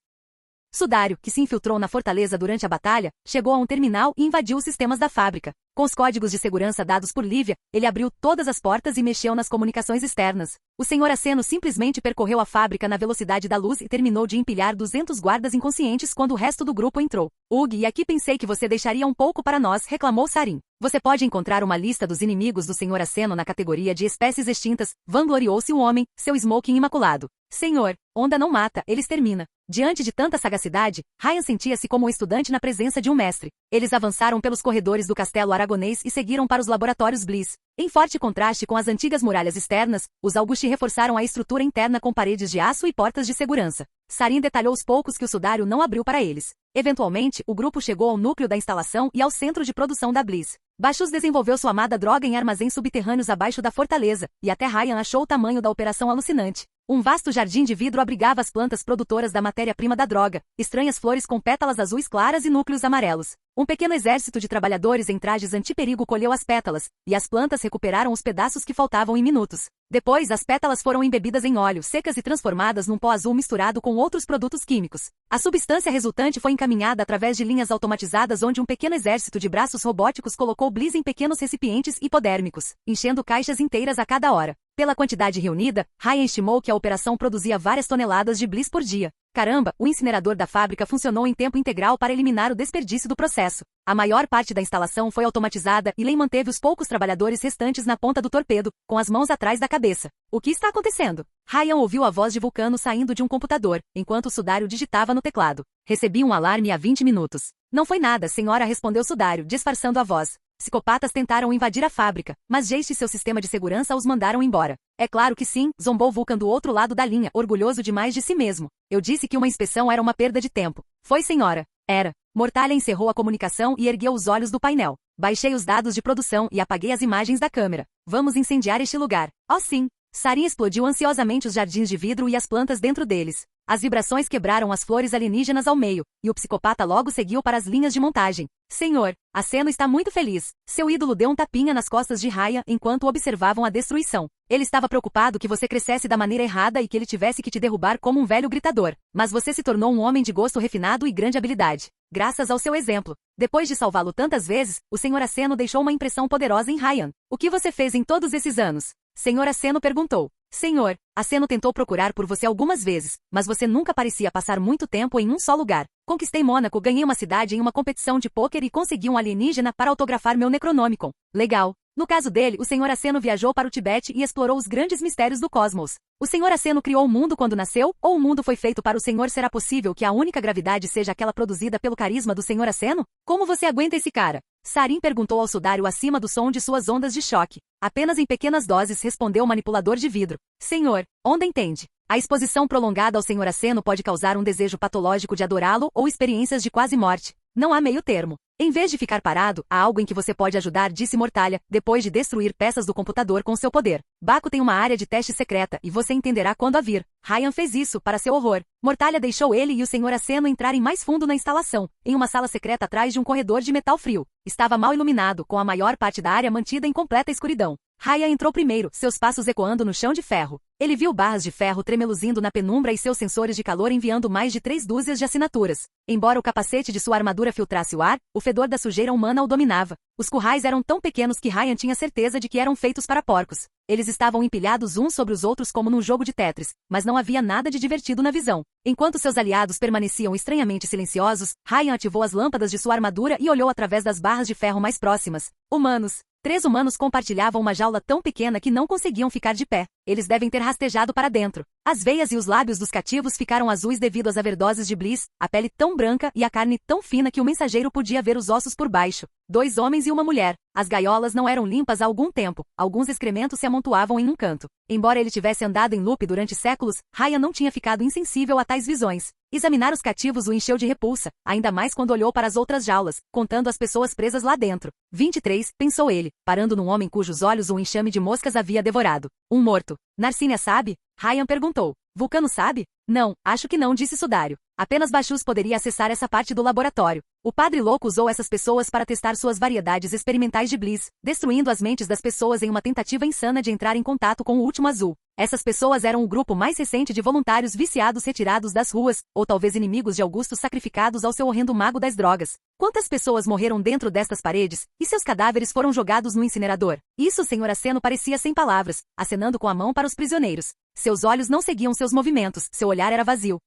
Sudário, que se infiltrou na fortaleza durante a batalha, chegou a um terminal e invadiu os sistemas da fábrica. Com os códigos de segurança dados por Lívia, ele abriu todas as portas e mexeu nas comunicações externas. O Sr. Aceno simplesmente percorreu a fábrica na velocidade da luz e terminou de empilhar 200 guardas inconscientes quando o resto do grupo entrou. Ugh, e aqui pensei que você deixaria um pouco para nós, reclamou Sarin. Você pode encontrar uma lista dos inimigos do Sr. Aceno na categoria de espécies extintas, vangloriou-se o homem, seu smoking imaculado. Senhor, onda não mata, ele extermina. Diante de tanta sagacidade, Ryan sentia-se como um estudante na presença de um mestre. Eles avançaram pelos corredores do castelo aragonês e seguiram para os laboratórios Bliss. Em forte contraste com as antigas muralhas externas, os Augusti reforçaram a estrutura interna com paredes de aço e portas de segurança. Sarin detalhou os poucos que o sudário não abriu para eles. Eventualmente, o grupo chegou ao núcleo da instalação e ao centro de produção da Bliss. Bachus desenvolveu sua amada droga em armazéns subterrâneos abaixo da fortaleza, e até Ryan achou o tamanho da operação alucinante. Um vasto jardim de vidro abrigava as plantas produtoras da matéria-prima da droga, estranhas flores com pétalas azuis claras e núcleos amarelos. Um pequeno exército de trabalhadores em trajes antiperigo colheu as pétalas, e as plantas recuperaram os pedaços que faltavam em minutos. Depois, as pétalas foram embebidas em óleo, secas e transformadas num pó azul misturado com outros produtos químicos. A substância resultante foi encaminhada através de linhas automatizadas onde um pequeno exército de braços robóticos colocou Bliss em pequenos recipientes hipodérmicos, enchendo caixas inteiras a cada hora. Pela quantidade reunida, Ryan estimou que a operação produzia várias toneladas de Bliss por dia. Caramba, o incinerador da fábrica funcionou em tempo integral para eliminar o desperdício do processo. A maior parte da instalação foi automatizada e Len manteve os poucos trabalhadores restantes na ponta do torpedo, com as mãos atrás da cabeça. O que está acontecendo? Ryan ouviu a voz de Vulcano saindo de um computador, enquanto o Sudário digitava no teclado. Recebi um alarme há 20 minutos. Não foi nada, senhora, respondeu Sudário, disfarçando a voz. Psicopatas tentaram invadir a fábrica, mas Geist e seu sistema de segurança os mandaram embora. É claro que sim, zombou Vulcan do outro lado da linha, orgulhoso demais de si mesmo. Eu disse que uma inspeção era uma perda de tempo. Foi, senhora. Era. Mortalha encerrou a comunicação e ergueu os olhos do painel. Baixei os dados de produção e apaguei as imagens da câmera. Vamos incendiar este lugar. Oh sim. Sarin explodiu ansiosamente os jardins de vidro e as plantas dentro deles. As vibrações quebraram as flores alienígenas ao meio, e o psicopata logo seguiu para as linhas de montagem. Senhor, Aceno está muito feliz. Seu ídolo deu um tapinha nas costas de Ryan enquanto observavam a destruição. Ele estava preocupado que você crescesse da maneira errada e que ele tivesse que te derrubar como um velho gritador. Mas você se tornou um homem de gosto refinado e grande habilidade. Graças ao seu exemplo. Depois de salvá-lo tantas vezes, o Sr. Aceno deixou uma impressão poderosa em Ryan. O que você fez em todos esses anos? Sr. Aceno perguntou. Senhor, Aceno tentou procurar por você algumas vezes, mas você nunca parecia passar muito tempo em um só lugar. Conquistei Mônaco, ganhei uma cidade em uma competição de pôquer e consegui um alienígena para autografar meu Necronomicon. Legal. No caso dele, o Sr. Aceno viajou para o Tibete e explorou os grandes mistérios do cosmos. O Sr. Aceno criou o mundo quando nasceu, ou o mundo foi feito para o Senhor? Será possível que a única gravidade seja aquela produzida pelo carisma do Sr. Aceno? Como você aguenta esse cara? Sarin perguntou ao Sudário acima do som de suas ondas de choque. Apenas em pequenas doses, respondeu o manipulador de vidro. Senhor, onda entende. A exposição prolongada ao Sr. Aceno pode causar um desejo patológico de adorá-lo ou experiências de quase morte. Não há meio termo. Em vez de ficar parado, há algo em que você pode ajudar, disse Mortalha, depois de destruir peças do computador com seu poder. Baco tem uma área de teste secreta e você entenderá quando a vir. Ryan fez isso, para seu horror. Mortalha deixou ele e o Sr. Aceno entrarem mais fundo na instalação, em uma sala secreta atrás de um corredor de metal frio. Estava mal iluminado, com a maior parte da área mantida em completa escuridão. Ryan entrou primeiro, seus passos ecoando no chão de ferro. Ele viu barras de ferro tremeluzindo na penumbra e seus sensores de calor enviando mais de 3 dúzias de assinaturas. Embora o capacete de sua armadura filtrasse o ar, o fedor da sujeira humana o dominava. Os currais eram tão pequenos que Ryan tinha certeza de que eram feitos para porcos. Eles estavam empilhados uns sobre os outros como num jogo de Tetris, mas não havia nada de divertido na visão. Enquanto seus aliados permaneciam estranhamente silenciosos, Ryan ativou as lâmpadas de sua armadura e olhou através das barras de ferro mais próximas. Humanos. 3 humanos compartilhavam uma jaula tão pequena que não conseguiam ficar de pé. Eles devem ter rastejado para dentro. As veias e os lábios dos cativos ficaram azuis devido às overdoses de Bliss, a pele tão branca e a carne tão fina que o mensageiro podia ver os ossos por baixo. 2 homens e uma mulher. As gaiolas não eram limpas há algum tempo. Alguns excrementos se amontoavam em um canto. Embora ele tivesse andado em loop durante séculos, Ryan não tinha ficado insensível a tais visões. Examinar os cativos o encheu de repulsa, ainda mais quando olhou para as outras jaulas, contando as pessoas presas lá dentro. 23, pensou ele, parando num homem cujos olhos um enxame de moscas havia devorado. Um morto. Narcínia sabe? Ryan perguntou. Vulcano sabe? Não, acho que não, disse Sudário. Apenas Bachus poderia acessar essa parte do laboratório. O Padre Louco usou essas pessoas para testar suas variedades experimentais de Bliss, destruindo as mentes das pessoas em uma tentativa insana de entrar em contato com o Último Azul. Essas pessoas eram o grupo mais recente de voluntários viciados retirados das ruas, ou talvez inimigos de Augusto sacrificados ao seu horrendo mago das drogas. Quantas pessoas morreram dentro destas paredes, e seus cadáveres foram jogados no incinerador? Isso o Sr. Aceno parecia sem palavras, acenando com a mão para os prisioneiros. Seus olhos não seguiam seus movimentos, seu olhar era vazio.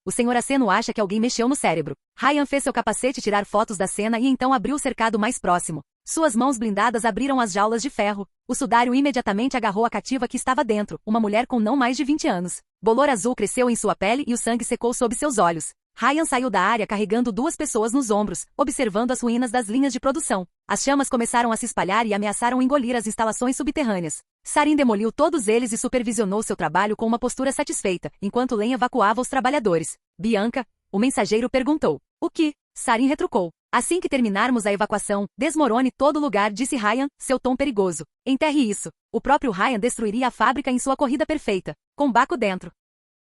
O Sr. Aceno acha que alguém mexeu no cérebro. Ryan fez seu capacete tirar fotos da cena e então abriu o cercado mais próximo. Suas mãos blindadas abriram as jaulas de ferro. O Sudário imediatamente agarrou a cativa que estava dentro, uma mulher com não mais de 20 anos. Bolor azul cresceu em sua pele e o sangue secou sob seus olhos. Ryan saiu da área carregando 2 pessoas nos ombros, observando as ruínas das linhas de produção. As chamas começaram a se espalhar e ameaçaram engolir as instalações subterrâneas. Sarin demoliu todos eles e supervisionou seu trabalho com uma postura satisfeita, enquanto Len evacuava os trabalhadores. Bianca, o mensageiro perguntou. O que? Sarin retrucou. Assim que terminarmos a evacuação, desmorone todo o lugar, disse Ryan, seu tom perigoso. Enterre isso. O próprio Ryan destruiria a fábrica em sua corrida perfeita, com Baco dentro.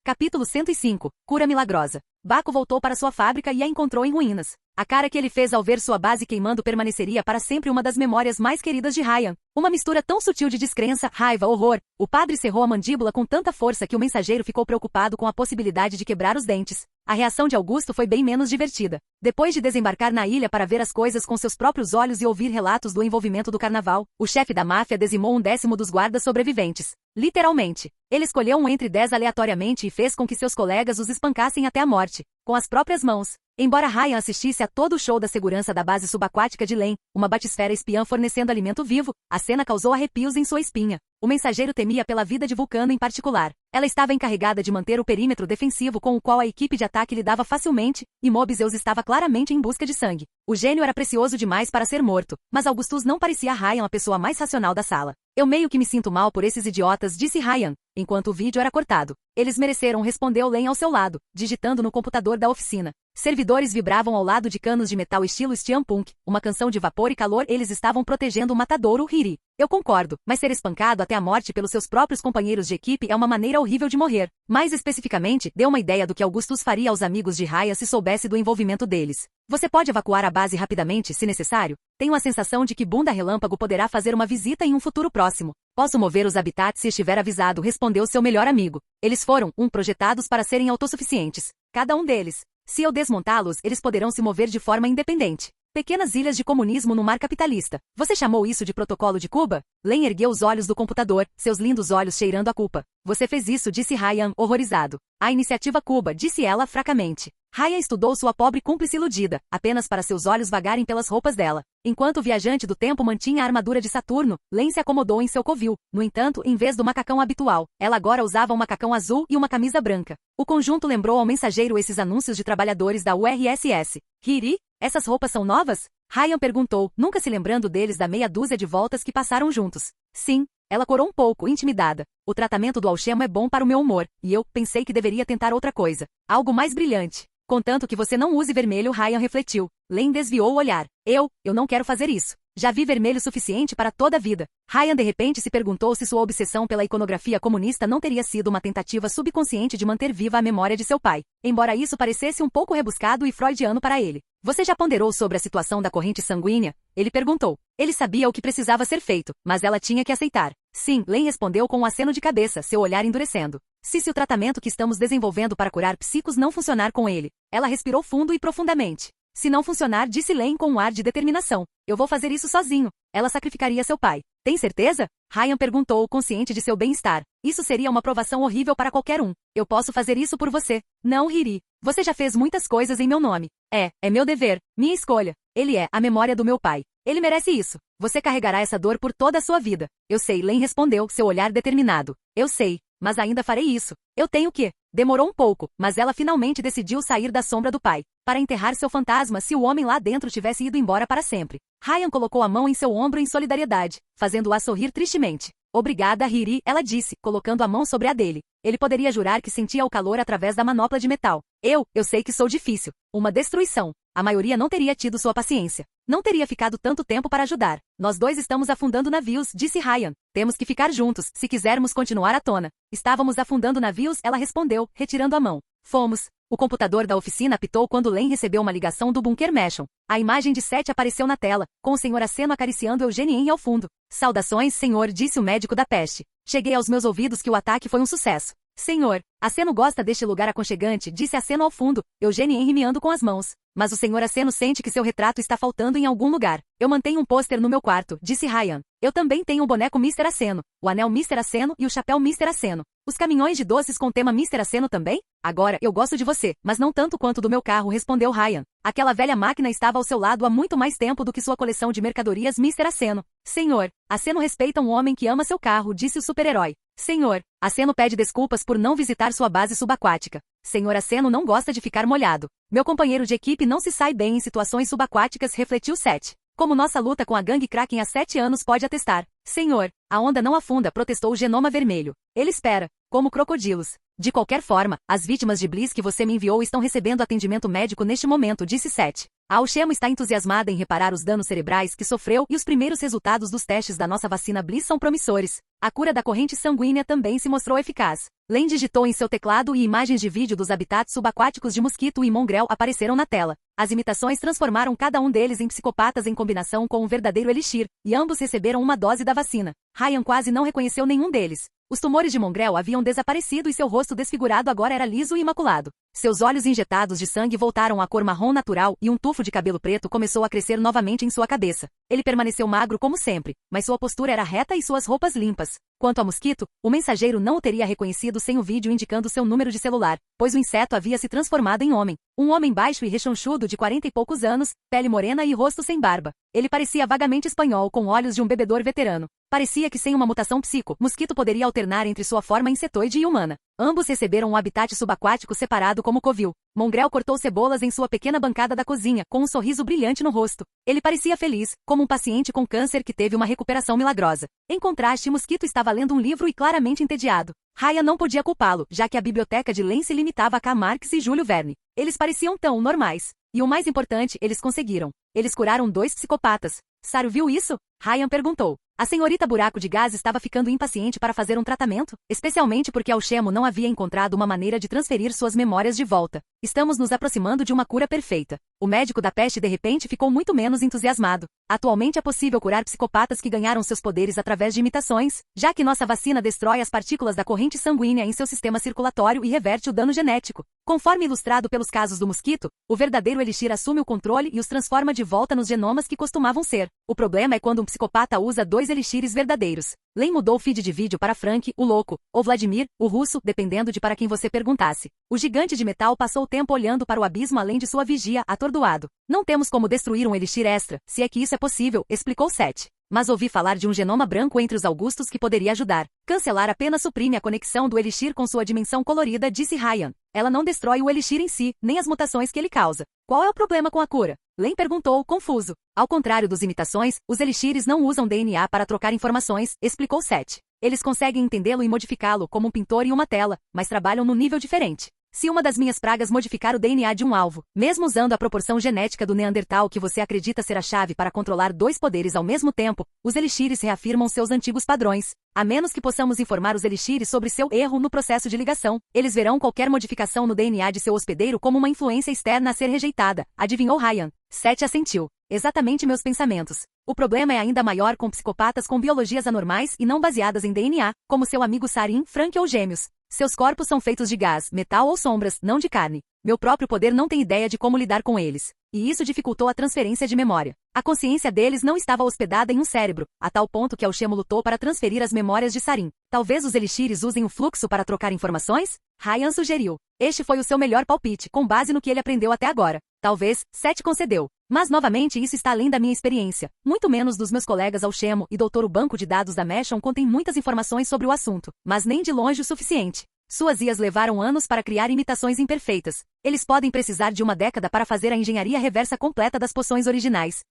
Capítulo 105. Cura milagrosa. Baco voltou para sua fábrica e a encontrou em ruínas. A cara que ele fez ao ver sua base queimando permaneceria para sempre uma das memórias mais queridas de Ryan. Uma mistura tão sutil de descrença, raiva, horror. O padre cerrou a mandíbula com tanta força que o mensageiro ficou preocupado com a possibilidade de quebrar os dentes. A reação de Augusto foi bem menos divertida. Depois de desembarcar na ilha para ver as coisas com seus próprios olhos e ouvir relatos do envolvimento do carnaval, o chefe da máfia dizimou 1/10 dos guardas sobreviventes. Literalmente. Ele escolheu um entre 10 aleatoriamente e fez com que seus colegas os espancassem até a morte, com as próprias mãos. Embora Ryan assistisse a todo o show da segurança da base subaquática de Len, uma batisfera espiã fornecendo alimento vivo, a cena causou arrepios em sua espinha. O mensageiro temia pela vida de Vulcano em particular. Ela estava encarregada de manter o perímetro defensivo com o qual a equipe de ataque lidava facilmente, e Mobius estava claramente em busca de sangue. O gênio era precioso demais para ser morto, mas Augustus não parecia a Ryan a pessoa mais racional da sala. Eu meio que me sinto mal por esses idiotas, disse Ryan, enquanto o vídeo era cortado. Eles mereceram, respondeu Len ao seu lado, digitando no computador da oficina. Servidores vibravam ao lado de canos de metal estilo steampunk, uma canção de vapor e calor. Eles estavam protegendo o matadouro Hiri. Eu concordo, mas ser espancado até a morte pelos seus próprios companheiros de equipe é uma maneira horrível de morrer. Mais especificamente, deu uma ideia do que Augustus faria aos amigos de Raya se soubesse do envolvimento deles. Você pode evacuar a base rapidamente, se necessário? Tenho a sensação de que Bunda Relâmpago poderá fazer uma visita em um futuro próximo. Posso mover os habitats se estiver avisado, respondeu seu melhor amigo. Eles foram, projetados para serem autossuficientes. Cada um deles. Se eu desmontá-los, eles poderão se mover de forma independente. Pequenas ilhas de comunismo no mar capitalista. Você chamou isso de protocolo de Cuba? Len ergueu os olhos do computador, seus lindos olhos cheirando a culpa. Você fez isso, disse Ryan, horrorizado. A iniciativa Cuba, disse ela fracamente. Ryan estudou sua pobre cúmplice iludida, apenas para seus olhos vagarem pelas roupas dela. Enquanto o viajante do tempo mantinha a armadura de Saturno, Len se acomodou em seu covil. No entanto, em vez do macacão habitual, ela agora usava um macacão azul e uma camisa branca. O conjunto lembrou ao mensageiro esses anúncios de trabalhadores da URSS. Hiri? Essas roupas são novas? Ryan perguntou, nunca se lembrando deles da meia dúzia de voltas que passaram juntos. Sim. Ela corou um pouco, intimidada. O tratamento do alchema é bom para o meu humor, e eu pensei que deveria tentar outra coisa. Algo mais brilhante. Contanto que você não use vermelho, Ryan refletiu. Len desviou o olhar. Eu não quero fazer isso. Já vi vermelho suficiente para toda a vida. Ryan de repente se perguntou se sua obsessão pela iconografia comunista não teria sido uma tentativa subconsciente de manter viva a memória de seu pai, embora isso parecesse um pouco rebuscado e freudiano para ele. Você já ponderou sobre a situação da corrente sanguínea? Ele perguntou. Ele sabia o que precisava ser feito, mas ela tinha que aceitar. Sim, Len respondeu com um aceno de cabeça, seu olhar endurecendo. Se o tratamento que estamos desenvolvendo para curar psicos não funcionar com ele. Ela respirou fundo e profundamente. Se não funcionar, disse Len com um ar de determinação. Eu vou fazer isso sozinho. Ela sacrificaria seu pai. Tem certeza? Ryan perguntou, consciente de seu bem-estar. Isso seria uma provação horrível para qualquer um. Eu posso fazer isso por você. Não, Hiri. Você já fez muitas coisas em meu nome. É meu dever, minha escolha. Ele é a memória do meu pai. Ele merece isso. Você carregará essa dor por toda a sua vida. Eu sei, Len respondeu, seu olhar determinado. Eu sei, mas ainda farei isso. Eu tenho que. Demorou um pouco, mas ela finalmente decidiu sair da sombra do pai, para enterrar seu fantasma se o homem lá dentro tivesse ido embora para sempre. Ryan colocou a mão em seu ombro em solidariedade, fazendo-a sorrir tristemente. Obrigada, Hiri, ela disse, colocando a mão sobre a dele. Ele poderia jurar que sentia o calor através da manopla de metal. Eu sei que sou difícil. Uma destruição. a maioria não teria tido sua paciência. Não teria ficado tanto tempo para ajudar. Nós dois estamos afundando navios, disse Ryan. Temos que ficar juntos, se quisermos continuar à tona. Estávamos afundando navios, ela respondeu, retirando a mão. Fomos. O computador da oficina apitou quando Len recebeu uma ligação do bunker Mashon. A imagem de Seth apareceu na tela, com o Sr. Aceno acariciando Eugenie ao fundo. Saudações, senhor, disse o médico da peste. Cheguei aos meus ouvidos que o ataque foi um sucesso. Senhor, Aceno gosta deste lugar aconchegante, disse Aceno ao fundo, Eugenie meando com as mãos. Mas o Sr. Aceno sente que seu retrato está faltando em algum lugar. Eu mantenho um pôster no meu quarto, disse Ryan. Eu também tenho o boneco Mr. Aceno, o anel Mr. Aceno e o chapéu Mr. Aceno. Os caminhões de doces com tema Mr. Aceno também? Agora, eu gosto de você, mas não tanto quanto do meu carro, respondeu Ryan. Aquela velha máquina estava ao seu lado há muito mais tempo do que sua coleção de mercadorias Mr. Aceno. Senhor, Aceno respeita um homem que ama seu carro, disse o super-herói. Senhor, Aceno pede desculpas por não visitar sua base subaquática. Senhor Aceno não gosta de ficar molhado. Meu companheiro de equipe não se sai bem em situações subaquáticas, refletiu Seth. Como nossa luta com a gangue Kraken há 7 anos pode atestar. Senhor, a onda não afunda, protestou o Genoma Vermelho. Ele espera, como crocodilos. De qualquer forma, as vítimas de Bliss que você me enviou estão recebendo atendimento médico neste momento, disse Seth. A Alchemo está entusiasmada em reparar os danos cerebrais que sofreu e os primeiros resultados dos testes da nossa vacina Bliss são promissores. A cura da corrente sanguínea também se mostrou eficaz. Len digitou em seu teclado e imagens de vídeo dos habitats subaquáticos de mosquito e mongrel apareceram na tela. As imitações transformaram cada um deles em psicopatas em combinação com um verdadeiro elixir, e ambos receberam uma dose da vacina. Ryan quase não reconheceu nenhum deles. Os tumores de mongrel haviam desaparecido e seu rosto desfigurado agora era liso e imaculado. Seus olhos injetados de sangue voltaram à cor marrom natural e um tufo de cabelo preto começou a crescer novamente em sua cabeça. Ele permaneceu magro como sempre, mas sua postura era reta e suas roupas limpas. Quanto ao mosquito, o mensageiro não o teria reconhecido sem o vídeo indicando seu número de celular, pois o inseto havia se transformado em homem. Um homem baixo e rechonchudo de 40 e poucos anos, pele morena e rosto sem barba. Ele parecia vagamente espanhol com olhos de um bebedor veterano. Parecia que sem uma mutação psico-mosquito poderia alternar entre sua forma insetoide e humana. Ambos receberam um habitat subaquático separado como covil. Mongrel cortou cebolas em sua pequena bancada da cozinha, com um sorriso brilhante no rosto. Ele parecia feliz, como um paciente com câncer que teve uma recuperação milagrosa. Em contraste, Mosquito estava lendo um livro e claramente entediado. Ryan não podia culpá-lo, já que a biblioteca de Len se limitava a Karl Marx e Júlio Verne. Eles pareciam tão normais. E o mais importante, eles conseguiram. Eles curaram 2 psicopatas. Saru viu isso? Ryan perguntou. A senhorita Buraco de Gás estava ficando impaciente para fazer um tratamento, especialmente porque Alchemo não havia encontrado uma maneira de transferir suas memórias de volta. Estamos nos aproximando de uma cura perfeita. O médico da peste de repente ficou muito menos entusiasmado. Atualmente é possível curar psicopatas que ganharam seus poderes através de imitações, já que nossa vacina destrói as partículas da corrente sanguínea em seu sistema circulatório e reverte o dano genético. Conforme ilustrado pelos casos do mosquito, o verdadeiro elixir assume o controle e os transforma de volta nos genomas que costumavam ser. O problema é quando um psicopata usa 2 elixires verdadeiros. Len mudou o feed de vídeo para Frank, o louco, ou Vladimir, o russo, dependendo de para quem você perguntasse. O gigante de metal passou o tempo olhando para o abismo além de sua vigia, atordoado. Não temos como destruir um elixir extra, se é que isso é possível, explicou Seth. Mas ouvi falar de um genoma branco entre os Augustos que poderia ajudar. Cancelar apenas suprime a conexão do elixir com sua dimensão colorida, disse Ryan. Ela não destrói o elixir em si, nem as mutações que ele causa. Qual é o problema com a cura? Len perguntou, confuso. Ao contrário dos imitações, os elixires não usam DNA para trocar informações, explicou Seth. Eles conseguem entendê-lo e modificá-lo como um pintor e uma tela, mas trabalham num nível diferente. Se uma das minhas pragas modificar o DNA de um alvo, mesmo usando a proporção genética do Neandertal que você acredita ser a chave para controlar 2 poderes ao mesmo tempo, os elixires reafirmam seus antigos padrões. A menos que possamos informar os elixires sobre seu erro no processo de ligação, eles verão qualquer modificação no DNA de seu hospedeiro como uma influência externa a ser rejeitada, adivinhou Ryan. Seth assentiu. Exatamente meus pensamentos. O problema é ainda maior com psicopatas com biologias anormais e não baseadas em DNA, como seu amigo Sarin, Frank ou Gêmeos. Seus corpos são feitos de gás, metal ou sombras, não de carne. Meu próprio poder não tem ideia de como lidar com eles. E isso dificultou a transferência de memória. A consciência deles não estava hospedada em um cérebro, a tal ponto que Alchemo lutou para transferir as memórias de Sarin. Talvez os elixires usem o fluxo para trocar informações? Ryan sugeriu. Este foi o seu melhor palpite, com base no que ele aprendeu até agora. Talvez, Seth concedeu. Mas novamente isso está além da minha experiência. Muito menos dos meus colegas Alchemo e Doutor. O banco de dados da Mashon contém muitas informações sobre o assunto, mas nem de longe o suficiente. Suas IAs levaram anos para criar imitações imperfeitas. Eles podem precisar de uma década para fazer a engenharia reversa completa das poções originais.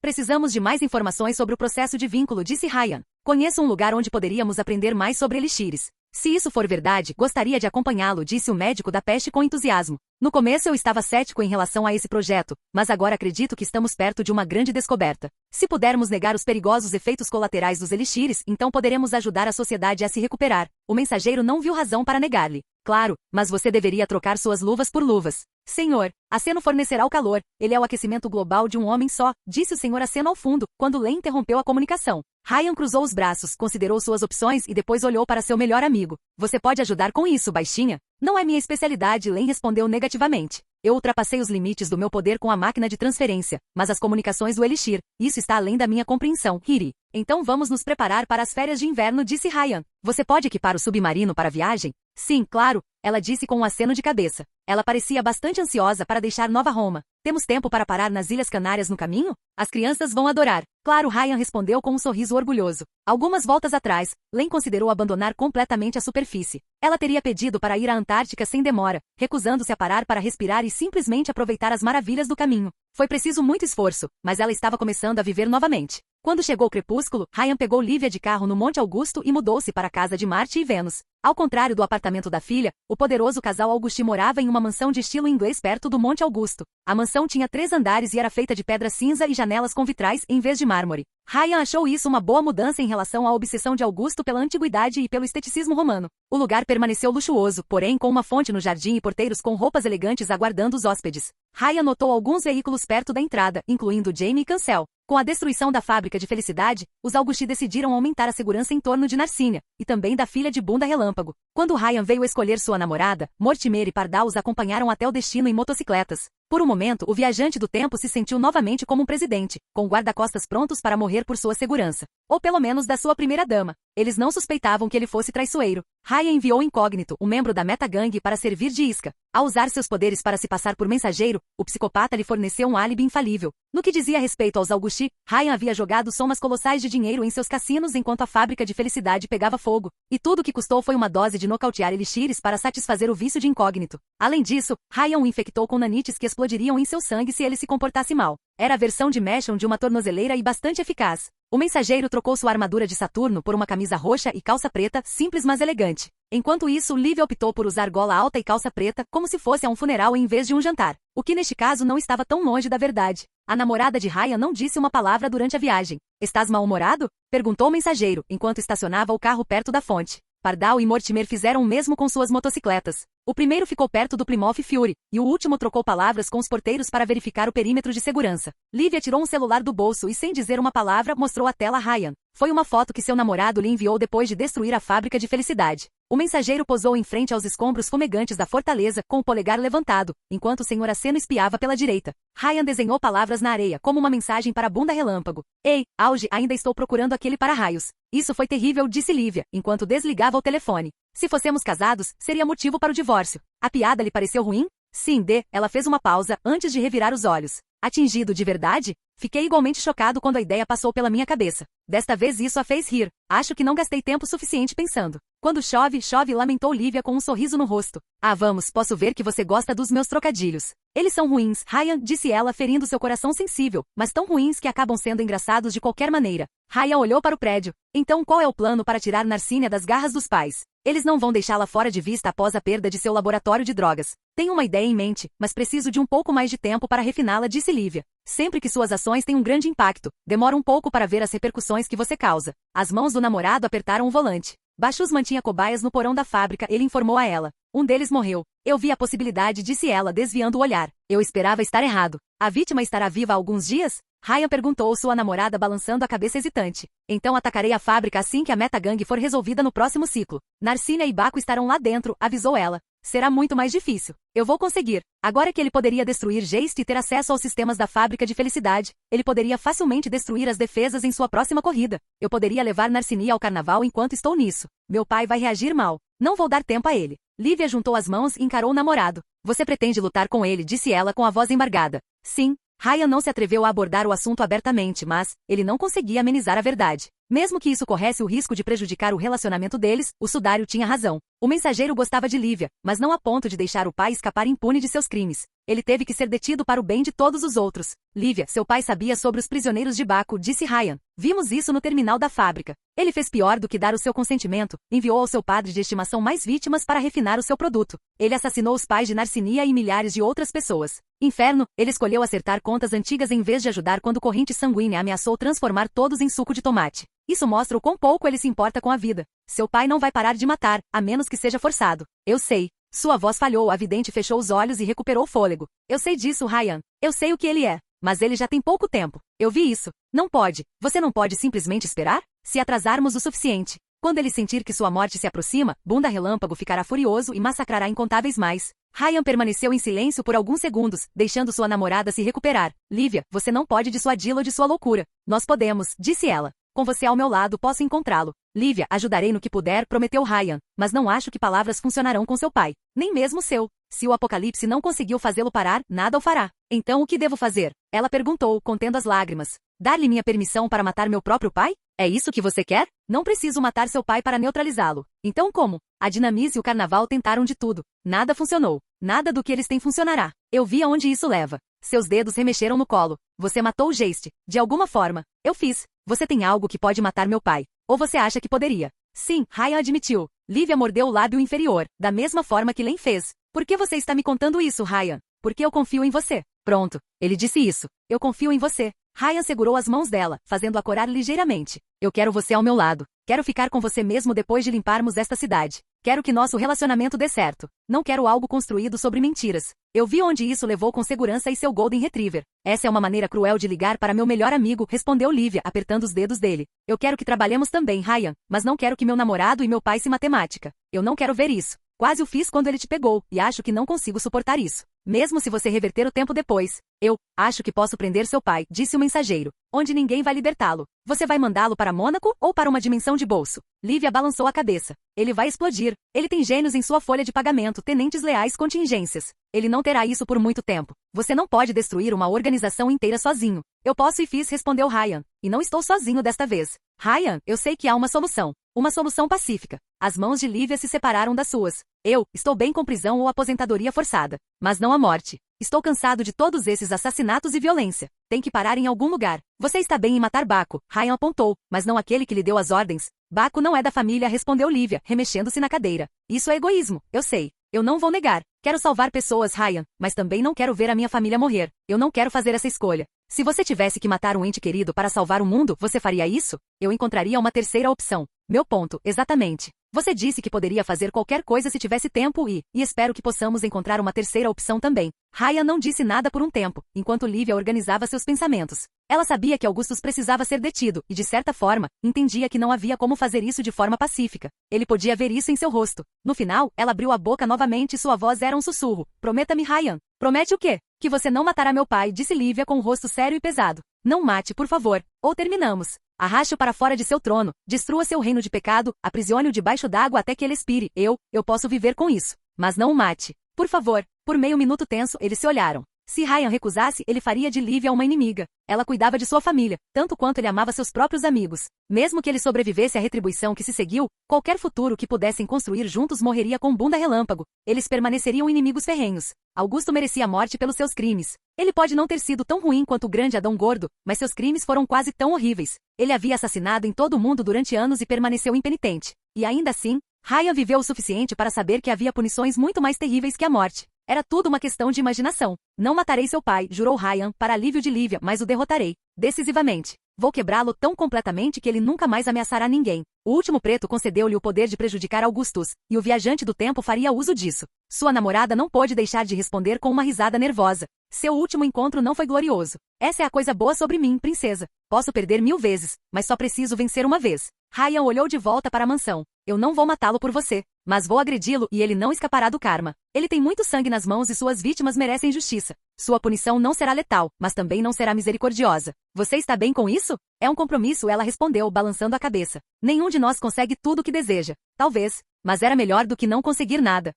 Precisamos de mais informações sobre o processo de vínculo, disse Ryan. Conheço um lugar onde poderíamos aprender mais sobre elixires. Se isso for verdade, gostaria de acompanhá-lo, disse o médico da peste com entusiasmo. No começo eu estava cético em relação a esse projeto, mas agora acredito que estamos perto de uma grande descoberta. Se pudermos negar os perigosos efeitos colaterais dos elixires, então poderemos ajudar a sociedade a se recuperar. O mensageiro não viu razão para negar-lhe. Claro, mas você deveria trocar suas luvas por luvas. Senhor, Aceno fornecerá o calor, ele é o aquecimento global de um homem só, disse o senhor Aceno ao fundo, quando Len interrompeu a comunicação. Ryan cruzou os braços, considerou suas opções e depois olhou para seu melhor amigo. Você pode ajudar com isso, baixinha? Não é minha especialidade, Len respondeu negativamente. Eu ultrapassei os limites do meu poder com a máquina de transferência, mas as comunicações do Elixir, isso está além da minha compreensão, Hiri. Então vamos nos preparar para as férias de inverno, disse Ryan. Você pode equipar o submarino para a viagem? Sim, claro, ela disse com um aceno de cabeça. Ela parecia bastante ansiosa para deixar Nova Roma. Temos tempo para parar nas Ilhas Canárias no caminho? As crianças vão adorar. Claro, Ryan respondeu com um sorriso orgulhoso. Algumas voltas atrás, Len considerou abandonar completamente a superfície. Ela teria pedido para ir à Antártica sem demora, recusando-se a parar para respirar e simplesmente aproveitar as maravilhas do caminho. Foi preciso muito esforço, mas ela estava começando a viver novamente. Quando chegou o crepúsculo, Ryan pegou Lívia de carro no Monte Augusto e mudou-se para a casa de Marte e Vênus. Ao contrário do apartamento da filha, o poderoso casal Augusti morava em uma mansão de estilo inglês perto do Monte Augusto. A mansão tinha 3 andares e era feita de pedra cinza e janelas com vitrais em vez de mármore. Ryan achou isso uma boa mudança em relação à obsessão de Augusto pela antiguidade e pelo esteticismo romano. O lugar permaneceu luxuoso, porém com uma fonte no jardim e porteiros com roupas elegantes aguardando os hóspedes. Ryan notou alguns veículos perto da entrada, incluindo Jamie e Cancel. Com a destruição da fábrica de felicidade, os Augusti decidiram aumentar a segurança em torno de Narcínia, e também da filha de Bunda Relâmpago. Quando Ryan veio escolher sua namorada, Mortimer e Pardal os acompanharam até o destino em motocicletas. Por um momento, o viajante do tempo se sentiu novamente como um presidente, com guarda-costas prontos para morrer por sua segurança. Ou pelo menos da sua primeira-dama. Eles não suspeitavam que ele fosse traiçoeiro. Ryan enviou Incógnito, um membro da Metagang, para servir de isca. Ao usar seus poderes para se passar por mensageiro, o psicopata lhe forneceu um álibi infalível. No que dizia respeito aos Augusti, Ryan havia jogado somas colossais de dinheiro em seus cassinos enquanto a fábrica de felicidade pegava fogo. E tudo o que custou foi uma dose de nocautear elixires para satisfazer o vício de Incógnito. Além disso, Ryan o infectou com nanites que explodiriam em seu sangue se ele se comportasse mal. Era a versão de Meshon de uma tornozeleira e bastante eficaz. O mensageiro trocou sua armadura de Saturno por uma camisa roxa e calça preta, simples mas elegante. Enquanto isso, Lívia optou por usar gola alta e calça preta, como se fosse a um funeral em vez de um jantar. O que neste caso não estava tão longe da verdade. A namorada de Ryan não disse uma palavra durante a viagem. Estás mal-humorado? Perguntou o mensageiro, enquanto estacionava o carro perto da fonte. Pardal e Mortimer fizeram o mesmo com suas motocicletas. O primeiro ficou perto do Plymouth Fury, e o último trocou palavras com os porteiros para verificar o perímetro de segurança. Lívia tirou um celular do bolso e, sem dizer uma palavra, mostrou a tela a Ryan. Foi uma foto que seu namorado lhe enviou depois de destruir a fábrica de felicidade. O mensageiro posou em frente aos escombros fumegantes da fortaleza, com o polegar levantado, enquanto o senhor Aceno espiava pela direita. Ryan desenhou palavras na areia, como uma mensagem para Bunda Relâmpago. Ei, Auge, ainda estou procurando aquele para-raios. Isso foi terrível, disse Lívia, enquanto desligava o telefone. Se fossemos casados, seria motivo para o divórcio. A piada lhe pareceu ruim? Sim, ela fez uma pausa, antes de revirar os olhos. Atingido de verdade? Fiquei igualmente chocado quando a ideia passou pela minha cabeça. Desta vez isso a fez rir. Acho que não gastei tempo suficiente pensando. Quando chove, chove, lamentou Lívia com um sorriso no rosto. Ah, vamos, posso ver que você gosta dos meus trocadilhos. Eles são ruins, Ryan, disse ela, ferindo seu coração sensível, mas tão ruins que acabam sendo engraçados de qualquer maneira. Ryan olhou para o prédio. Então qual é o plano para tirar Narcínia das garras dos pais? Eles não vão deixá-la fora de vista após a perda de seu laboratório de drogas. Tenho uma ideia em mente, mas preciso de um pouco mais de tempo para refiná-la, disse Lívia. Sempre que suas ações têm um grande impacto, demora um pouco para ver as repercussões que você causa. As mãos do namorado apertaram o volante. Bachus mantinha cobaias no porão da fábrica, ele informou a ela. Um deles morreu. Eu vi a possibilidade, disse ela, desviando o olhar. Eu esperava estar errado. A vítima estará viva há alguns dias? Ryan perguntou sua namorada balançando a cabeça hesitante. Então atacarei a fábrica assim que a Metagang for resolvida no próximo ciclo. Narcínia e Baco estarão lá dentro, avisou ela. Será muito mais difícil. Eu vou conseguir. Agora que ele poderia destruir Geist e ter acesso aos sistemas da fábrica de felicidade, ele poderia facilmente destruir as defesas em sua próxima corrida. Eu poderia levar Narcinia ao carnaval enquanto estou nisso. Meu pai vai reagir mal. Não vou dar tempo a ele. Lívia juntou as mãos e encarou o namorado. Você pretende lutar com ele, disse ela com a voz embargada. Sim. Ryan não se atreveu a abordar o assunto abertamente, mas ele não conseguia amenizar a verdade. Mesmo que isso corresse o risco de prejudicar o relacionamento deles, o sudário tinha razão. O mensageiro gostava de Lívia, mas não a ponto de deixar o pai escapar impune de seus crimes. Ele teve que ser detido para o bem de todos os outros. Lívia, seu pai sabia sobre os prisioneiros de Baco, disse Ryan. Vimos isso no terminal da fábrica. Ele fez pior do que dar o seu consentimento, enviou ao seu padre de estimação mais vítimas para refinar o seu produto. Ele assassinou os pais de Narcinia e milhares de outras pessoas. Inferno, ele escolheu acertar contas antigas em vez de ajudar quando corrente sanguínea ameaçou transformar todos em suco de tomate. Isso mostra o quão pouco ele se importa com a vida. Seu pai não vai parar de matar, a menos que seja forçado. Eu sei. Sua voz falhou, a vidente fechou os olhos e recuperou o fôlego. Eu sei disso, Ryan. Eu sei o que ele é. Mas ele já tem pouco tempo. Eu vi isso. Não pode. Você não pode simplesmente esperar? Se atrasarmos o suficiente. Quando ele sentir que sua morte se aproxima, Bunda Relâmpago ficará furioso e massacrará incontáveis mais. Ryan permaneceu em silêncio por alguns segundos, deixando sua namorada se recuperar. Lívia, você não pode dissuadi-lo de sua loucura. Nós podemos, disse ela. Com você ao meu lado posso encontrá-lo. Lívia, ajudarei no que puder, prometeu Ryan, mas não acho que palavras funcionarão com seu pai. Nem mesmo seu. Se o apocalipse não conseguiu fazê-lo parar, nada o fará. Então o que devo fazer? Ela perguntou, contendo as lágrimas. Dar-lhe minha permissão para matar meu próprio pai? É isso que você quer? Não preciso matar seu pai para neutralizá-lo. Então como? A Dinamize e o Carnaval tentaram de tudo. Nada funcionou. Nada do que eles têm funcionará. Eu vi aonde isso leva. Seus dedos remexeram no colo. Você matou o Geist. De alguma forma. Eu fiz. Você tem algo que pode matar meu pai. Ou você acha que poderia? Sim, Ryan admitiu. Lívia mordeu o lábio inferior, da mesma forma que Len fez. Por que você está me contando isso, Ryan? Porque eu confio em você. Pronto. Ele disse isso. Eu confio em você. Ryan segurou as mãos dela, fazendo-a corar ligeiramente. Eu quero você ao meu lado. Quero ficar com você mesmo depois de limparmos esta cidade. Quero que nosso relacionamento dê certo. Não quero algo construído sobre mentiras. Eu vi onde isso levou com segurança e seu Golden Retriever. Essa é uma maneira cruel de ligar para meu melhor amigo, respondeu Lívia, apertando os dedos dele. Eu quero que trabalhemos também, Ryan, mas não quero que meu namorado e meu pai se matemática. Eu não quero ver isso. Quase o fiz quando ele te pegou, e acho que não consigo suportar isso. Mesmo se você reverter o tempo depois. Eu acho que posso prender seu pai, disse o mensageiro. Onde ninguém vai libertá-lo. Você vai mandá-lo para Mônaco ou para uma dimensão de bolso? Lívia balançou a cabeça. Ele vai explodir. Ele tem gênios em sua folha de pagamento, tenentes leais contingências. Ele não terá isso por muito tempo. Você não pode destruir uma organização inteira sozinho. Eu posso e fiz, respondeu Ryan. E não estou sozinho desta vez. Ryan, eu sei que há uma solução. Uma solução pacífica. As mãos de Lívia se separaram das suas. Eu estou bem com prisão ou aposentadoria forçada. Mas não a morte. Estou cansado de todos esses assassinatos e violência. Tem que parar em algum lugar. Você está bem em matar Baco, Ryan apontou, mas não aquele que lhe deu as ordens. Baco não é da família, respondeu Lívia, remexendo-se na cadeira. Isso é egoísmo, eu sei. Eu não vou negar. Quero salvar pessoas, Ryan, mas também não quero ver a minha família morrer. Eu não quero fazer essa escolha. Se você tivesse que matar um ente querido para salvar o mundo, você faria isso? Eu encontraria uma terceira opção. Meu ponto, exatamente. Você disse que poderia fazer qualquer coisa se tivesse tempo e espero que possamos encontrar uma terceira opção também. Ryan não disse nada por um tempo, enquanto Lívia organizava seus pensamentos. Ela sabia que Augustus precisava ser detido e, de certa forma, entendia que não havia como fazer isso de forma pacífica. Ele podia ver isso em seu rosto. No final, ela abriu a boca novamente e sua voz era um sussurro. Prometa-me, Ryan. Promete o quê? Que você não matará meu pai, disse Lívia com o rosto sério e pesado. Não mate, por favor. Ou terminamos. Arraste-o para fora de seu trono, destrua seu reino de pecado, aprisione-o debaixo d'água até que ele expire. Eu posso viver com isso. Mas não o mate. Por favor. Por meio minuto tenso, eles se olharam. Se Ryan recusasse, ele faria de Lívia uma inimiga. Ela cuidava de sua família, tanto quanto ele amava seus próprios amigos. Mesmo que ele sobrevivesse à retribuição que se seguiu, qualquer futuro que pudessem construir juntos morreria com Bunda Relâmpago. Eles permaneceriam inimigos ferrenhos. Augusto merecia a morte pelos seus crimes. Ele pode não ter sido tão ruim quanto o grande Adão Gordo, mas seus crimes foram quase tão horríveis. Ele havia assassinado em todo o mundo durante anos e permaneceu impenitente. E ainda assim, Ryan viveu o suficiente para saber que havia punições muito mais terríveis que a morte. Era tudo uma questão de imaginação. Não matarei seu pai, jurou Ryan, para alívio de Lívia, mas o derrotarei. Decisivamente. Vou quebrá-lo tão completamente que ele nunca mais ameaçará ninguém. O último preto concedeu-lhe o poder de prejudicar Augustus, e o viajante do tempo faria uso disso. Sua namorada não pôde deixar de responder com uma risada nervosa. Seu último encontro não foi glorioso. Essa é a coisa boa sobre mim, princesa. Posso perder 1000 vezes, mas só preciso vencer uma vez. Ryan olhou de volta para a mansão. Eu não vou matá-lo por você, mas vou agredi-lo e ele não escapará do karma. Ele tem muito sangue nas mãos e suas vítimas merecem justiça. Sua punição não será letal, mas também não será misericordiosa. Você está bem com isso? É um compromisso, ela respondeu, balançando a cabeça. Nenhum de nós consegue tudo o que deseja. Talvez, mas era melhor do que não conseguir nada.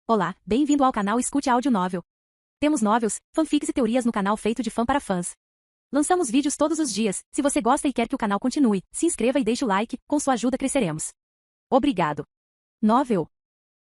Olá, bem-vindo ao canal Escute Áudio Novel. Temos novels, fanfics e teorias no canal feito de fã para fãs. Lançamos vídeos todos os dias. Se você gosta e quer que o canal continue, se inscreva e deixe o like, com sua ajuda cresceremos. Obrigado. Novel.